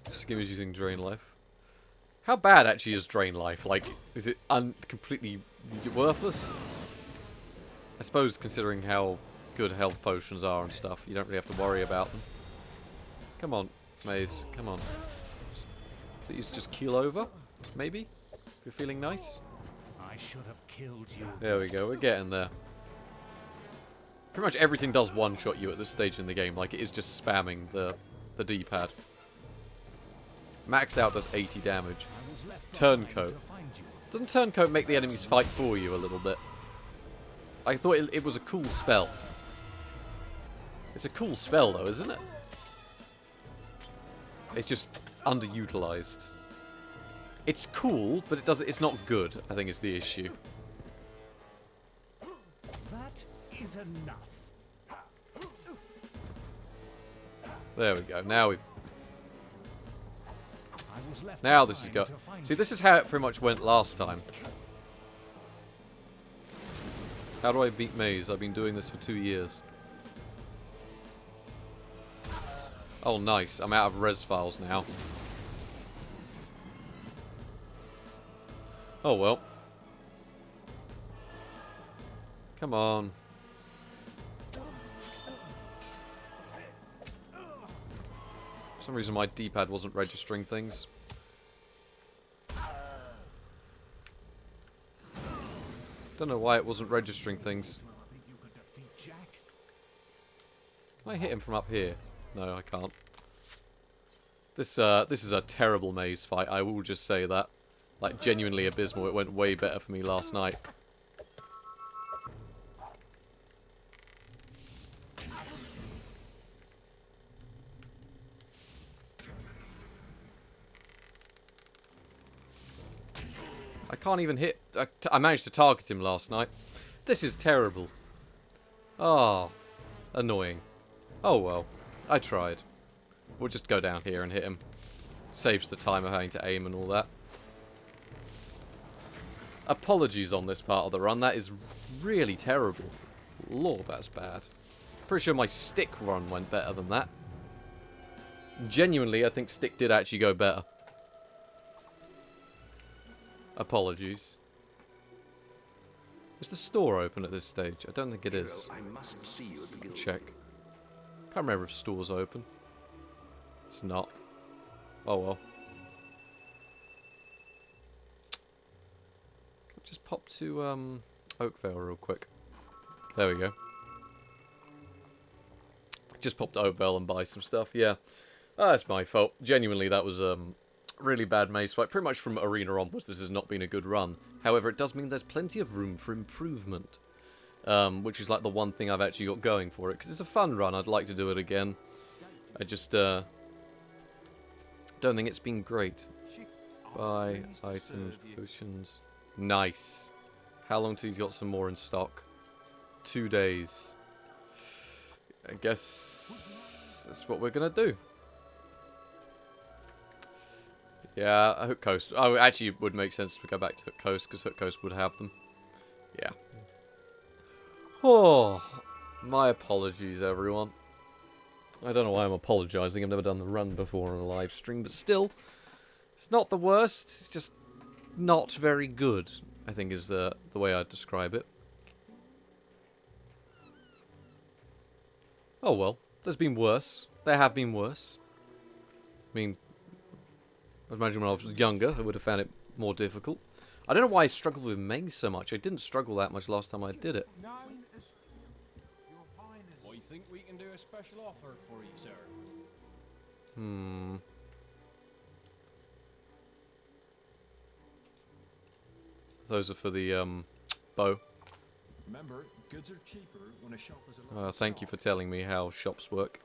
Skim is using Drain Life. How bad actually is Drain Life? Like, is it completely worthless? I suppose considering how good health potions are and stuff, you don't really have to worry about them. Come on, Maze. Come on. Please just keel over, maybe? If you're feeling nice. I should have killed you. There we go, we're getting there. Pretty much everything does one-shot you at this stage in the game, like it is just spamming the D-pad. Maxed out does 80 damage. Turncoat. Doesn't Turncoat make the enemies fight for you a little bit? I thought it was a cool spell. It's a cool spell though, isn't it? It's just underutilized. It's cool, but it's not good, I think is the issue. That is enough. There we go. Now we've... I was left Now this is behind go... to find See, this is how it pretty much went last time. How do I beat Maze? I've been doing this for 2 years. Oh, nice. I'm out of res files now. Oh, well. Come on. For some reason my D-pad wasn't registering things. Don't know why it wasn't registering things. Can I hit him from up here? No, I can't. This is a terrible maze fight, I will just say that. Like, genuinely abysmal. It went way better for me last night. I can't even hit... I managed to target him last night. This is terrible. Oh, annoying. Oh well, I tried. We'll just go down here and hit him. Saves the time of having to aim and all that. Apologies on this part of the run. That is really terrible. Lord, that's bad. Pretty sure my stick run went better than that. Genuinely, I think stick did actually go better. Apologies. Is the store open at this stage? I don't think it is. I must see you at the guild. Check. Can't remember if store's open. It's not. Oh well. Just pop to Oakvale real quick. There we go. Just pop to Oakvale and buy some stuff. Yeah. That's my fault. Genuinely, that was really bad maze fight. Pretty much from Arena onwards, this has not been a good run. However, it does mean there's plenty of room for improvement. Which is like the one thing I've actually got going for it. Because it's a fun run. I'd like to do it again. I just don't think it's been great. Buy items, potions. Nice. How long till he's got some more in stock? 2 days. I guess that's what we're going to do. Yeah, Hook Coast. Oh, actually, it would make sense to go back to Hook Coast, because Hook Coast would have them. Yeah. Oh, my apologies, everyone. I don't know why I'm apologising. I've never done the run before on a live stream, but still, it's not the worst. It's just not very good, I think is the way I'd describe it. Oh well, there's been worse. There have been worse. I mean, I imagine when I was younger, I would have found it more difficult. I don't know why I struggled with maze so much. I didn't struggle that much last time I did it. I think we can do a special offer for you, sir. Those are for the bow. Remember, goods are cheaper when a shop is allowed to Thank you sell. for telling me how shops work.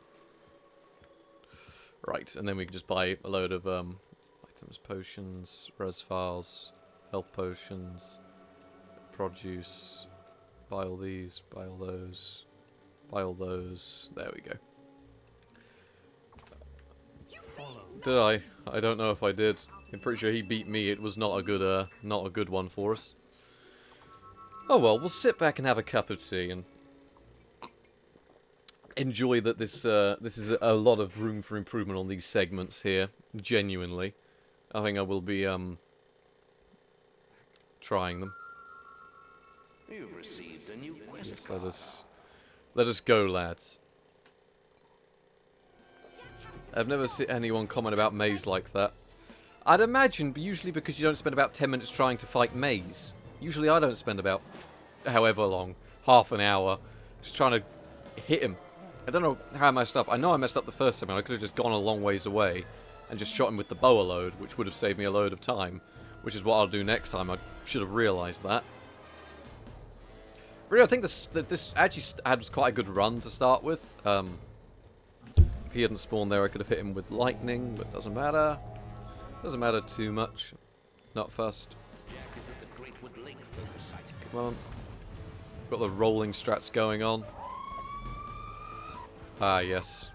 Right, and then we can just buy a load of items, potions, res files, health potions, produce. Buy all these, buy all those, buy all those. There we go. Did I? I don't know if I did. I'm pretty sure he beat me. It was not a good one for us. Oh well, we'll sit back and have a cup of tea and enjoy that this is a lot of room for improvement on these segments here. Genuinely, I think I will be trying them. You've received a new quest Yes, card. let us go, lads. I've never seen anyone comment about Maze like that. I'd imagine, usually because you don't spend about 10 minutes trying to fight Maze. Usually I don't spend about however long, half an hour, just trying to hit him. I don't know how I messed up. I know I messed up the first time, and I could have just gone a long ways away and just shot him with the bow a load, which would have saved me a load of time, which is what I'll do next time. I should have realised that. Really, I think this actually had quite a good run to start with. If he hadn't spawned there, I could have hit him with lightning, but doesn't matter. Doesn't matter too much. Not fussed. Jack is at the Greatwood Lake focus site. Come on. Got the rolling strats going on. Ah, yes.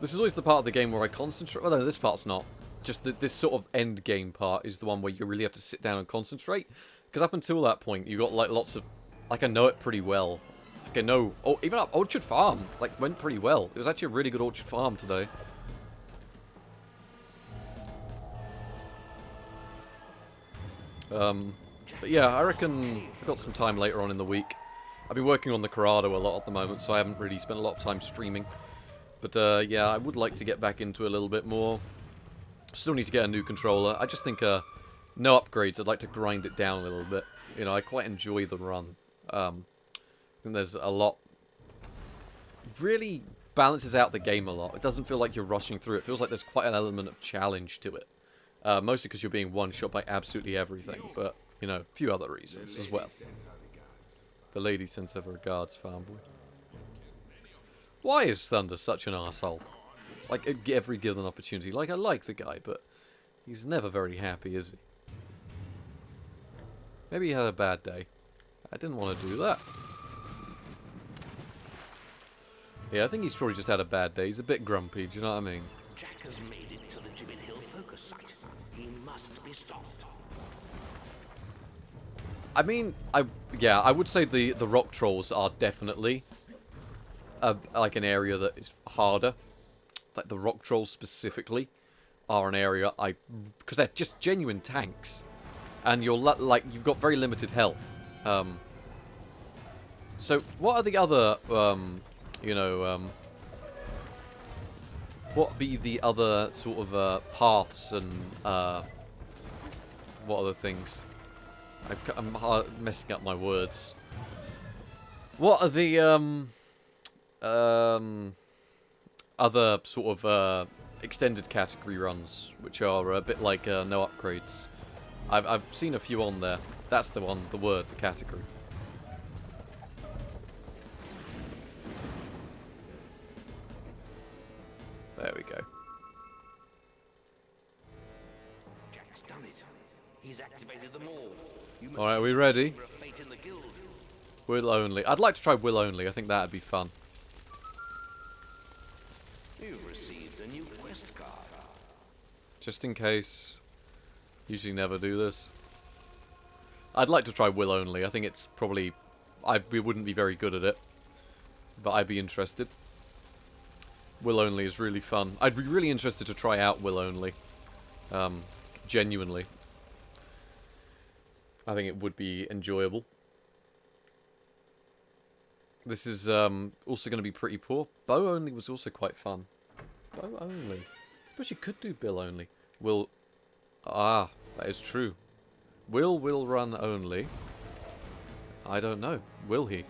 This is always the part of the game where I concentrate. Well, no, this part's not. Just this sort of end game part is the one where you really have to sit down and concentrate. Because up until that point, you got like lots of, like I know it pretty well. Like I know, oh, even up Orchard Farm, like went pretty well. It was actually a really good Orchard Farm today. But yeah, I reckon I've got some time later on in the week. I've been working on the Corrado a lot at the moment, so I haven't really spent a lot of time streaming. But yeah, I would like to get back into it a little bit more. Still need to get a new controller. I just think no upgrades. I'd like to grind it down a little bit. You know, I quite enjoy the run. I think there's a lot. Really balances out the game a lot. It doesn't feel like you're rushing through. It feels like there's quite an element of challenge to it. Mostly because you're being one-shot by absolutely everything. But, you know, a few other reasons as well. The lady sends her regards, farm boy. Why is Thunder such an arsehole? Like, at every given opportunity. Like, I like the guy, but he's never very happy, is he? Maybe he had a bad day. I didn't want to do that. Yeah, I think he's probably just had a bad day. He's a bit grumpy, do you know what I mean? Jack has made it to the Gibbet Hill focus site. He must be stopped. I mean, I would say the rock trolls are definitely like an area that is harder. Like the rock trolls specifically are an area because they're just genuine tanks, and you're like you've got very limited health. So what are the other what be the other sort of paths and what other things? I'm messing up my words. What are the other sort of extended category runs, which are a bit like no upgrades? I've seen a few on there. That's the one, the word, the category. There we go. Jack's done it. He's activated them all. All right, are we ready? For a fate in the guild. Will only. I'd like to try will only. I think that'd be fun. You've received a new quest card. Just in case. Usually never do this. I'd like to try will only. I think it's probably... we wouldn't be very good at it. But I'd be interested. Will only is really fun. I'd be really interested to try out will only. Genuinely. I think it would be enjoyable. This is also going to be pretty poor. Bow only was also quite fun. Bow only. But you could do bill only. Will... Ah, that is true. Will run only. I don't know. Will he?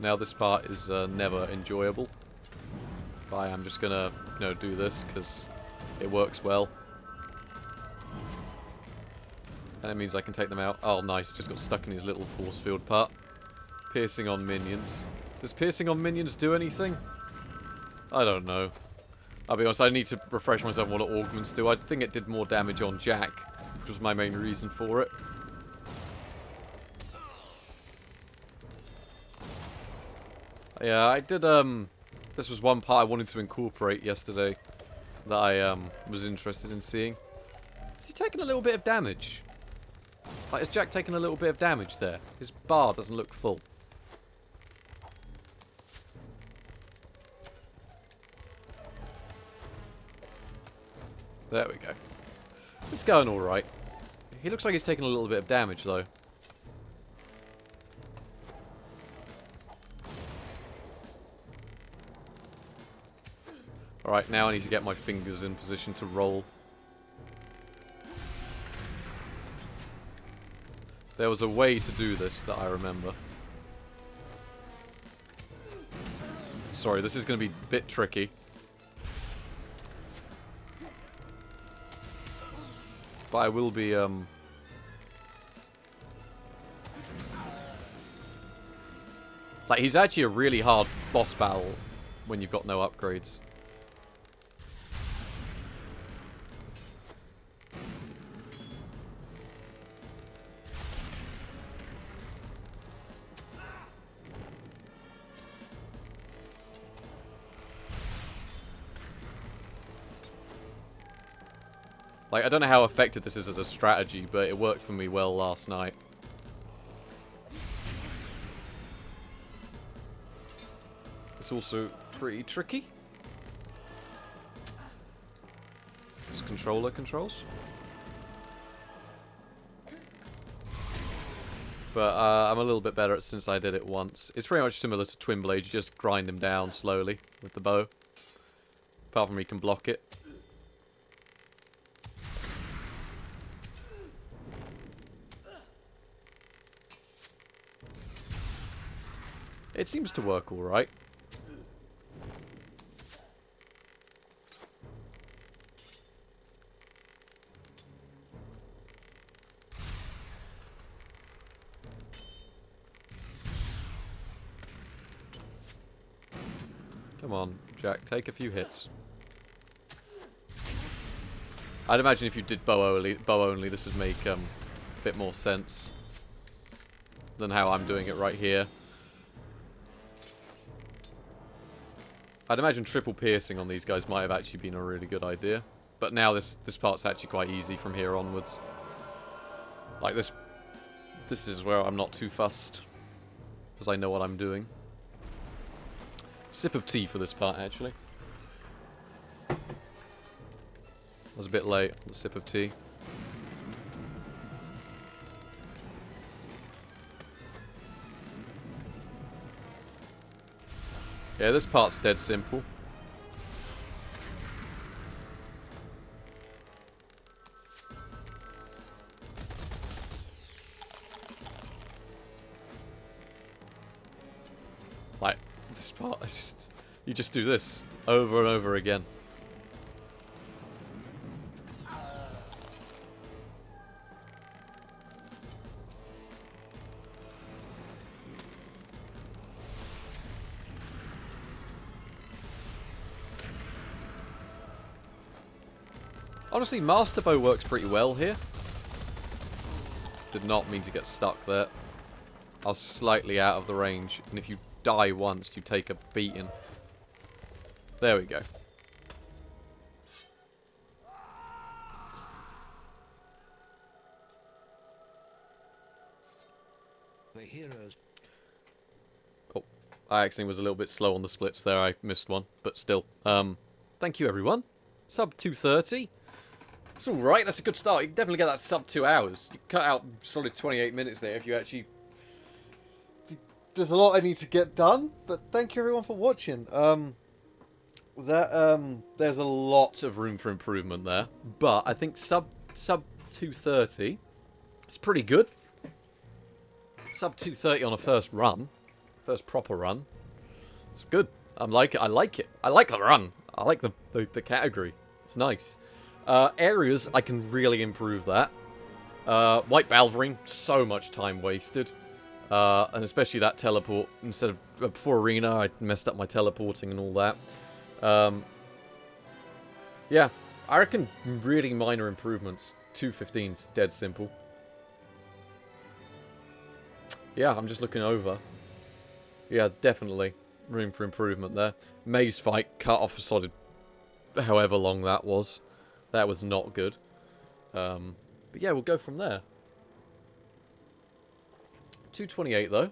Now this part is never enjoyable. But I am just gonna, you know, do this because it works well. And it means I can take them out. Oh, nice. Just got stuck in his little force field part. Piercing on minions. Does piercing on minions do anything? I don't know. I'll be honest, I need to refresh myself on what augments do. I think it did more damage on Jack, which was my main reason for it. Yeah, I did, this was one part I wanted to incorporate yesterday that I, was interested in seeing. Is he taking a little bit of damage? Like, is Jack taking a little bit of damage there? His bar doesn't look full. There we go. It's going alright. He looks like he's taking a little bit of damage, though. Alright, now I need to get my fingers in position to roll. There was a way to do this that I remember. Sorry, this is going to be a bit tricky. But I will be, like, he's actually a really hard boss battle when you've got no upgrades. Like, I don't know how effective this is as a strategy, but it worked for me well last night. It's also pretty tricky. It's controller controls. But I'm a little bit better at it since I did it once. It's pretty much similar to Twin Blade, you just grind him down slowly with the bow. Apart from he can block it. It seems to work alright. Come on, Jack, take a few hits. I'd imagine if you did bow only, this would make a bit more sense than how I'm doing it right here. I'd imagine triple piercing on these guys might have actually been a really good idea. But now this part's actually quite easy from here onwards. Like, this is where I'm not too fussed. Because I know what I'm doing. Sip of tea for this part, actually. I was a bit late on the sip of tea. Yeah, this part's dead simple. Like, this part, you just do this over and over again. Honestly, Master Bow works pretty well here. Did not mean to get stuck there. I was slightly out of the range, and if you die once, you take a beating. There we go. The heroes. Oh, I actually was a little bit slow on the splits there. I missed one, but still. Thank you, everyone. Sub 230. It's alright, that's a good start. You can definitely get that sub 2 hours. You cut out solid 28 minutes there if you actually... There's a lot I need to get done, but thank you everyone for watching. There's a lot of room for improvement there, but I think sub 230 is pretty good. Sub 230 on a first run. First proper run. It's good. I like it. I like it. I like the run. I like the category. It's nice. Areas, I can really improve that. White Balverine, so much time wasted. And especially that teleport. Instead of before Arena, I messed up my teleporting and all that. Yeah, I reckon really minor improvements. 215's dead simple. Yeah, I'm just looking over. Yeah, definitely room for improvement there. Maze fight cut off a solid however long that was. That was not good. But yeah, we'll go from there. 228 though.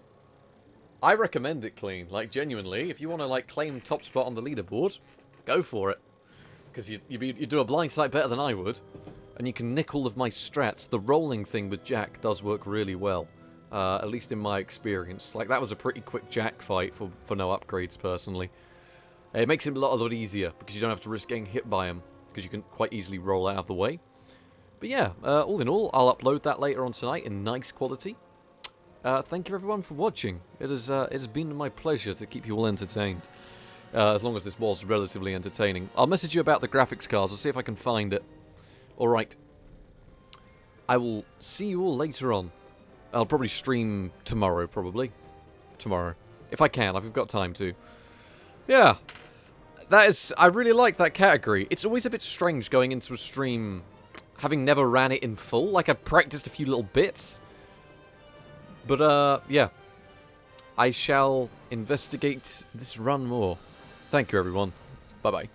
I recommend it clean. Like, genuinely, if you want to like claim top spot on the leaderboard, go for it. Because you do a blind sight better than I would. And you can nick all of my strats. The rolling thing with Jack does work really well. At least in my experience. Like, that was a pretty quick Jack fight for no upgrades, personally. It makes it a lot easier, because you don't have to risk getting hit by him. Because you can quite easily roll out of the way. But yeah, all in all, I'll upload that later on tonight in nice quality. Thank you everyone for watching. It has been my pleasure to keep you all entertained. As long as this was relatively entertaining. I'll message you about the graphics cards. I'll see if I can find it. Alright. I will see you all later on. I'll probably stream tomorrow, probably. Tomorrow. If I can, I've got time to. Yeah. I really like that category. It's always a bit strange going into a stream having never ran it in full. Like, I practiced a few little bits. But, yeah. I shall investigate this run more. Thank you, everyone. Bye-bye.